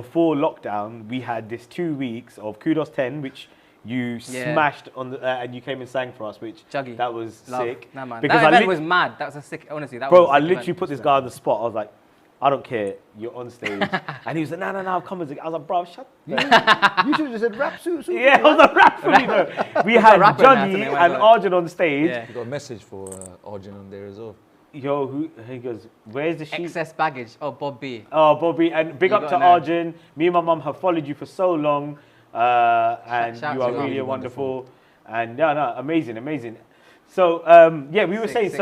before lockdown we had this 2 weeks of Kudos 10, which you smashed on the, and you came and sang for us, which Juggy. that was sick. Nah, man. Because That event was mad. That was a sick. Honestly, that bro, was a I sick literally event. put this guy on the spot. I was like, I don't care, you're on stage. And he was like, no, I'll come as a... I was like, bro, shut You should have just said rap suit. Yeah, I was like, rap for me, though. We had Juggy and Arjun on stage. You got a message for Arjun on there as well. Yo, he goes, where's the sheet? Excess baggage. Oh, Bob B. Oh, Bobby, and big You up to gotta know. Arjun. Me and my mum have followed you for so long, and Shout you out are to really you. wonderful. And no, amazing. So, yeah, we were saying,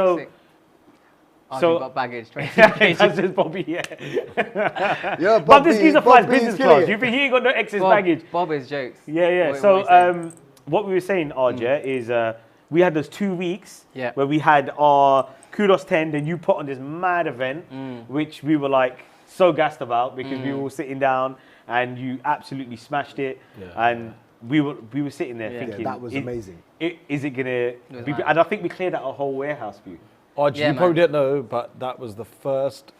Arjun got baggage. 20 that's just Bobby, yeah. Yeah, Bob, this geezer flies Bobby's business killing class. it. You think he ain't got no excess baggage? Bob is jokes. Yeah. What So, what we were saying, Arjun, is we had those 2 weeks where we had our Kudos 10, then you put on this mad event, which we were like so gassed about because we were all sitting down and you absolutely smashed it. And we were sitting there thinking, that was amazing. Is it gonna be? mad. And I think we cleared out a whole warehouse for you. Arjun, Yeah, you probably man. didn't know, but that was the first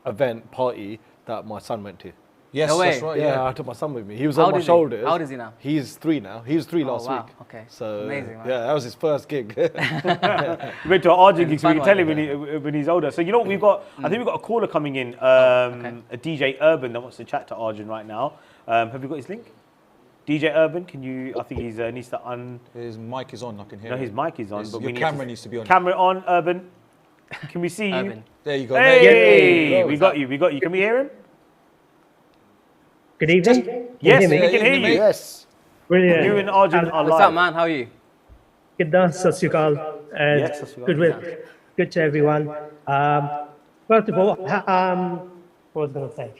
event party that my son went to. Yes, No that's way. right. Yeah, Yeah. I took my son with me. He was How on old my is he? shoulders. How old is he now? He's 3 now. He was 3 last wow. week. Okay. So Amazing, man. yeah, that was his first gig. We went to our Arjun gigs. We fun can tell one, him when he's older. So you know what we've got? I think we've got a caller coming in, a DJ Urban that wants to chat to Arjun right now. Have you got his link? DJ Urban, can you? I think he's needs to His mic is on. I can hear. No, it. his mic is on. But Your we camera needs to be on. Camera on, Urban. Can we see you? Urban. There you go. Hey, we got you. Can we hear him? Good evening. Yes, Can we you hear me? can hear you. Yes. Brilliant. You and Arjun are What's live. up, man? How are you? Jas Johal. Yes, Jas Johal. Good to everyone. First of all, what was I going to say?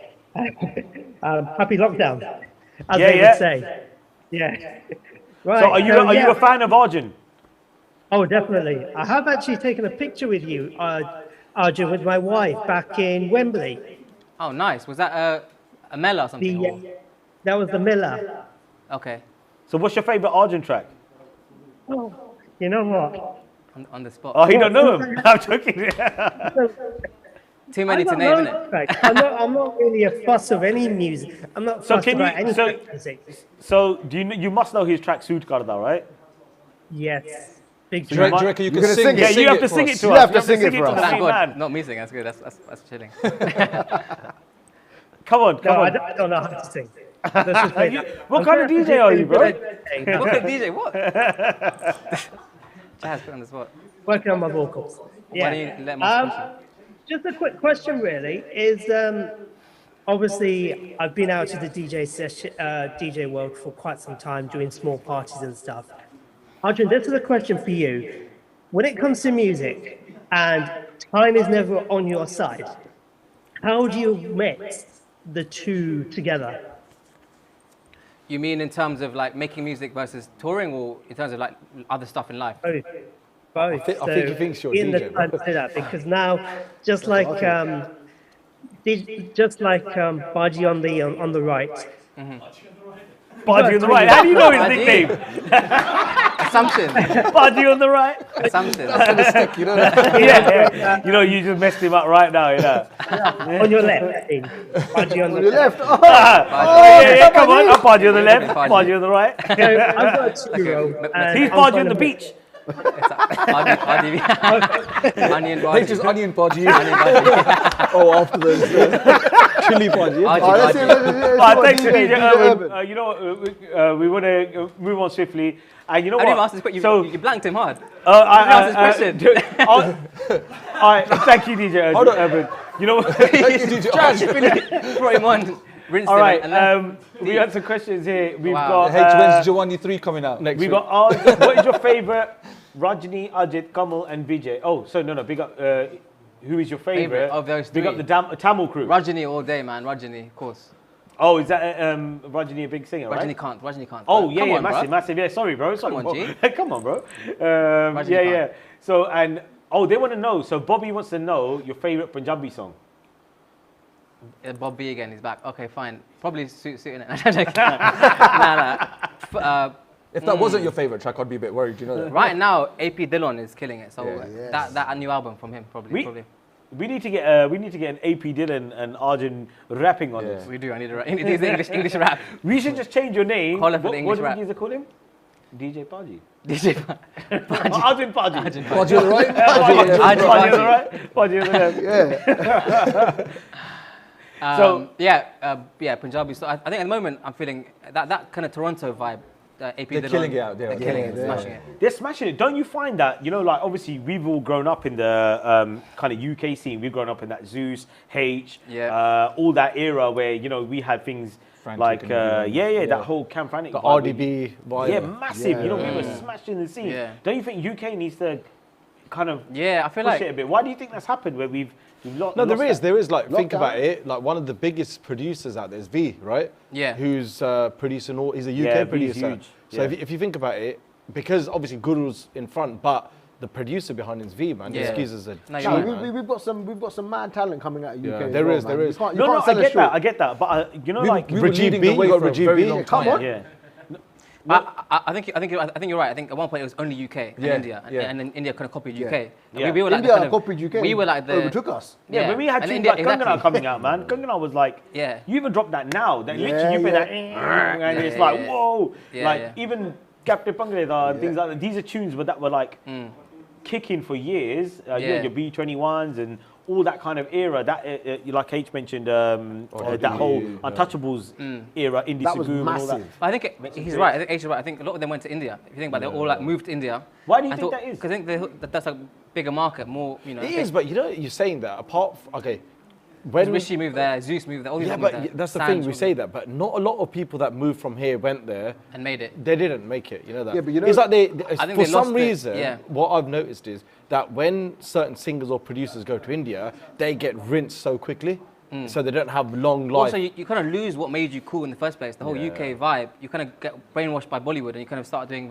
Happy lockdown, as they would say. Yeah. Right. So are you a fan of Arjun? Oh, definitely. I have actually taken a picture with you, Arjun, with my wife back in Wembley. Oh, nice. Was that a Mela or something? or- That was the Miller. Okay. So what's your favorite Arjun track? Oh, you know what? On the spot. Oh, he don't know him. I'm joking. Too many I to got name, no innit? tracks. I'm not really a fuss of any music. I'm not So fussed can about you? any So, music. so do you? You must know his track "Suit Karda," right? Yes. Big So track. you might- Do you reckon you You're can gonna sing sing it? it. Yeah, you have to for sing us? it to You us. have to You have to sing it sing it for to us. the Thank main God, man. not music. That's good. That's chilling. Come on, No, come on. I don't know how to sing. Let's just play that. What I'm kind of gonna have to DJ do are a you, bro? good What kind of DJ? What? Jazz, put on the spot. Working on my vocals. Why don't you let my question? Just a quick question, really, is obviously I've been out to the DJ world for quite some time, doing small parties and stuff. Arjun, this is a question for you. When it comes to music and time is never on your side, how do you mix the two together? You mean in terms of like making music versus touring, or in terms of like other stuff in life? Both. I think he thinks you're a in the DJ, time bro. to say that, because now, just like Baji on the right. Baji on the right. How do you know his Baji. nickname? Assumption. Baji on the right. Assumption. You know? Yeah. You know, you just messed him up right now. You know. On your left, I think. Baji on the left. Yeah, come on. I'm Baji on the left. Baji on the right. So I've got a 2-year-old. and He's I'm Baji trying on the to beach. Onion They Baji. just onion podgy. Onion Baji. Oh, after the chili podgy. Thanks, DJ Urban. You know what? We want to move on swiftly. And you know I didn't what? ask this question. You blanked him hard. I didn't ask this question. All right, thank you, DJ Urban. You know what? Jazz, really brought him on. Rinsed All him right, and then we got some questions here. We've Wow. got. When's Jawani 3 coming out? Next We week. got. What is your favorite? Rajni, Ajit, Kamal, and Vijay. Oh, so no. Big up. Who is your favorite? of those Big up three. the Tamil crew. Rajini all day, man. Rajini, of course. Oh, is that Rajni a big singer, right? Rajini can't. Oh, yeah, Come yeah, on, massive, bruv. massive. Yeah, sorry, bro. Sorry, on, bro. G. Come on, bro. Rajni Yeah, can't. yeah. So, and, they want to know. So, Bobby wants to know your favorite Punjabi song. Bob B again, he's back. Okay, fine. Probably suiting it. Nah. If that wasn't your favorite track, I'd be a bit worried. You know that? Right now, AP Dillon is killing it. So Yeah. that new album from him, probably. We need to get an AP Dylan and Arjun rapping on this. We do. I need the English rap. We should just change your name. Call it for What the English do rap. we used to call him? DJ Paji. DJ Arjun Paji. Podgy on the right. Paji on the right. Paji on the left. Yeah, Punjabi. So I think at the moment I'm feeling that kind of Toronto vibe. AP They're Dillon, killing it out there. They're killing it, smashing it. They're smashing it. Don't you find that, like, obviously we've all grown up in the kind of UK scene. We've grown up in that Zeus, H, all that era where, we had things Frantic like, and that whole Camp Frantic The vibe. RDB vibe. Yeah, massive. Yeah. We were smashing the scene. Yeah. Don't you think UK needs to kind of I feel push like it a bit? Why do you think that's happened where we've lost No, there is. that? There is. Like, think Lockdown. about it. Like, one of the biggest producers out there is V, right? Yeah. Who's producing all? He's a UK Yeah, V's producer. huge. So Yeah. if you think about it, because obviously Guru's in front, but the producer behind him is V, man. Yeah. Excuses are No, you're shite, right. man. We've got some mad talent coming out of UK. Yeah, as there well, is, man. there is. You can't No, sell us short. I get that. But, We were Rajeev leading B, the way you got for a Rajeev very B. long Come time. on. yeah. I think you're right. I think at one point it was only UK and Yeah, India, and then India kind of copied UK. And Yeah. we were like India the kind of, copied UK. We were like the overtook us. Yeah, when we had and tunes India- like Kangana exactly. coming out, man. Kangana was like, Yeah. you even drop that now. That Yeah, literally you play that, yeah. and it's Yeah, like, yeah. whoa. Yeah, like, yeah. even Captain Pangreda and things like that. These are tunes that were like kicking for years. You Yeah. had your B21s and all that kind of era. That, like H mentioned, that whole Untouchables era, Indie That was Sugu and all that. massive. I think he's right. I think H is right. I think a lot of them went to India. If you think about it, they all like moved to India. Why do you think that is? Because I think that's a bigger market, more, It is, but you're saying that apart from, okay, When Rishi moved there, Zeus moved there, all these yeah, moved but there. that's the Sanj thing, we moved say that, but not a lot of people that moved from here went there. And made it. They didn't make it, you know that? Yeah, but you know- it's like I think for they lost some it, reason, yeah. what I've noticed is that when certain singers or producers go to India, they get rinsed so quickly, so they don't have long life. Also, you kind of lose what made you cool in the first place. The whole UK vibe. You kind of get brainwashed by Bollywood, and you kind of start doing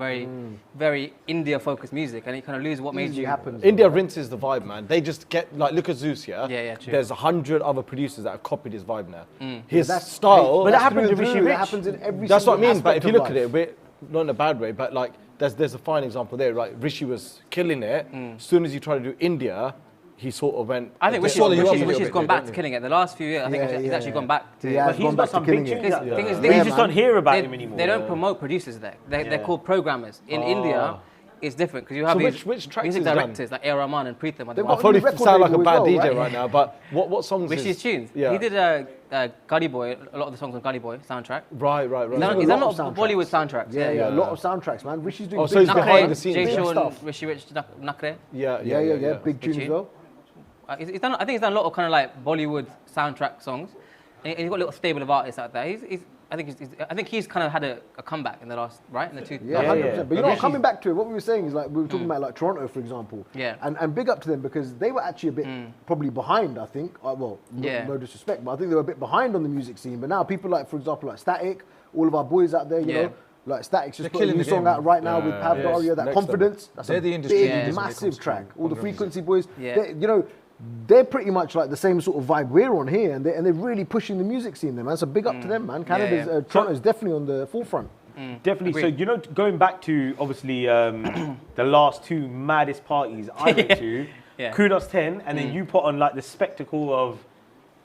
very India-focused music, and you kind of lose what made you. India rinses the vibe, man. They just get, like, look at Zeus, yeah? Yeah, true. There's 100 other producers that have copied his vibe now. Yeah, His that's- style. but that happened to Rishi Rich. That happens in every That's what I single mean, but if aspect you of look at life. it, not in a bad way, but like, there's a fine example there. Like, Rishi was killing it. As soon as you try to do India, he sort of went. I think Wishy's gone back to killing it. The last few years, I think he's actually gone back to. Yeah, he's got some big tunes. We just don't hear about him anymore. They don't promote producers there. They're called programmers. In India, it's different because you have which tracks music directors like A. Rahman and Pritham. I probably sound like a bad DJ right now, but what songs? Wishy's tunes. Yeah. He did Gully Boy, a lot of the songs on Gully Boy soundtrack. Right. He's done a lot of Bollywood soundtracks. Yeah, a lot of soundtracks, man. Wishy's doing. Oh, so he's behind the scenes. Jay Big Sean, stuff. Rishi Rich, Nakre. Yeah. Big tunes as well. I think he's done a lot of kind of like Bollywood soundtrack songs. And he's got a little stable of artists out there. I think he's kind of had a comeback in the last, right? In the two. Yeah, 100%. But you know, coming back to it, what we were saying is like we were talking about like Toronto, for example. Yeah. And big up to them because they were actually a bit probably behind, I think. No disrespect, but I think they were a bit behind on the music scene. But now people like, for example, like Static, all of our boys out there, you know. Like Static's just put a new song out right now with Pav Daria, that Confidence. That's a big, massive track. All the Frequency boys, you know, they're pretty much like the same sort of vibe we're on here, and they're really pushing the music scene there, man. So big up to them, man. Toronto's definitely on the forefront. Definitely. So, you know, going back to obviously the last two maddest parties I went to, Kudos 10, and then you put on like the spectacle of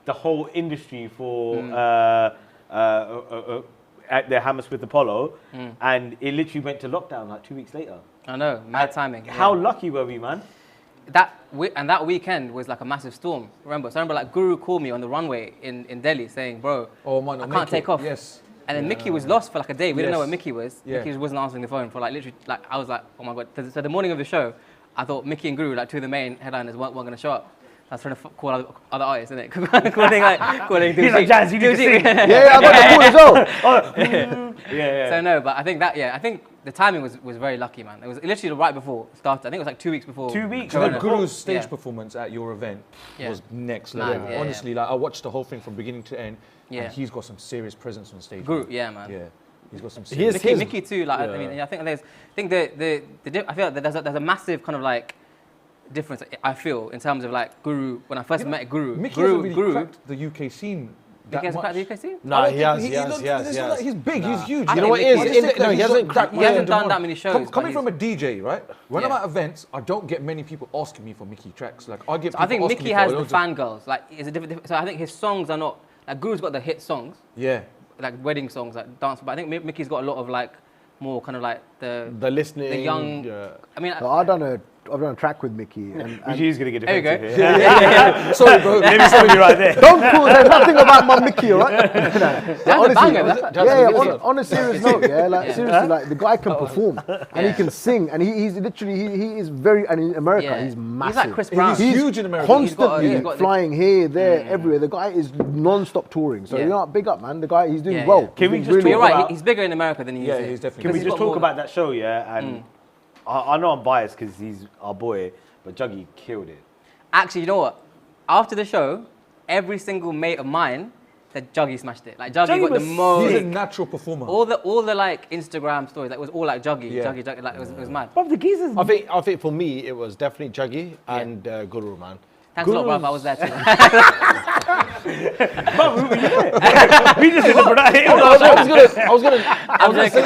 the whole industry for at the Hammersmith Apollo, and it literally went to lockdown like 2 weeks later. I know, mad timing. How lucky were we, man? That weekend was like a massive storm. Remember like Guru called me on the runway in Delhi saying, bro, I can't take off. Yes. And then Mickey was lost for like a day. We didn't know where Mickey was. Mickey wasn't answering the phone for like literally, like I was like, oh my God. So the morning of the show, I thought Mickey and Guru, like two of the main headliners, weren't going to show up. I was trying to call other artists, innit? calling He's like, Jazz, you need to sing. I got the call as well. So no, but I think I think the timing was very lucky, man. It was literally right before it started. I think it was like 2 weeks before. 2 weeks. Guru's stage performance at your event was next level. Honestly, like I watched the whole thing from beginning to end, and he's got some serious presence on stage. Guru, man. Yeah. He's got some serious. Mickey too. Like I mean, I think I feel like there's a massive kind of like difference. I feel in terms of like Guru. When I first met Guru, Mickey hasn't really cracked the UK scene. Mickey hasn't cracked the UK scene? No, he has. He's big. He's huge. You know what it is? No, he hasn't cracked. He hasn't done that many shows. Coming from a DJ, right? When I'm at events, I don't get many people asking me for Mickey tracks. Like I get. I think Mickey has the fangirls. Like it's a different. So I think his songs are not like Guru's got the hit songs. Yeah. Like wedding songs, like dance. But I think Mickey's got a lot of like more kind of like the listening, the young. I mean, I've done a track with Mickey. And He's going to get defensive here. Yeah. Sorry, bro. Let me stop you right there. Don't call. There's nothing about my Mickey, all right? Honestly, on a serious note, seriously, like the guy can perform and he can sing, and he's literally he is very. And in America, he's massive. He's like Chris Brown. He's huge in America. Constantly flying here, there, everywhere. The guy is non-stop touring. So you know, big up, man. The guy, he's doing well. Can we just talk about? Right, he's bigger in America than he is. Yeah, he's definitely. Can we just talk about that show, and I know I'm biased because he's our boy, but Juggy killed it. Actually, you know what? After the show, every single mate of mine said Juggy smashed it. Like Juggy got the most. He's a natural performer. All the like Instagram stories, like it was all like Juggy, Juggy. Like it was mad. But the geezers. I think for me it was definitely Juggy and Guru, man. Thanks a lot, bruv. I was there too. We just did the production. I was gonna. I'm joking.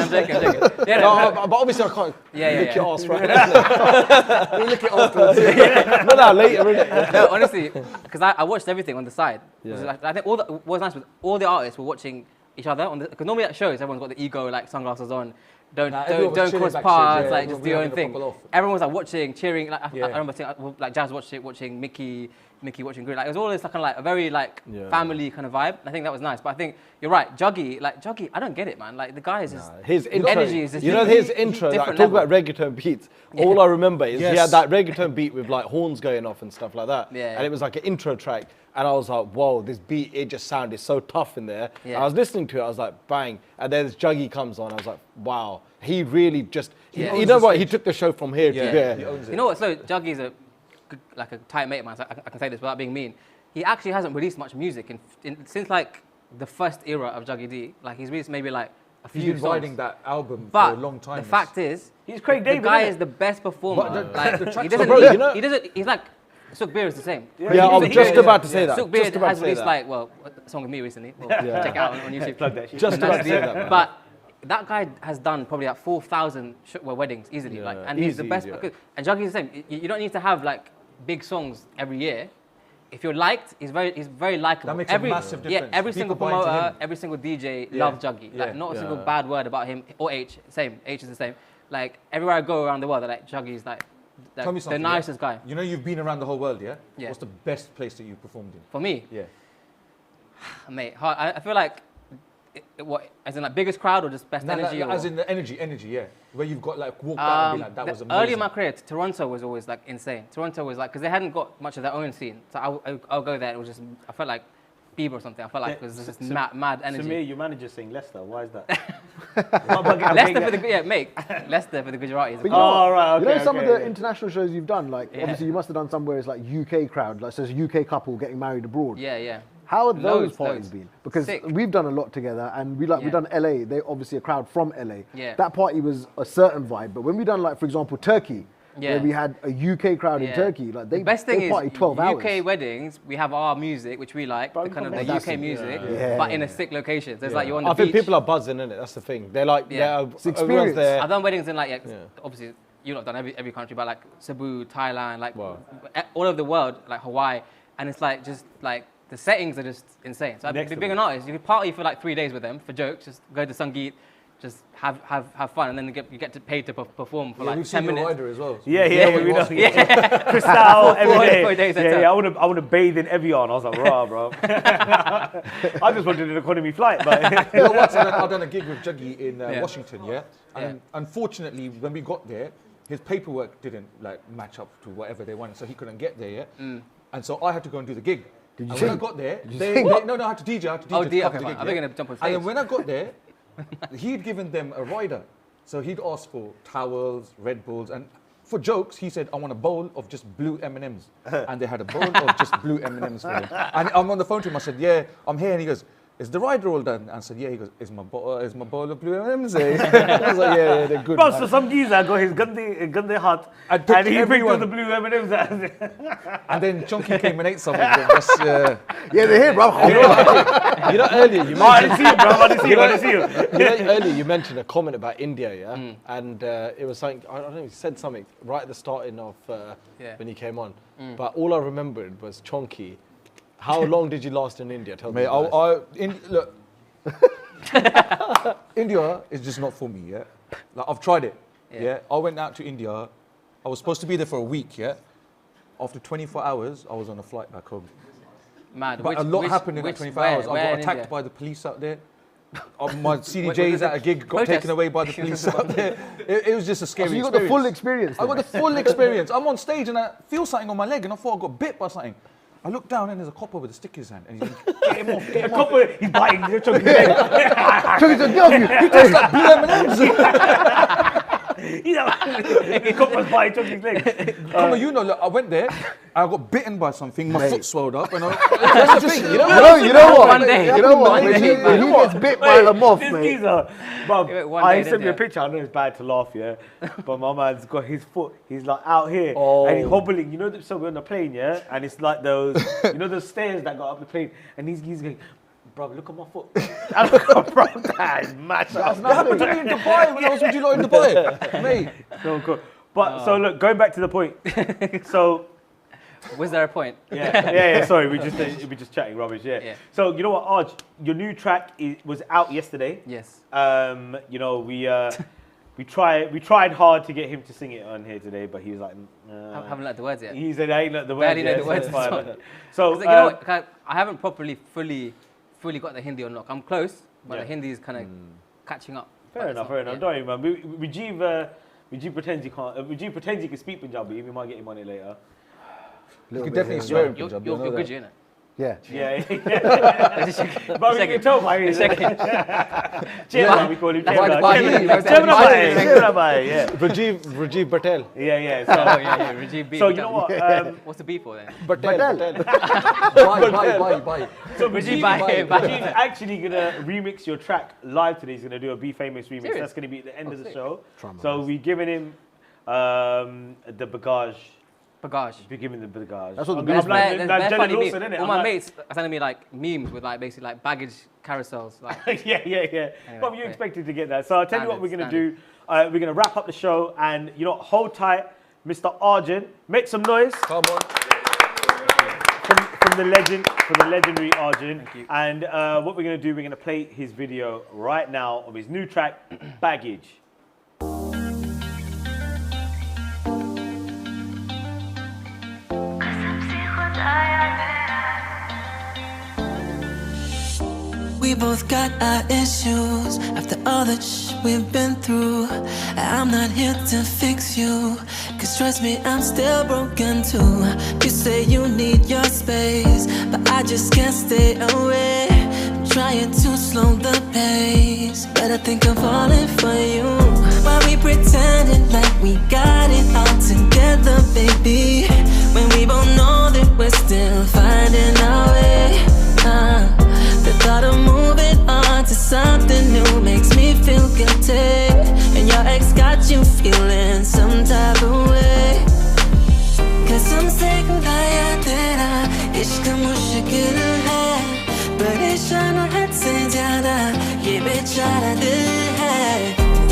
But obviously I can't lick your ass right now. We'll lick it afterwards. No, later, innit? No, honestly, because I watched everything on the side. Like, I think what was nice was all the artists were watching each other on because normally at shows everyone's got the ego like sunglasses on. Don't cross paths, like just do your own thing. Everyone was like watching, cheering. Like I remember seeing, like Jas watching Mickey watching Guru. Like it was all this kind of like a very like family kind of vibe. I think that was nice. But I think you're right, Juggy, I don't get it, man. Like the guy is just his energy is just his intro. Like talk about reggaeton beats. All I remember is he had that reggaeton beat with like horns going off and stuff like that. Yeah. And it was like an intro track. And I was like, whoa, this beat, it just sounded so tough in there. Yeah. I was listening to it, I was like, bang. And then this Juggy comes on, I was like, wow. He really just, you know what, he took the show from here to there. You know what, so Juggy's a tight mate of mine, so I can say this without being mean. He actually hasn't released much music since like the first era of Juggy D. Like he's released maybe like a few songs. He's been riding that album for a long time. The fact is, he's Craig David, the guy is the best performer. He's like, Sook Beer is the same. Yeah, I'm just about to say that. Sook Beer has released like, a song with me recently. Check it out on YouTube. Plug that shit. Just about to say that, man. But that guy has done probably like 4,000 weddings easily. And he's the best. And Juggy's the same. You don't need to have like big songs every year, if you're liked, he's very likable. That makes a massive difference. Yeah, every single People buy into promoter, him. every single DJ Yeah. loves Juggy. Like, Yeah. not a single Yeah. bad word about him or H. Same, H is the same. Like, everywhere I go around the world, they're like, Juggy's like Tell me the something. nicest guy. You know you've been around the whole world, yeah? Yeah. What's the best place that you've performed in? For me, Yeah. mate, I feel like, what, as in like biggest crowd or just best No, energy? as or? in the energy, yeah. Where you've got like walked out and be like, that was amazing. Early in my career, Toronto was always like insane. Toronto was like, because they hadn't got much of their own scene. So I'll go there and it was just, I felt like Bieber or something. I felt like it was just mad energy. Samir, your manager's saying Leicester. Why is that? Leicester for the, mate, Leicester for the Gujaratis. But you know, right, you know okay, some of okay, the yeah. international shows you've done, like Yeah. obviously you must have done some where it's like UK crowd, like so it's a UK couple getting married abroad. Yeah, yeah. How have those Loads, parties loads. been? Because Sick. we've done a lot together, and we've done LA. They obviously a crowd from LA. Yeah. That party was a certain vibe, but when we done like for example Turkey, Yeah. where we had a UK crowd in Yeah. Turkey, like they the best thing they is party 12 hours. UK weddings, we have our music, which we like, the kind of the That's UK it. music, Yeah. but in a sick location. So it's like you're on the I beach. think people are buzzing, innit? That's the thing. They're like, Yeah. it's experience. There. I've done weddings in like, obviously, you've not done every country, but like Cebu, Thailand, like all over the world, like Hawaii, and it's like just like the settings are just insane. So Next being an artist, you could party for like 3 days with them for jokes, just go to Sangeet, just have fun, and then you get paid to perform for like we've 10 seen minutes. your rider as well. Yeah, we know. Yeah. Crystal every day. 4 days, Yeah, I want to bathe in Evian. I was like, rah, bro. I just wanted an economy flight, but You know what? I've done a gig with Juggy in Yeah. Washington, yeah? And unfortunately, when we got there, his paperwork didn't like match up to whatever they wanted, so he couldn't get there yet. And so I had to go and do the gig. Did you and sing? when I got there, Did you they, sing? no, I had to DJ. I had to DJ Oh, to okay, cover the fine. gig. I think I'm gonna jump on And then stage. when I got there, he'd given them a rider. So he'd asked for towels, Red Bulls, and for jokes, he said, I want a bowl of just blue M&Ms. And they had a bowl of just blue M&Ms for him. And I'm on the phone to him, I said, yeah, I'm here. And he goes, is the rider all done? And I said, yeah. He goes, is my bowl of blue M&Ms? I was like, yeah, they're good. bro, man." so some geezer got his gande hut And and he picked everyone. up the blue M&Ms. And then Chonkx came and ate some of them. That's, Yeah, they're here, bro. You know, earlier you Oh, I didn't mentioned. see him, bro. I didn't see him. I didn't see him. You know, earlier you mentioned a comment about India, yeah, and it was something I don't know. You said something right at the starting of when you came on, but all I remembered was Chonkx. How long did you last in India? Tell me. mate, guys. look, India is just not for me, yeah? Like, I've tried it, yeah? I went out to India. I was supposed to be there for a week, yeah? After 24 hours, I was on a flight back home. Mad. But a lot happened in that 24 hours. I got attacked by the police out there. My CDJs at a gig got Protest. taken away by the police out there. It was just a scary So you got experience. the full experience. I got the full experience. I'm on stage and I feel something on my leg and I thought I got bit by something. I look down and there's a copper with a stick in his hand and he's like, get him off, get him off. He's biting. He's choking his leg. Chucky said, "Get off you." He tastes like blue M&Ms. He's biting choking his leg. Come on, you know, look, I went there, I got bitten by something, my Mate. foot swelled up, and that's the thing, you You know what? One day. You know what? One When day. he gets bit by a moth, This mate. geezer, bro, One I day, sent me a didn't you? picture. I know it's bad to laugh, yeah, but my man's got his foot. He's like out here, Oh. and he's hobbling. You know, so we're on the plane, yeah, and it's like those, you know, those stairs that go up the plane, and he's going, bro, look at my foot. I look at bro, that is mad. That happened to me in Dubai when I was with you lot in Dubai, mate. So cool. But so look, going back to the point. So Was there a point? yeah. Sorry, we just chatting rubbish. Yeah. So you know what, Arj, your new track was out yesterday. Yes. You know, we tried hard to get him to sing it on here today, but he was like, I haven't learned the words yet. he said, I ain't learned the words Barely know yet. the words it's of the fine. song. So You know what? I haven't properly, fully got the Hindi or not. I'm close, but the Hindi is kind of catching up. Fair enough. Don't worry, man. Rajeev pretends he can't. Rajeev pretends he can speak Punjabi. We might get him on it later. You could definitely swear in You're Punjabi. I know good, that. you know. Yeah. Yeah. But we can tell by his. Chairman, we call him Chairman. Yeah. Rajeev Patel. Yeah. So, Rajeev B. So you know what? What's the B for then? Patel. Bye. So Rajeev Rajeev's actually gonna remix your track live today. He's gonna do a Be Famous remix. Serious? That's gonna be at the end of the sick. show. So we're giving him the bagage. We're giving the bagage. That's what the There's bagage bare like Jenna funny Lawson, memes. innit? All I'm my like- mates are sending me like memes with like basically like baggage carousels. Like, yeah. But you yeah. expected to get that. So I'll tell you what we're Standard, going to do. We're going to wrap up the show and, you know, hold tight Mr. Arjun. Make some noise. Come on. From the legendary Arjun. And what we're going to do, we're going to play his video right now of his new track, Baggage. We both got our issues after all the we've been through. I'm not here to fix you, cause trust me, I'm still broken too. You say you need your space, but I just can't stay away. I'm trying to slow the pace, but I think I'm falling for you. Why we pretending like we got it all together, baby, when we both know that we're still finding our way. The thought of moving on to something new makes me feel guilty, and your ex got you feeling some type of way. Cause हमसे खुदाया तेरा इश्क मुश्किल है, परेशान हद से ज्यादा ये बेचारा दिल है।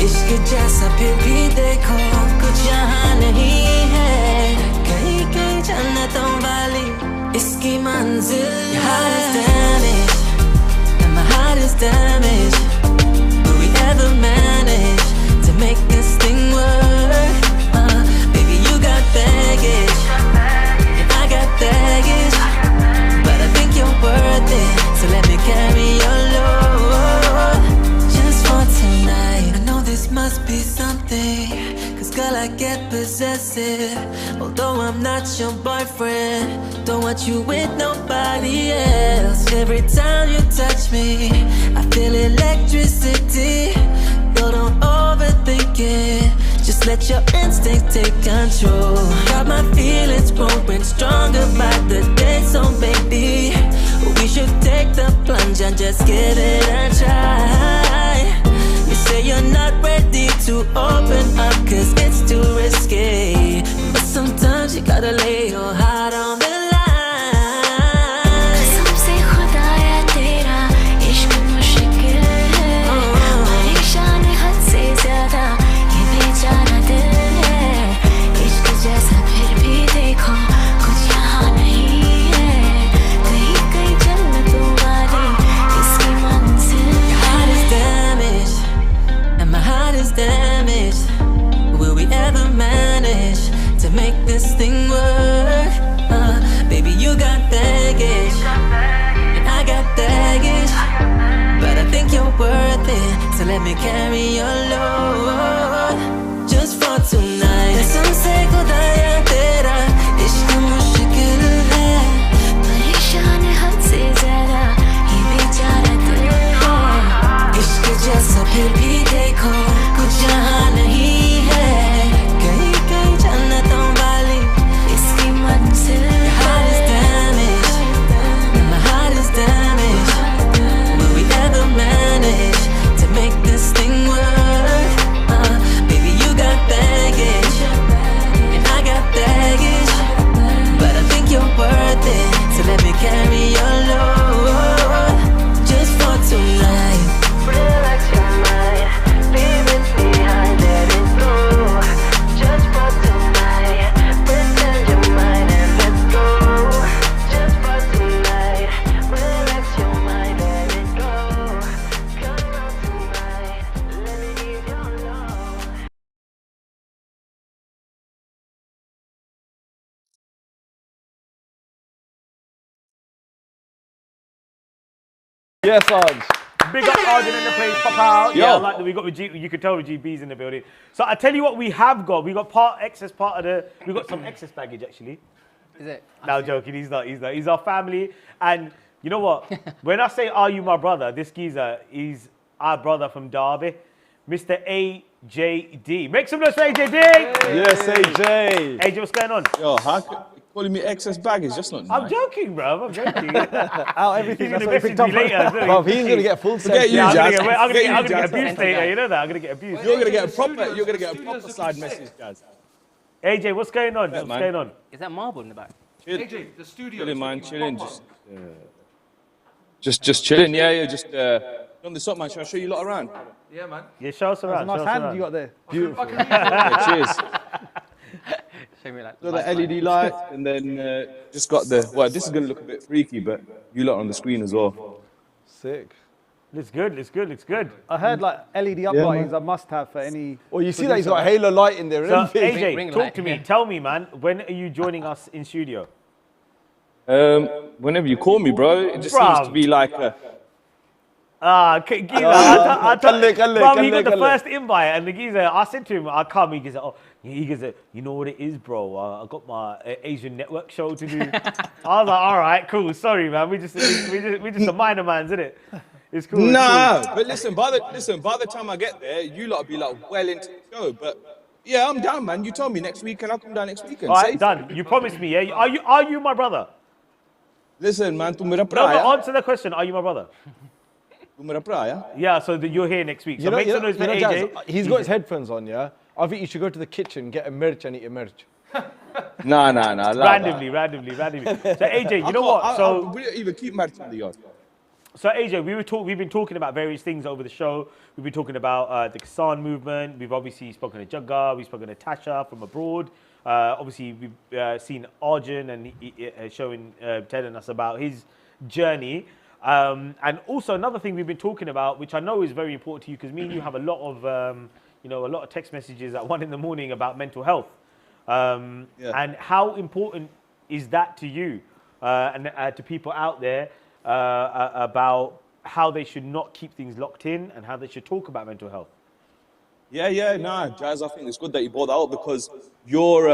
इश्क जैसा फिर भी देखो कुछ यहाँ नहीं है, कहीं कहीं जन्नतों वाली इसकी मंजिल है। My heart is damaged. Will we ever manage to make this thing work? Baby, you got baggage, and I got baggage, but I think you're worth it, so let me carry your load just for tonight. I know this must be something, cause girl, I get possessive. Although I'm not your boyfriend, don't want you with nobody else. Every time you touch me, I feel electricity. Yo, don't overthink it, just let your instinct take control. Got my feelings growing stronger by the day, so baby, we should take the plunge and just give it a try. You say you're not ready to open up cause it's too risky, but sometimes you gotta lay your heart on the line. कसम से खुदाया तेरा इश्क मुश्किल है, परेशान हद से ज्यादा ये बेचारा दिल है। इश्क जैसा फिर भी देखो कुछ यहाँ नहीं है, कहीं कहीं जन्नतों वाली इसकी मंजिल है। And my heart is damaged. Will we ever manage to make this thing work? Baby, you got baggage, and I got baggage, but I think you're worth it, so let me carry your load just for tonight. कसम से खुदाया तेरा इश्क मुश्किल है, परेशान हद से ज्यादा ये बेचारा दिल है। इश्क जैसा फिर भी देखो कुछ यहाँ नहीं है, कहीं कहीं जन्नतों वाली इसकी मंजिल है। My heart is damaged. Will we ever manage to make this thing work? Baby, you got baggage, and I got baggage, but I think you're worth it, so let me carry your load just for tonight. Relax your mind, leave it behind, let it go. Just for tonight, pretend you're mine and let's go. Just for tonight, relax your mind, let it go. Come on tonight, let me give your love. Yes, Arj. Big up Arjun in the place, pop out. Yo. Yeah, I like that. We got you could tell Rajeev B's in the building. So I tell you what we have got. We got excess part of the. We got some excess baggage actually. Is it? No, joking. He's not. He's our family. And you know what? When I say, "Are you my brother?" This geezer, he's our brother from Derby, Mr. AJD. Make some noise for AJD. Yes, AJ. AJ, what's going on? Yo, how calling me excess baggage? That's not nice. I'm joking, bro. I'm joking. Out everything. He's That's gonna what he message picked up. me later. Bro, he's gonna get full set. Forget you, I'm Jas. gonna Forget get Jas. abused later. You know that. I'm gonna get abused. You're gonna get a proper side message, Jas. AJ, what's going on? What's going on? Is that marble in the back? AJ, the studio. Chilling, man. Chilling. Just chilling. Yeah. Just on the top, man. Shall I show you a lot around? Yeah, man. Yeah, show us around. Nice hand you got there. Beautiful. Yeah, cheers. Show me like got the LED lights, and then just got the. Well, this is gonna look a bit freaky, but you lot on the screen as well. Sick. Looks good. Looks good. Looks good. I heard like LED uplighting is a must-have for any. Well, you see that he's got a halo light in there. So, isn't it? AJ, talk to me. Tell me, man. When are you joining us in studio? Whenever you call me, bro, it just seems to be like a. Geezer, I told he got the first invite, and the geezer, I said to him, I come, he goes, you know what it is, bro? I got my Asian network show to do. I was like, all right, cool, sorry, man, we just a minor man's, isn't it? It's cool. Nah, but listen, by the time I get there, you lot will be like well into the show, but yeah, I'm down, man. You told me next week, and I'll come down next weekend. All right, done. You promised me, yeah? Are you my brother? Listen, man, tu mera No, praia. answer the question, are you my brother? Tu mera praia. Yeah, so you're here next week. So make some noise for AJ. Jazz, he's got his headphones on, yeah? I think you should go to the kitchen, get a merch and eat a merch. Nah. Randomly. So AJ, you know what? We don't even keep merch on the yard. So AJ, we've been talking about various things over the show. We've been talking about the Kisan movement. We've obviously spoken to Jagga. We've spoken to Tasha from abroad. Obviously, we've seen Arjun and telling us about his journey. And also another thing we've been talking about, which I know is very important to you, because me and you have a lot of text messages at 1 a.m. about mental health. And how important is that to you and to people out there about how they should not keep things locked in and how they should talk about mental health? Jazz, I think it's good that you brought that up, because you're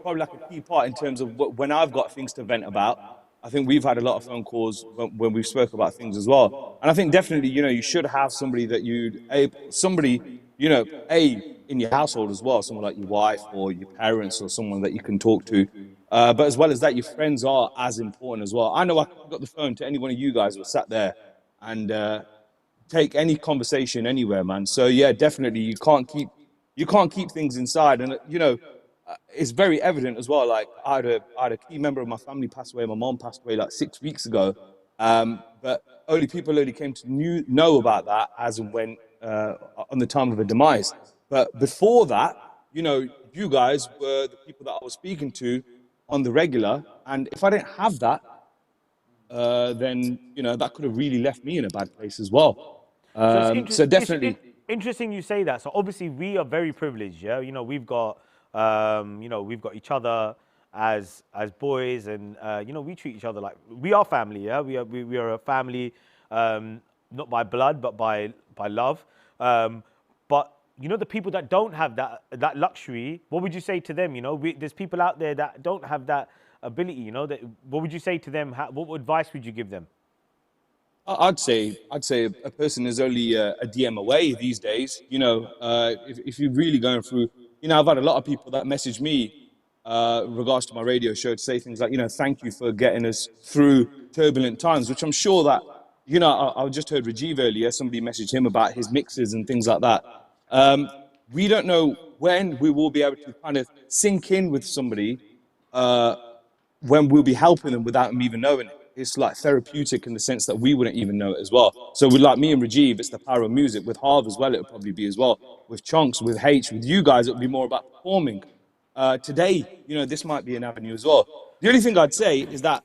probably like a key part in terms of when I've got things to vent about. I think we've had a lot of phone calls when we've spoke about things as well. And I think definitely, you should have somebody that in your household as well, someone like your wife or your parents or someone that you can talk to. But as well as that, your friends are as important as well. I know I got the phone to any one of you guys who sat there and take any conversation anywhere, man. So yeah, definitely you can't keep things inside. And it's very evident as well. Like I had a key member of my family pass away. My mom passed away like 6 weeks ago. But people only came to know about that as and when on the time of her demise. But before that, you guys were the people that I was speaking to on the regular. And if I didn't have that, then that could have really left me in a bad place as well. So definitely. Interesting you say that. So obviously we are very privileged, yeah. We've got each other as boys, and we treat each other like we are family, yeah. We are a family, not by blood but by love. But the people that don't have that luxury, what would you say to them? There's people out there that don't have that ability. What would you say to them? What advice would you give them? I'd say a person is only a DM away these days. If you're really going through, I've had a lot of people that message me regards to my radio show to say things like, thank you for getting us through turbulent times, which I'm sure that, I just heard Rajeev earlier, somebody messaged him about his mixes and things like that. We don't know when we will be able to kind of sink in with somebody when we'll be helping them without them even knowing it. It's like therapeutic in the sense that we wouldn't even know it as well. So with like me and Rajeev, it's the power of music. With Harv as well, it would probably be as well. With Chonkx, with H, with you guys, it would be more about performing. Today, this might be an avenue as well. The only thing I'd say is that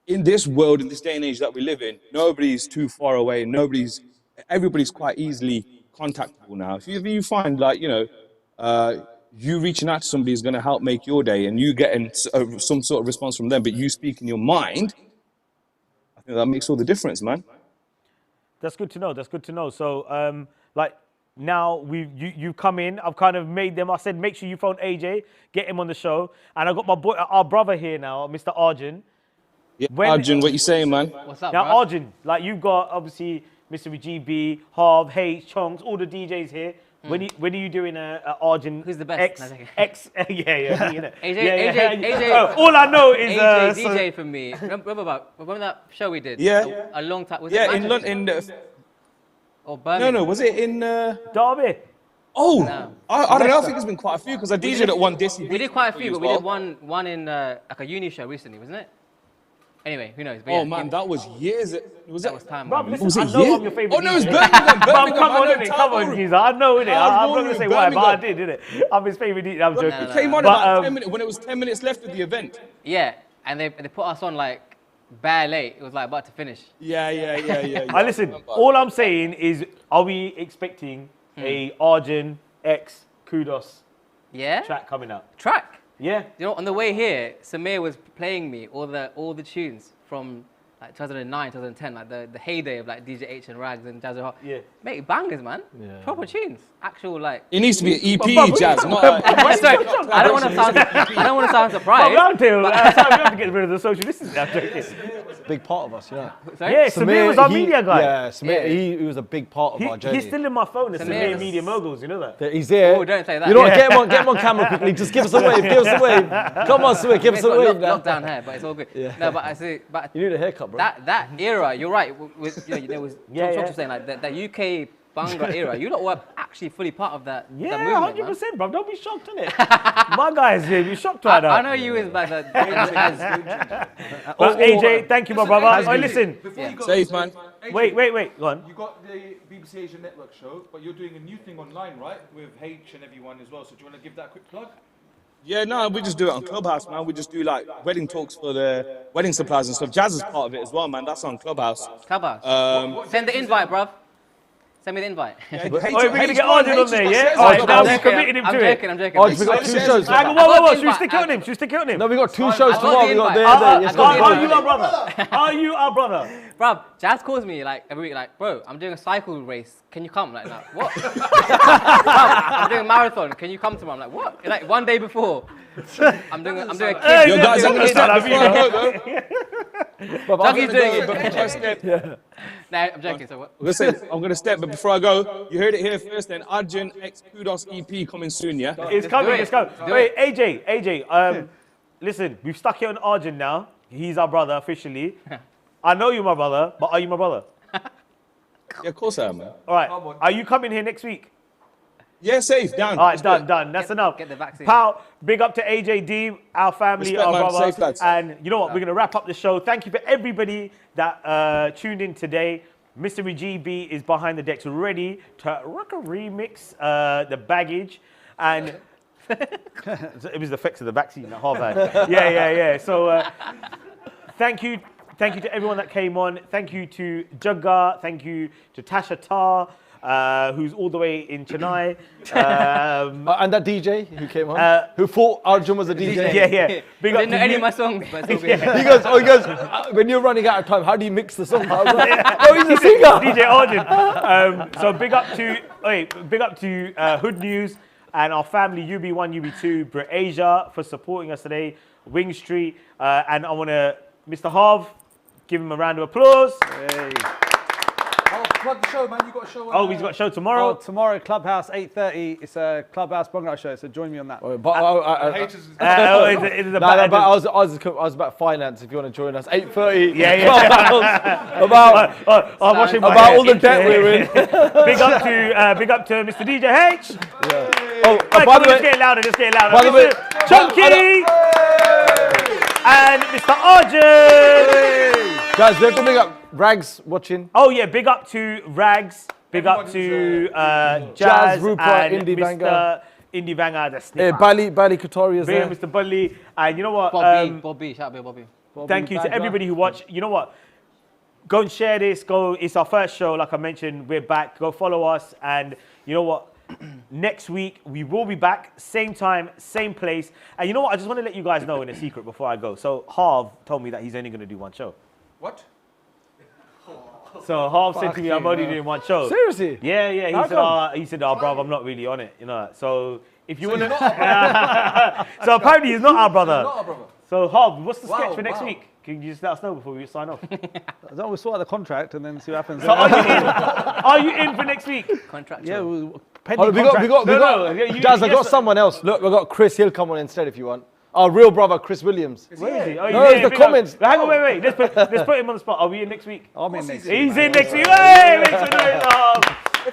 in this world, in this day and age that we live in, nobody's too far away. Everybody's quite easily contactable now. If you find like, you reaching out to somebody is going to help make your day, and you getting some sort of response from them, but you speaking your mind, I think that makes all the difference, man. That's good to know. So, now you've come in. I've kind of made them. I said, make sure you phone AJ, get him on the show, and I got my boy, our brother here now, Mr. Arjun. Yeah, Arjun, what you saying, man? What's up, now, bro? Arjun, you've got obviously Mr. Rajeev B, Harv, H, Chonkx, all the DJs here. When are you doing Arjun? Who's the best? AJ. All I know is AJ DJ for me. Remember that show we did? Yeah. A long time. Was yeah, it in London. Or Birmingham? No, was it in Derby? Oh, No. I don't know. I think there's been quite a few because I DJ'd at one Dissy. We did quite a few, but we did one in like a uni show recently, wasn't it? Anyway, who knows? But Oh yeah, man, that was years. That was time. Bro, man. listen, Was I it know years? I'm your favourite Oh no, it's DJ. Birmingham. Bro, Birmingham. come on, I know innit? Come on, Tyrone. geezer. I know, innit? I'm not going to say why, but I Birmingham. did, innit? I'm his favourite DJ. I'm joking. It came on about 10 minutes when it was 10 minutes left of the event. Yeah, and they put us on like bare late. It was like about to finish. Yeah. Listen, all I'm saying is, are we expecting a Arjun X Kudos track coming out? Track? Yeah. You know, on the way here, Samir was playing me all the tunes from like 2009, 2010, like the heyday of like DJ H and Rags and Jas Johal. Yeah. Mate, bangers, man. Yeah. Proper tunes. Actual like. It needs to be an EP, Jazz, not a... Sorry, I don't want to sound surprised. Round table. That's how we have to get rid of the social distancing. I'm joking. Big part of us, yeah. Sorry? Yeah, Samir was our media guy. Yeah, Samir, he was a big part of our journey. He's still in my phone as Samir Samir Media Moguls, you know that? He's there. Oh, don't say that. You know what? Get him on camera quickly. Just give us a wave. Give us a wave. Come on, Samir, give us a wave. Lockdown hair, but it's all good. Yeah. No, but I see. But you need a haircut, bro. That era, you're right. With, you know, there was Yeah. was saying like that UK Banga era. You lot were actually fully part of that. Yeah, that movement, 100%, bro. Don't be shocked, innit? My guys here, be shocked right now. I know you is like that. Well, AJ, thank you, my brother. Oh, listen. Safe, man. Wait. Go on. You got the BBC Asia Network show, but you're doing a new thing online, right? With H and everyone as well. So do you want to give that a quick plug? Yeah, no, we just do it on Clubhouse, man. We just do like wedding talks for the wedding supplies and stuff. Jazz is part of it as well, man. That's on Clubhouse. Clubhouse. Send the invite, bruv. Send me the invite. We're going to get Arjun on there, yeah? All right, now we've committed him to it. I'm joking. Oh, we got 2 shows. Whoa. Should we stick it on him? No, we got 2 shows tomorrow. We got there. Are you our brother? Are you our brother? Bruv, Jazz calls me like every week, like, bro, I'm doing a cycle race. Can you come? Like, what? Bruv, I'm doing a marathon. Can you come tomorrow? I'm like, what? Like 1 day before. I'm doing a kid. Yo, guys, I'm gonna start before I go, though. Dougie's doing it. Nah, I'm joking. So what? Listen, I'm gonna step, but before I go, you heard it here first. Then Arjun X Kudos EP coming soon, yeah. It's coming. Wait, AJ. Listen, we've stuck it on Arjun now. He's our brother officially. I know you're my brother, but are you my brother? Yeah, of course I am, man. All right. Are you coming here next week? Yeah, safe, down. All right, done. That's enough. Get the vaccine. Pal, big up to AJD, our family, Respect, our man. brother. Safe, lads. And you know what? We're going to wrap up the show. Thank you for everybody that tuned in today. Mr. Rajeev B is behind the decks ready to rock a remix the baggage. And it was the effects of the vaccine that Harv had. Yeah. So thank you. Thank you to everyone that came on. Thank you to Jugga. Thank you to Tasha Tar, who's all the way in Chennai. And that DJ who came on, who thought Arjun was a DJ. Yeah. Big I up didn't know to any you. of my songs, but it's all Yeah. good. He goes, when you're running out of time, how do you mix the songs? I was like, oh, he's a singer. DJ Arjun. So big up to Hood News and our family UB1, UB2, Brit Asia for supporting us today, Wing Street, and I want to, Mr. Harv, give him a round of applause. Hey. Oh, plug the show, man. You got a show on. Oh, he's got a show tomorrow. Tomorrow, Clubhouse, 8:30. It's a Clubhouse Bangla show, so join me on that. I was about finance. If you want to join us, 8:30. Yeah. about all the debt we're in. Big up to Mr. DJ H. Oh, by the way, Let's get louder. By the way, Chonkx and Mr. Arjun. Guys, we have to big up Rags watching. Oh yeah, big up to Rags. Big up to Jazz, Rupert, and Indie Mr. Banger. Indie Banger, the snipper. Bali Katari is Big there. up Mr. Budley. And you know what? Bobby, shout out to Bobby. Thank you to everybody who watched. You know what? Go and share this. It's our first show, like I mentioned. We're back. Go follow us. And you know what? Next week, we will be back. Same time, same place. And you know what? I just want to let you guys know in a secret before I go. So Harv told me that he's only going to do one show. What? So Harv said to me, I'm only doing one show. Seriously? Yeah. He said, bro, I'm not really on it. You know. So if you want to, so apparently he's not our brother. Not our brother. So Harv, what's the sketch for next week? Can you just let us know before we sign off? We'll sort out the contract and then see what happens. So are you in for next week? Contract. Yeah, We got Jazz, I got someone else. Look, we got Chris. He'll come on instead if you want. Our real brother, Chris Williams. Where is he? Oh, no, it's the comments. Hang on, wait. Let's put him on the spot. Are we in next week? I'm in next week. He's in next week. Hey, make some noise.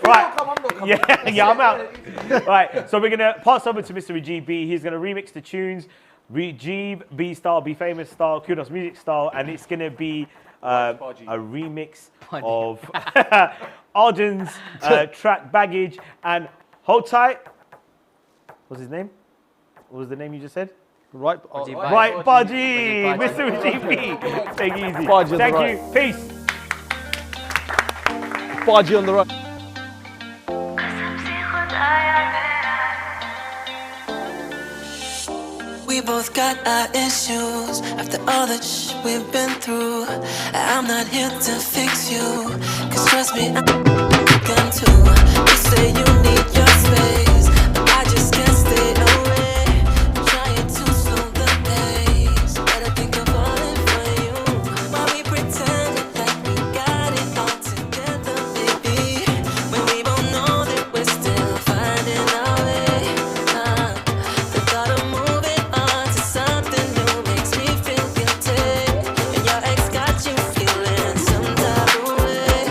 Right. I'm not coming. Yeah, I'm out. Right. So we're gonna pass over to Mr. Rajeev B. He's gonna remix the tunes. Rajeev B style, Be Famous style, Kudos Music style, and it's gonna be a remix of Arden's track Baggage. And hold tight. What's his name? What was the name you just said? Right, right, Baji, Mr. Rajeev B. Take it easy. Thank you. Peace. Baji on the right. We both got our issues after all that we've been through. I'm not here to fix you, cause trust me, I'm gone too. You say you need your space, but I just can't stay away. I'm trying to slow the pace, but I think I'm falling for you. While we pretend that we got it all together, baby, when we both know that we're still finding our way. The thought of moving on to something new makes me feel guilty, and your ex got you feeling some type of way.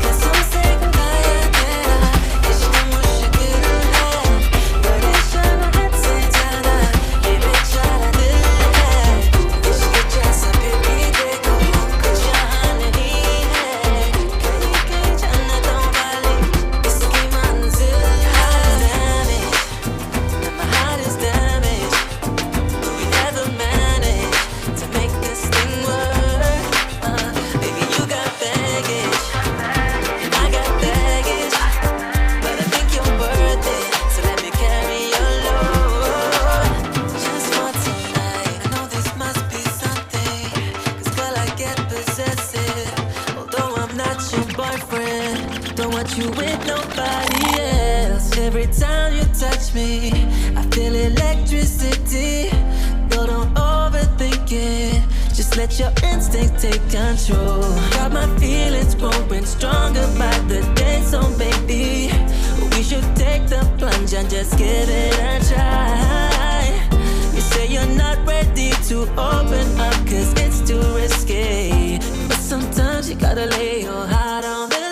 Cause some say you with nobody else. Every time you touch me, I feel electricity. Girl, don't overthink it. Just let your instinct take control. Got my feelings growing stronger by the day, so baby, we should take the plunge and just give it a try. You say you're not ready to open up cause it's too risky, but sometimes you gotta lay your heart on the line.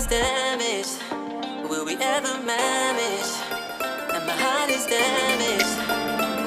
Damaged, will we ever manage? And my heart is damaged.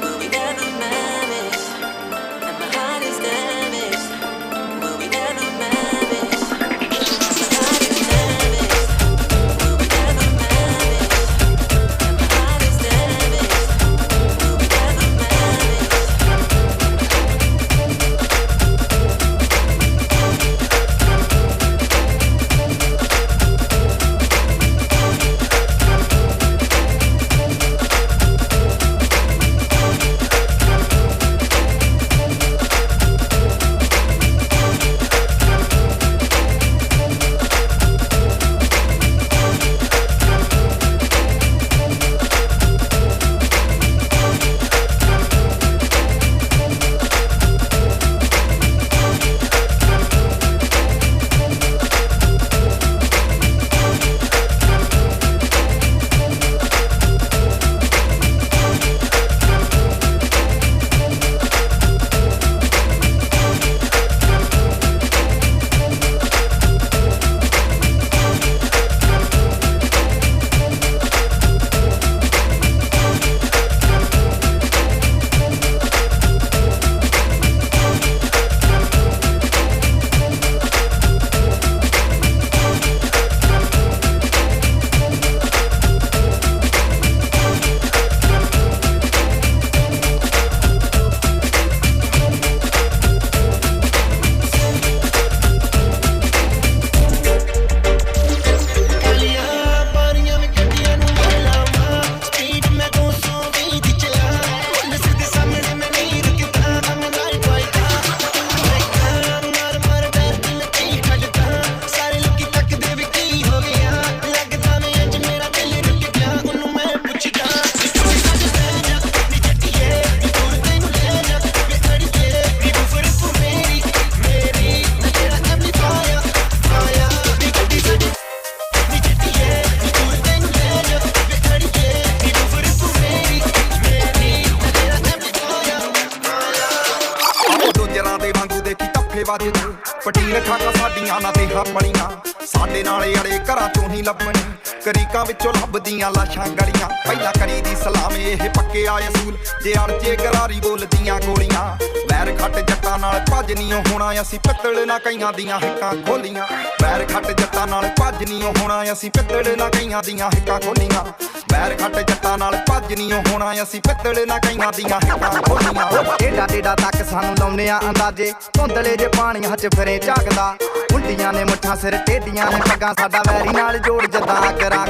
ਇੱਥੇ ਵੱਜਦੇ ਪਟੀਨ ਠਾਕਾਂ ਸਾਡੀਆਂ ਨਾ ਦੇਹਾਂ ਪਲੀਆਂ ਸਾਡੇ ਨਾਲ ਅੜੇ ਘਰਾਂ ਚੋਂ ਹੀ ਲੱਭਣੇ ਕਰੀਕਾਂ ਵਿੱਚੋਂ ਲੱਭਦੀਆਂ ਲਾਸ਼ਾਂ ਗਲੀਆਂ ਪਹਿਲਾਂ ਕਰੀ ਦੀ ਸਲਾਮ ਇਹ ਪੱਕੇ ਆਏ ਅਸੂਲ ਜੇ ਅੜਚੇ ਗਰਾਰੀ ਬੋਲਦੀਆਂ ਗੋਲੀਆਂ ਵੈਰ ਖੱਟ ਜੱਟਾਂ ਨਾਲ ਭੱਜ ਨਹੀਂ ਹੋਣਾ ਅਸੀਂ ਪਿੱਤਲ ਨਾ ਕਈਆਂ ਦੀਆਂ ਹਿੱਕਾਂ ਖੋਲੀਆਂ ਵੈਰ ਖੱਟ ਜੱਟਾਂ ਨਾਲ ਭੱਜ ਨਹੀਂ ਹੋਣਾ ਅਸੀਂ ਪਿੱਤਲ ਨਾ ਕਈਆਂ ਦੀਆਂ ਹਿੱਕਾਂ ਖੋਲੀਆਂ ਵੈਰ ਖੱਟ ਜੱਟਾਂ ਨਾਲ ਭੱਜ ਨਹੀਂ ਹੋਣਾ ਅਸੀਂ ਪਿੱਤਲ ਨਾ ਕਈਆਂ ਦੀਆਂ ਹਿੱਕਾਂ ਖੋਲੀਆਂ ਏਡਾ ਡੇਡਾ ਤੱਕ ਸਾਨੂੰ ਲਾਉਂਦੇ ਆ ਅੰਦਾਜ਼ੇ ਧੁੰਦਲੇ ਜੇ ਪਾਣੀਆਂ 'ਚ ਫਿਰੇ ਝਾਕਦਾ ਉਲਟੀਆਂ ਨੇ ਮੁੱਠਾਂ ਸਿਰ ਟੇਡੀਆਂ ਨੇ ਪੱਗਾਂ ਸਾਡਾ ਵੈਰੀ ਨਾਲ ਜੋੜ ਜਦਾਂ ਕਰਾਂ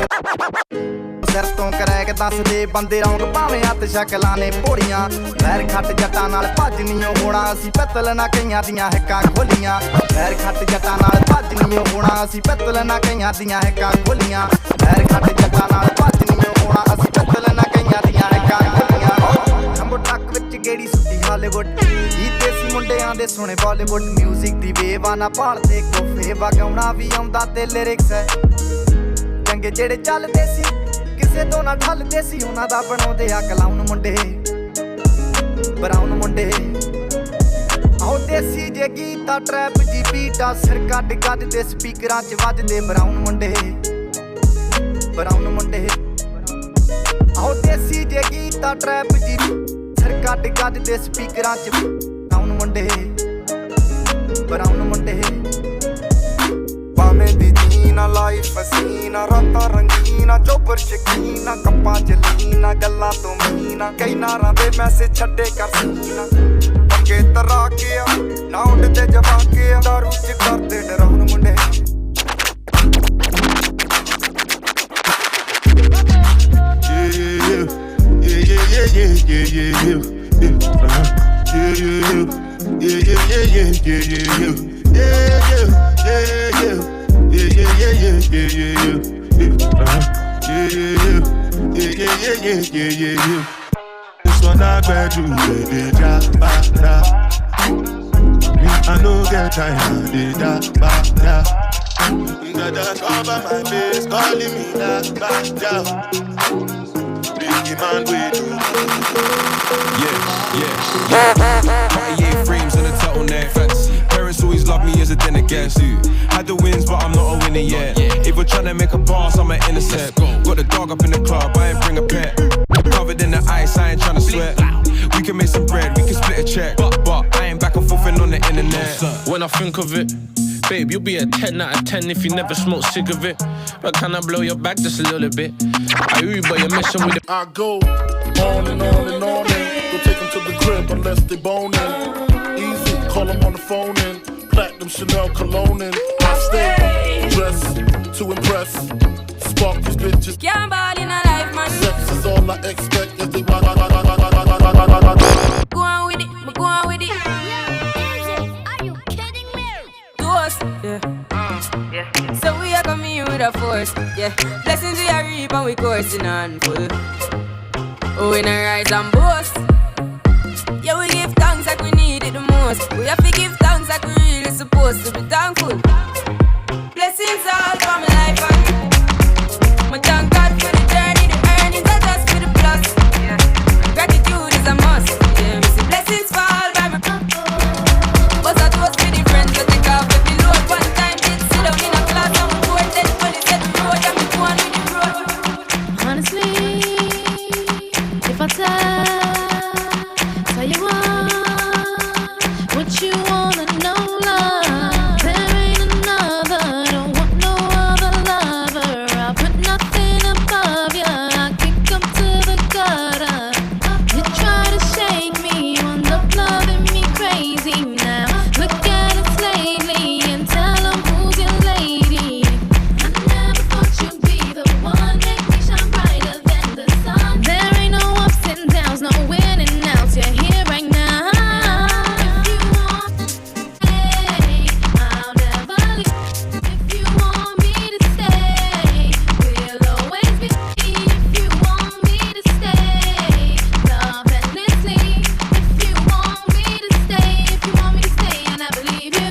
ਸਿਰ ਤੋਂ ਕਰੈਕ ਦੱਸਦੇ ਬੰਦੇ ਰੌਂਗ ਭਾਵੇਂ ਹੱਥ ਸ਼ਕਲਾਂ ਨੇ ਭੋੜੀਆਂ ਵੈਰ ਖੱਟ ਜੱਟਾਂ ਨਾਲ ਭੱਜ ਨਹੀਂ ਹੋਣਾ ਅਸੀਂ ਪਿੱਤਲ ਨਾ ਕਈਆਂ ਦੀਆਂ ਹਿੱਕਾਂ ਖੋਲੀਆਂ ਵੈਰ ਖੱਟ ਜੱਟਾਂ ਨਾਲ ਭੱਜ ਨਹੀਂ ਹੋਣਾ ਅਸੀਂ ਪਿੱਤਲ ਨਾ ਕਈਆਂ ਦੀਆਂ ਹਿੱਕਾਂ ਖੋਲੀਆਂ ਵੈਰ ਖੱਟ ਜੱਟਾਂ ਨਾਲ ਭੱਜ ਨਹੀਂ ਹੋਣਾ ਅਸੀਂ ਪਿੱਤਲ ਨਾ ਕਈਆਂ ਦੀਆਂ ਹਿੱਕਾਂ ਖੋਲੀਆਂ ਜੰਬੋ ਟੱਕ ਵਿੱਚ ਗੇੜੀ ਸੁੱਟੀ ਹਾਲੀਵੁੱਡ ਗੀਤ ਦੇਸੀ ਮੁੰਡਿਆਂ ਦੇ ਸੁਣੇ ਬਾਲੀਵੁੱਡ ਮਿਊਜ਼ਿਕ ਦੀ ਵੇਵਾ ਨਾ ਭਾਲਦੇ ਕੋਫੇ ਵਗਾਉਣਾ ਵੀ ਆਉਂਦਾ ਤੇ ਲਿਰਿਕਸ ਹੈ ਚੰਗੇ ਜਿਹੜੇ ਚੱਲਦੇ ਸੀ ਕਿਸੇ ਤੋਂ ਨਾ ਢਲਦੇ ਸੀ ਉਹਨਾਂ ਦਾ ਬਣਾਉਂਦੇ ਆ ਕਲਾਉਨ ਮੁੰਡੇ ਬਰਾਉਨ ਮੁੰਡੇ ਆਓ ਦੇਸੀ ਜੇ ਗੀਤਾ ਟਰੈਪ ਜੀ ਬੀਟਾ ਸਿਰ ਕੱਢ ਕੱਢ ਦੇ ਸਪੀਕਰਾਂ 'ਚ ਵੱਜਦੇ ਬਰਾਉਨ ਮੁੰਡੇ ਆਓ ਦੇਸੀ ਜੇ ਗੀਤਾ ਟਰੈਪ ਜੀ ਸਿਰ ਕੱਢ ਕੱਢ ਦੇ ਸਪੀਕਰਾਂ 'ਚ ਬਰਾਉਨ ਮੁੰਡੇ ਭਾਵੇਂ ਦੀ ਜੀਨਾ ਲਾਈਫ ਹਸੀਨਾ ਰਾਤਾਂ ਰੰਗੀਨਾ ਚੋਪਰ ਸ਼ਕੀਨਾ ਕੱਪਾਂ ਚ ਲੀਨਾ ਗੱਲਾਂ ਤੋਂ ਮਹੀਨਾ ਕਈ ਨਾਰਾਂ ਦੇ ਮੈਸੇਜ ਛੱਡੇ ਕਰ ਸੀਨਾ ਪੱਕੇ ਤਰਾ ਕੇ ਆ ਨਾ ਉੱਡਦੇ ਜਵਾ ਕੇ ਆ ਦਾਰੂ ਚ ਕਰਦੇ ਡਰਾਉਣ ਮੁੰਡੇ This one I graduated, I no get time, Dada cover my face, calling me da. Biggie man, we do. Yeah. Cartier frames and a turtleneck. Fancy. Parents always love me as a dinner guest. Had the wins, but I'm not a winner yet. If we're trying to make a pass, I'm an innocent. Got the dog up in the club, I ain't bring a pet. Covered in the ice, I ain't trying to sweat. We can make some bread, we can split a check. But I ain't back and forth on the internet. When I think of it, babe, you'll be a 10 out of 10 if you never smoke cigarette. But can I blow your back just a little bit? I Uber, you're messing with it. I go on and on and on and go take them to the crib unless they boning. Easy, call them on the phone and platinum Chanel cologne and I stay dressed to impress. Spark these bitches. Can't ball in a life, man. Sex is all I expect as they Go on with it, go on with it. Are you kidding me? Toast, yeah. So we are coming here with a force, yeah. Blessings we are reap and we coursing on full. Oh, we not rise and boast. Yeah, we give thanks like we need it the most. We have to give thanks like we really supposed to be thankful. Blessings all for my life and my thank God for the journey, the earnings are just for the plus. Gratitude is a must. Yeah, we see blessings fall by my but I toast with the friends that take off every load. One time did sit down in a class and we bored. Then when it said the road, and we go on with the road. Honestly, if I tell you what you wanna know, love, there ain't another. Don't want no other lover. I'll put nothing above ya. I kick 'em to the gutter. You try to shake me, end up loving me crazy now. Look at us lately and tell 'em who's your lady. I never thought you'd be the one, make me shine brighter than the sun. There ain't no ups and downs, no winning outs. You're here right now. If you want, hey, I'll never leave. If you want me to stay, we'll always be. If you want me to stay, love endlessly. If you want me to stay, and I believe you.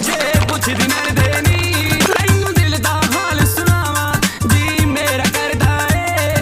ਜੇ ਕੁਛ ਦਿਨ ਦੇ ਨੀ ਤੈਨੂੰ ਦਿਲ ਦਾ ਹਾਲ ਸੁਣਾਵਾਂ ਜੀ ਮੇਰਾ ਕਰਦਾ ਏ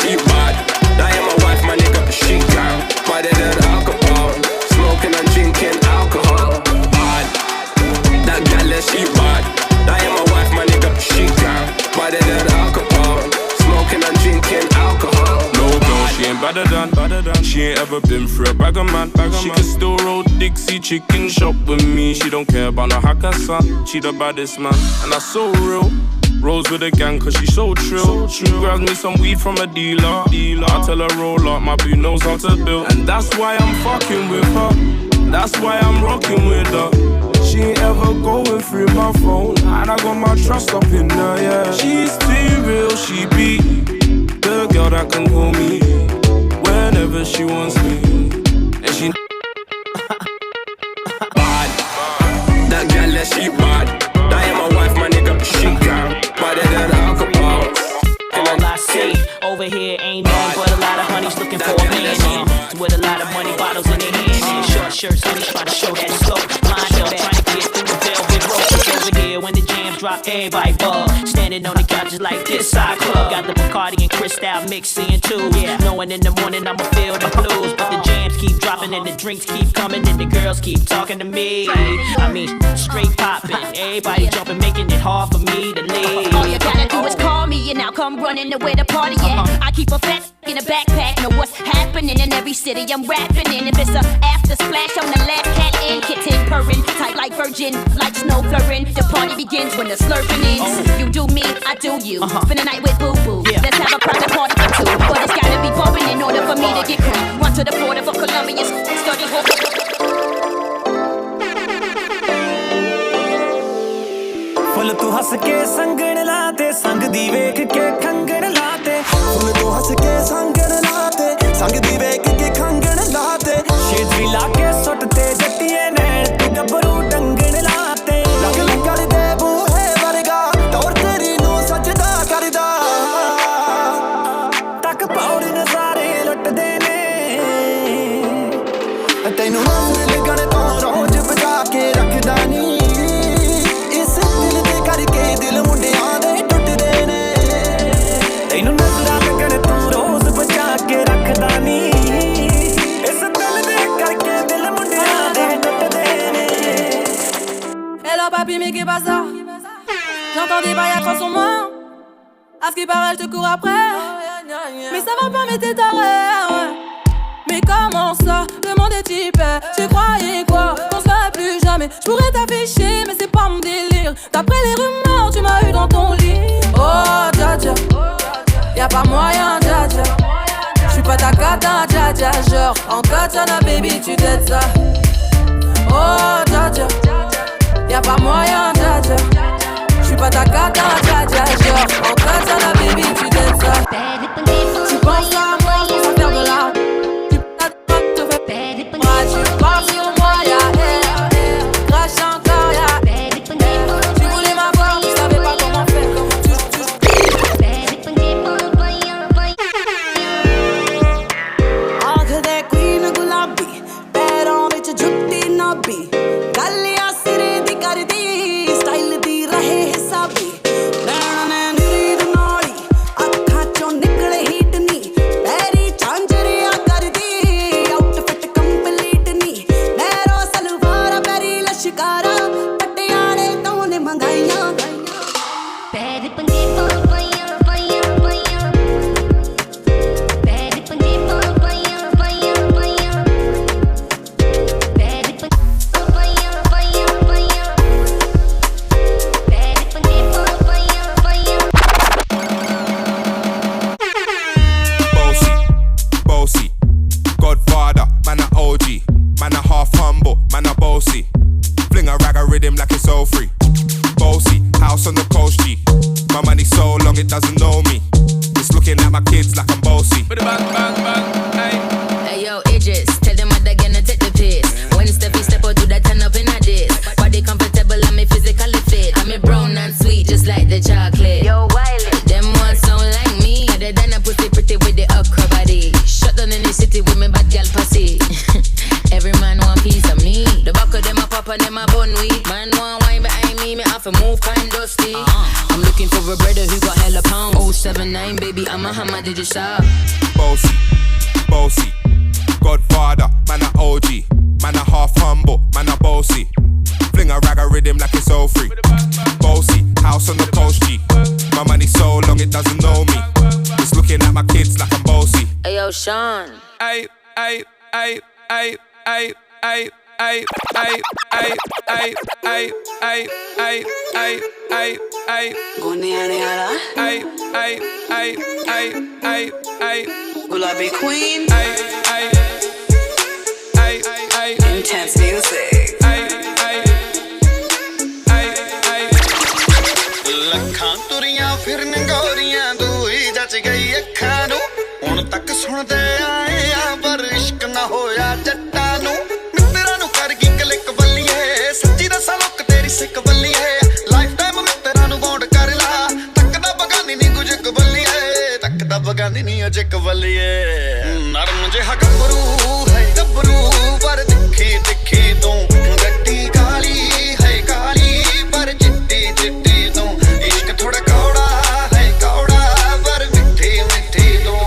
she bad. That ain't my wife, my nigga, she down. Better than alcohol. Smoking and drinking alcohol. Bad. That gal, she bad. That ain't my wife, my nigga, she down. Better than alcohol. Smoking and drinking alcohol. No girl, she ain't better than. She ain't ever been through a bag of man. She can still roll Dixie chicken shop with me. She don't care about no hacker son. She the baddest man, and that's so real. Rolls with a gang cause she so trill. She grabs me some weed from a dealer. I tell her roll up, my boo knows how to build. And that's why I'm fucking with her. That's why I'm rocking with her. She ain't ever going through my phone, and I got my trust up in her, yeah. She's too real, she be the girl that can call me whenever she wants me. And she bad. That gal, she bad. That ain't my wife, my nigga, she down. Better than alcohol. All I see over here ain't nothing but a lot of honeys looking for a man with a lot of money bottles in their hands and short shirts, honeys trying to show that slow. Lined up, trying to get through the velvet rope. Over here when the jams drop, everybody bug. Standing on the couches like this side club. Got the Bacardi and Cristal mixing too. Yeah, knowing in the morning I'ma feel the blues, but the jams keep dropping and the drinks keep coming and the girls keep talking to me. I mean, straight popping, everybody jumping, making it hard for me to leave. All you gotta do is call me and I'll come running to where the party at. I keep a fat in a backpack, know what's happening in every city I'm rapping in. If it's a after splash, I'm the last cat in, kitten purring, tight like virgin, like snow flurring. The party begins when the slurping ends. You do me, I do you. Spend a night with boo boo. Let's have a private party for two, but it's gotta be bumping in order for me to get cool. Run to the border for Colombians, study home. Full तू हंस के संगण लाते संग दी वेख के खंगण लाते full तू हंस के संगण लाते संग दी वेख के खंगण लाते शेजरी लाके सुटते जट्टिए नैन ते गबरू डंगण लाते लग लग कर दे बूहे वर्गा तौर तेरी नू सजदा करदा तक पौड़ी नजारे लुटदे ने तैनू नजर लगण तो रोज बजा के रखदा नी दिल मुंडियां दे टुटदे ने तैनू नजरां लगण तू रोज बचा के रखदा नी इस दिल दे करके दिल मुंडियां दे टुटदे ने Hello papi mais qu'est pas ça? J'entends des bails à 300 moins. À ce qui paraît je te cours après. Mais ça va pas mais t'es taré. Mais comment ça? Le monde est type. Tu croyais quoi? Qu'on se verrait plus jamais. Je pourrais t'afficher mais c'est pas mon délire. D'après les rumeurs tu m'as eu dans ton lit. Oh dja dja, y'a pas moyen dja dja. J'suis pas ta cata dja dja. Genre en katana baby tu t'aides ça. Oh dja dja, y'a pas moyen dja dja. J'suis pas ta cata dja dja. Genre en katana baby tu t'aides ça. Tu penses à moi sans faire de l'art. Tu pars sur moi, ya crache encore, ya. Tu voulais m'avoir, tu savais pas comment faire. Anche de queen gulabi, però ਵਿੱਚ ਜੁੱਤੀ ਨਾ ਵੀ ਗੱਲਿਆ ਸਿਰੇ ਦੀ ਕਰਦੀ style ਦੀ ਰਹੇ ਹਿਸਾਬੀ ਨੈਣ ਨੇ ਨੀਂਦ ਨਾਲੀ ਅੱਖਾਂ ਚੋਂ ਨਿਕਲੇ ਹੀਟ ਨੀ ਪੈਰੀ ਝਾਂਜਰਿਆ ਕਰਦੀ ਆਊਟਫਿਟ ਕੰਪਲੀਟ ਨੀ ਨੈਰੋ ਸਲਵਾਰ ਪੈਰੀ ਲਸ਼ਕਾਰਾ ਪਟਿਆਲੇ ਤੋਂ ਨੇ ਮੰਗਾਈਆਂ ਪੈਰ ਪੰਗੇ ਪਾ ਪਾਈਆਂ ਪਾਈਆਂ ਪਾਈਆਂ ਪੈਰ ਪੰਗੇ ਪਾ ਪਾਈਆਂ ਪਾਈਆਂ ਪਾਈਆਂ ਪੈਰ ਪੰਗੇ ਪਾਈਆਂ ਪਾਈਆਂ ਪਾਈਆਂ ਪੈਰ ਪੰਗੇ ਪਾ ਪਾਈਆਂ ਪਾਈਆਂ Bossy, bossy, Godfather, man a OG, man a half humble, man a bossy. Fling a rag a rhythm like it's all free. Bossy, house on the coast G. My money so long it doesn't know me. It's looking at my kids like I'm bossy. Bang, bang, bang, hey. Hey yo, Idris, tell them what they're gonna take the piss. When Steffi step out, do that turn up in a diss. Body comfortable, I'm physically fit. I'm brown and sweet, just like the chocolate. Yo, Wiley, them ones sound like me. Other than a pussy pretty with the okra body. Shut down in the city with me bad gal pussy. Every man want piece of me. The back of them a pop and them a bun weed. Man want wine behind me have to move kind dusty. I'm looking for a brother who got hella pounds. 7-9, baby, I'm a hammer, did you shop? Bossy, bossy, Godfather, man a OG, man a half humble, man a bossy. Fling a rag a rhythm like it's all free. Bossy, house on the coast G. My money so long it doesn't know me. It's looking at my kids like I'm bossy. Ayo, Sean. Ay, ay, ay, ay, ay, ay, ay, ay, ay, ay, ay, ay, ay, ay, ay, ay. Ay, ay, ay, ay, ay, ay. Gulabi Queen. Ay, ay, ay, ay, ay. Intense music. Ay, ay, ay, ay. ਲੱਖਾਂ ਤੁਰੀਆਂ ਫਿਰਨ ਗੋਰੀਆਂ ਦੂਈ ਜੱਜ ਗਈ ਅੱਖਾਂ ਨੂੰ ਹੁਣ ਤੱਕ ਸੁਣਦੇ ਆਏ ਆ ਪਰ ਇਸ਼ਕ ਨਾ ਹੋਇਆ ਜੱਟਾਂ ਨੂੰ ਮਿੱਤਰਾਂ ਨੂੰ ਕਰ ਗਈ ਕਲਿੱਕ ਬੱਲੀਏ ਸੱਚੀ ਦੱਸਾਂ ਲੋਕ ਤੇਰੀ ਸਿੱਕ ਬੱਲੀਏ ਲਾਈਫ ਟਾਈਮ ਮਿੱਤਰਾਂ ਨੂੰ ਬੌਂਡ ਕਰ ਲਾ ਤੱਕਦਾ ਬਗਾਨੀ ਨਹੀਂ ਕੁਝ ਕਬੱਲੀਏ ਤੱਕਦਾ ਬਗਾਨੀ ਨਹੀਂ ਅਜੇ ਕਬੱਲੀਏ ਨਰਮ ਜਿਹਾ ਗੱਭਰੂ ਹੈ ਗੱਭਰੂ ਪਰ ਤਿੱਖੀ ਤਿੱਖੀ ਤੋਂ ਗੱਡੀ ਕਾਲੀ ਹੈ ਕਾਲੀ ਪਰ ਚਿੱਟੀ ਚਿੱਟੀ ਤੋਂ ਇਸ਼ਕ ਥੋੜਾ ਕੌੜਾ ਹੈ ਕੌੜਾ ਪਰ ਮਿੱਠੀ ਮਿੱਠੀ ਤੋਂ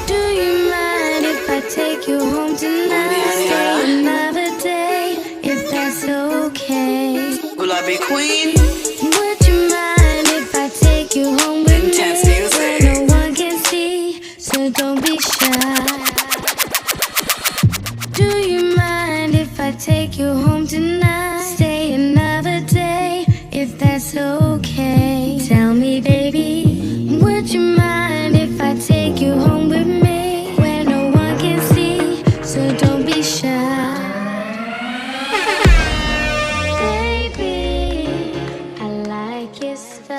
Do you mind if I take you home tonight? Stay another day, if that's okay. Gulabi Queen. Would you mind if I take you home with Intense me? music. Where no one can see, so don't be shy. Do you mind if I take you home tonight? Stay another day, if that's okay. Tell me, baby, would you mind if I take you home with me? Where no one can see, so don't be shy. Baby, I like it so.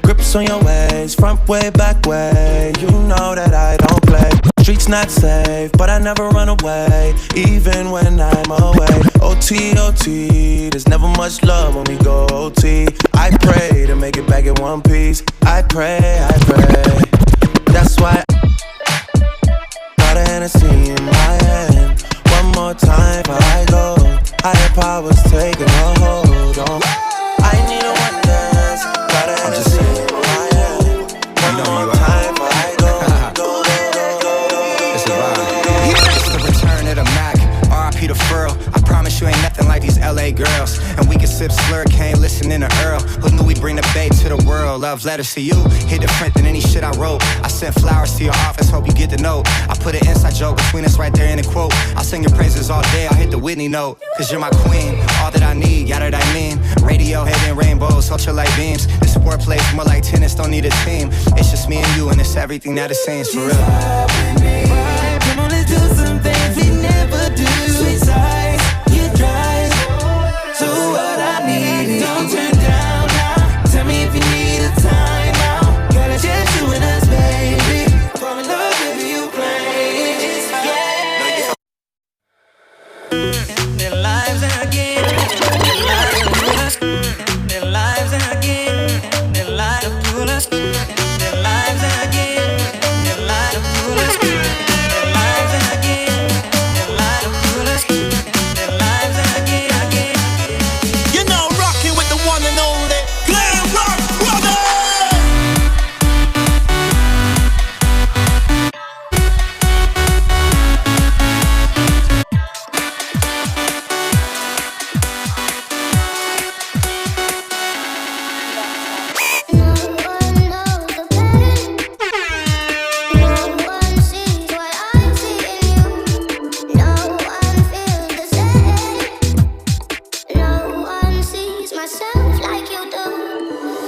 Grips on your ways, front way, back way. You know that I don't play. Streets not safe, but I never run away, even when I'm away. OT, OT, there's never much love when we go OT. I pray to make it back in one piece. I pray, I pray. That's why got a Hennessy in my hand. One more time before I go. Higher powers taking a hold on. I need a one dance. Got a Hennessy in my hand. One more time before I go. It's the return of the Mac, R.I.P. the Furl. I promise you ain't nothing like these LA girls. And we can sip slurricane, listening to Earl. Who knew we bring the bay to the world? Love letters to you, hit different than any shit I wrote. I sent flowers to your office, hope you get the note. I put an inside joke between us right there in the quote. I'll sing your praises all day, I'll hit the Whitney note. Cause you're my queen, all that I need, yeah that I mean. Radio, heading rainbows, ultralight beams. This sport plays more like tennis, don't need a team. It's just me and you and it's everything that it seems for real. Come on, let's do some things we never do. Sweet sights, you drive. So what I need, don't turn down now. Tell me if you need a time out. Gotta just you and us, baby. Fall in love if you play. Yeah. Their lives again. Their lives again. Their lives pull us. Their lives again. Their lives pull us. Their lives again. Their lives pull us. Their lives again. You know, rocking with the one and only Glam Rock Brother.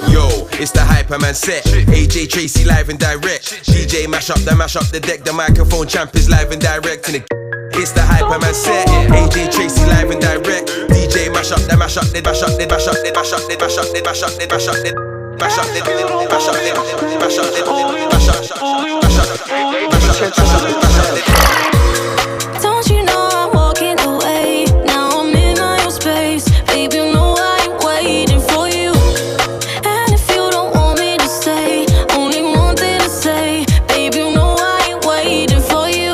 Yo, it's the Hyperman set. AJ Tracy live and direct. DJ mash up the deck. The microphone champ is live and direct. And it's the Hyperman set. AJ Tracy live and direct. DJ mash up the mash up the mash up the mash up the mash up the mash up the mash up the mash up the mash up the mash up the mash up the mash up the. Don't you know I'm walking away? Now I'm in my own space. Baby, you know I ain't waiting for you. And if you don't want me to stay, only one thing to say. Baby, you know I ain't waiting for you.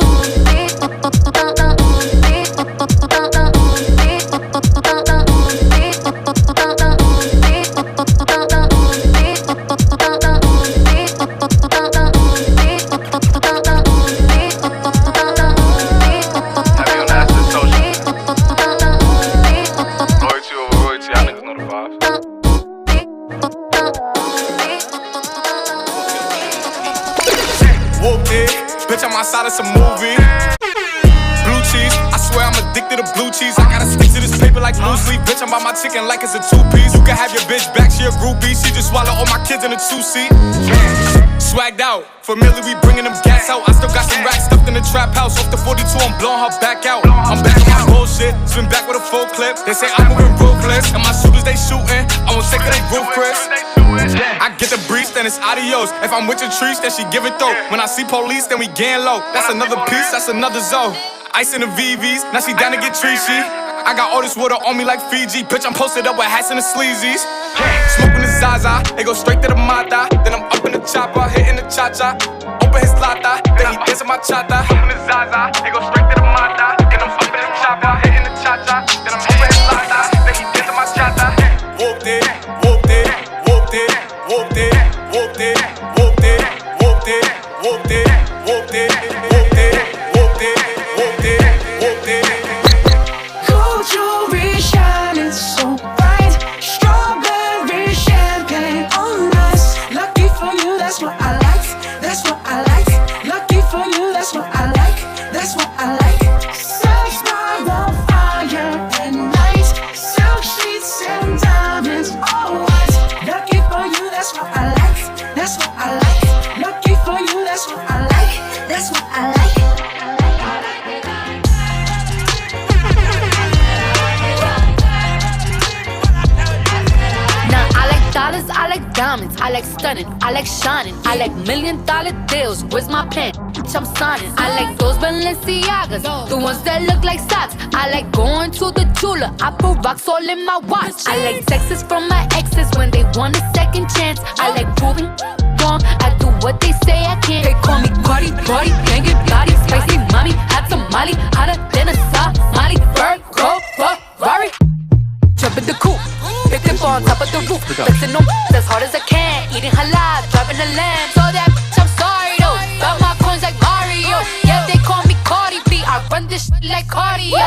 Whooped it, bitch, I'm outside of some movie. Blue cheese, I swear I'm addicted to blue cheese. I gotta stick to this paper like loose leaf. Bitch, I'm by my chicken like it's a two-piece. You can have your bitch back, she a groupie. She just swallow all my kids in a two-seat. Swagged out, familiar, we bringing them gas out. I still got some racks stuffed in the trap house. Off the 42, I'm blowing her back out. I'm back on my bullshit, spin back with a full clip. They say I'm moving ruthless, and my shooters they shooting. I won't take it, they roof Chris. I get the breeze, then it's adios. If I'm with your trees, then she give it though. When I see police, then we gang low. That's another piece, that's another zone. Ice in the VVs, now she down to get treachy. I got all this water on me like Fiji. Bitch, I'm posted up with hats and the sleazies. Smoking the Zaza, it go straight to the Mata. Then I'm up in the chopper, hitting the cha-cha. Open his lata, then he dancing my chata. Smoking the Zaza, it go straight to the Mata. Then I'm up in the chopper, hitting the cha-cha. Then I'm open his lata, then he dancing my chata. Whooped it, whooped it, whooped it, whooped it, whooped it, whooped it, whooped it, whooped it, whooped it, whooped it. Gold jewelry shining so bright, strawberry champagne on us. Lucky for you, that's what I like. That's what I like. Lucky for you, that's what I like. That's what I like. Sex by the fire at night, silk sheets and diamonds, all white. Lucky for you, that's what I like. That's what I like. Lucky for you, that's what I like. That's what I like. Dollars, I like diamonds, I like stunning, I like shining, I like $1 million deals. Where's my pen? Bitch, I'm signing. I like those Balenciagas, the ones that look like socks. I like going to the Tula, I put rocks all in my watch. I like texts from my exes when they want a second chance. I like proving wrong, I do what they say I can't. They call me Cardi, Cardi, banging body, spicy mommy, hot tamale, hotter than a Somali. Virgo, Ferrari, jump in the coupe. Picked up on top of the roof, flexing on as hard as I can. Eating halal, driving a lamb. So that bitch, I'm sorry though. Got my coins like Mario. Yeah, they call me Cardi B. I run this shit like cardio.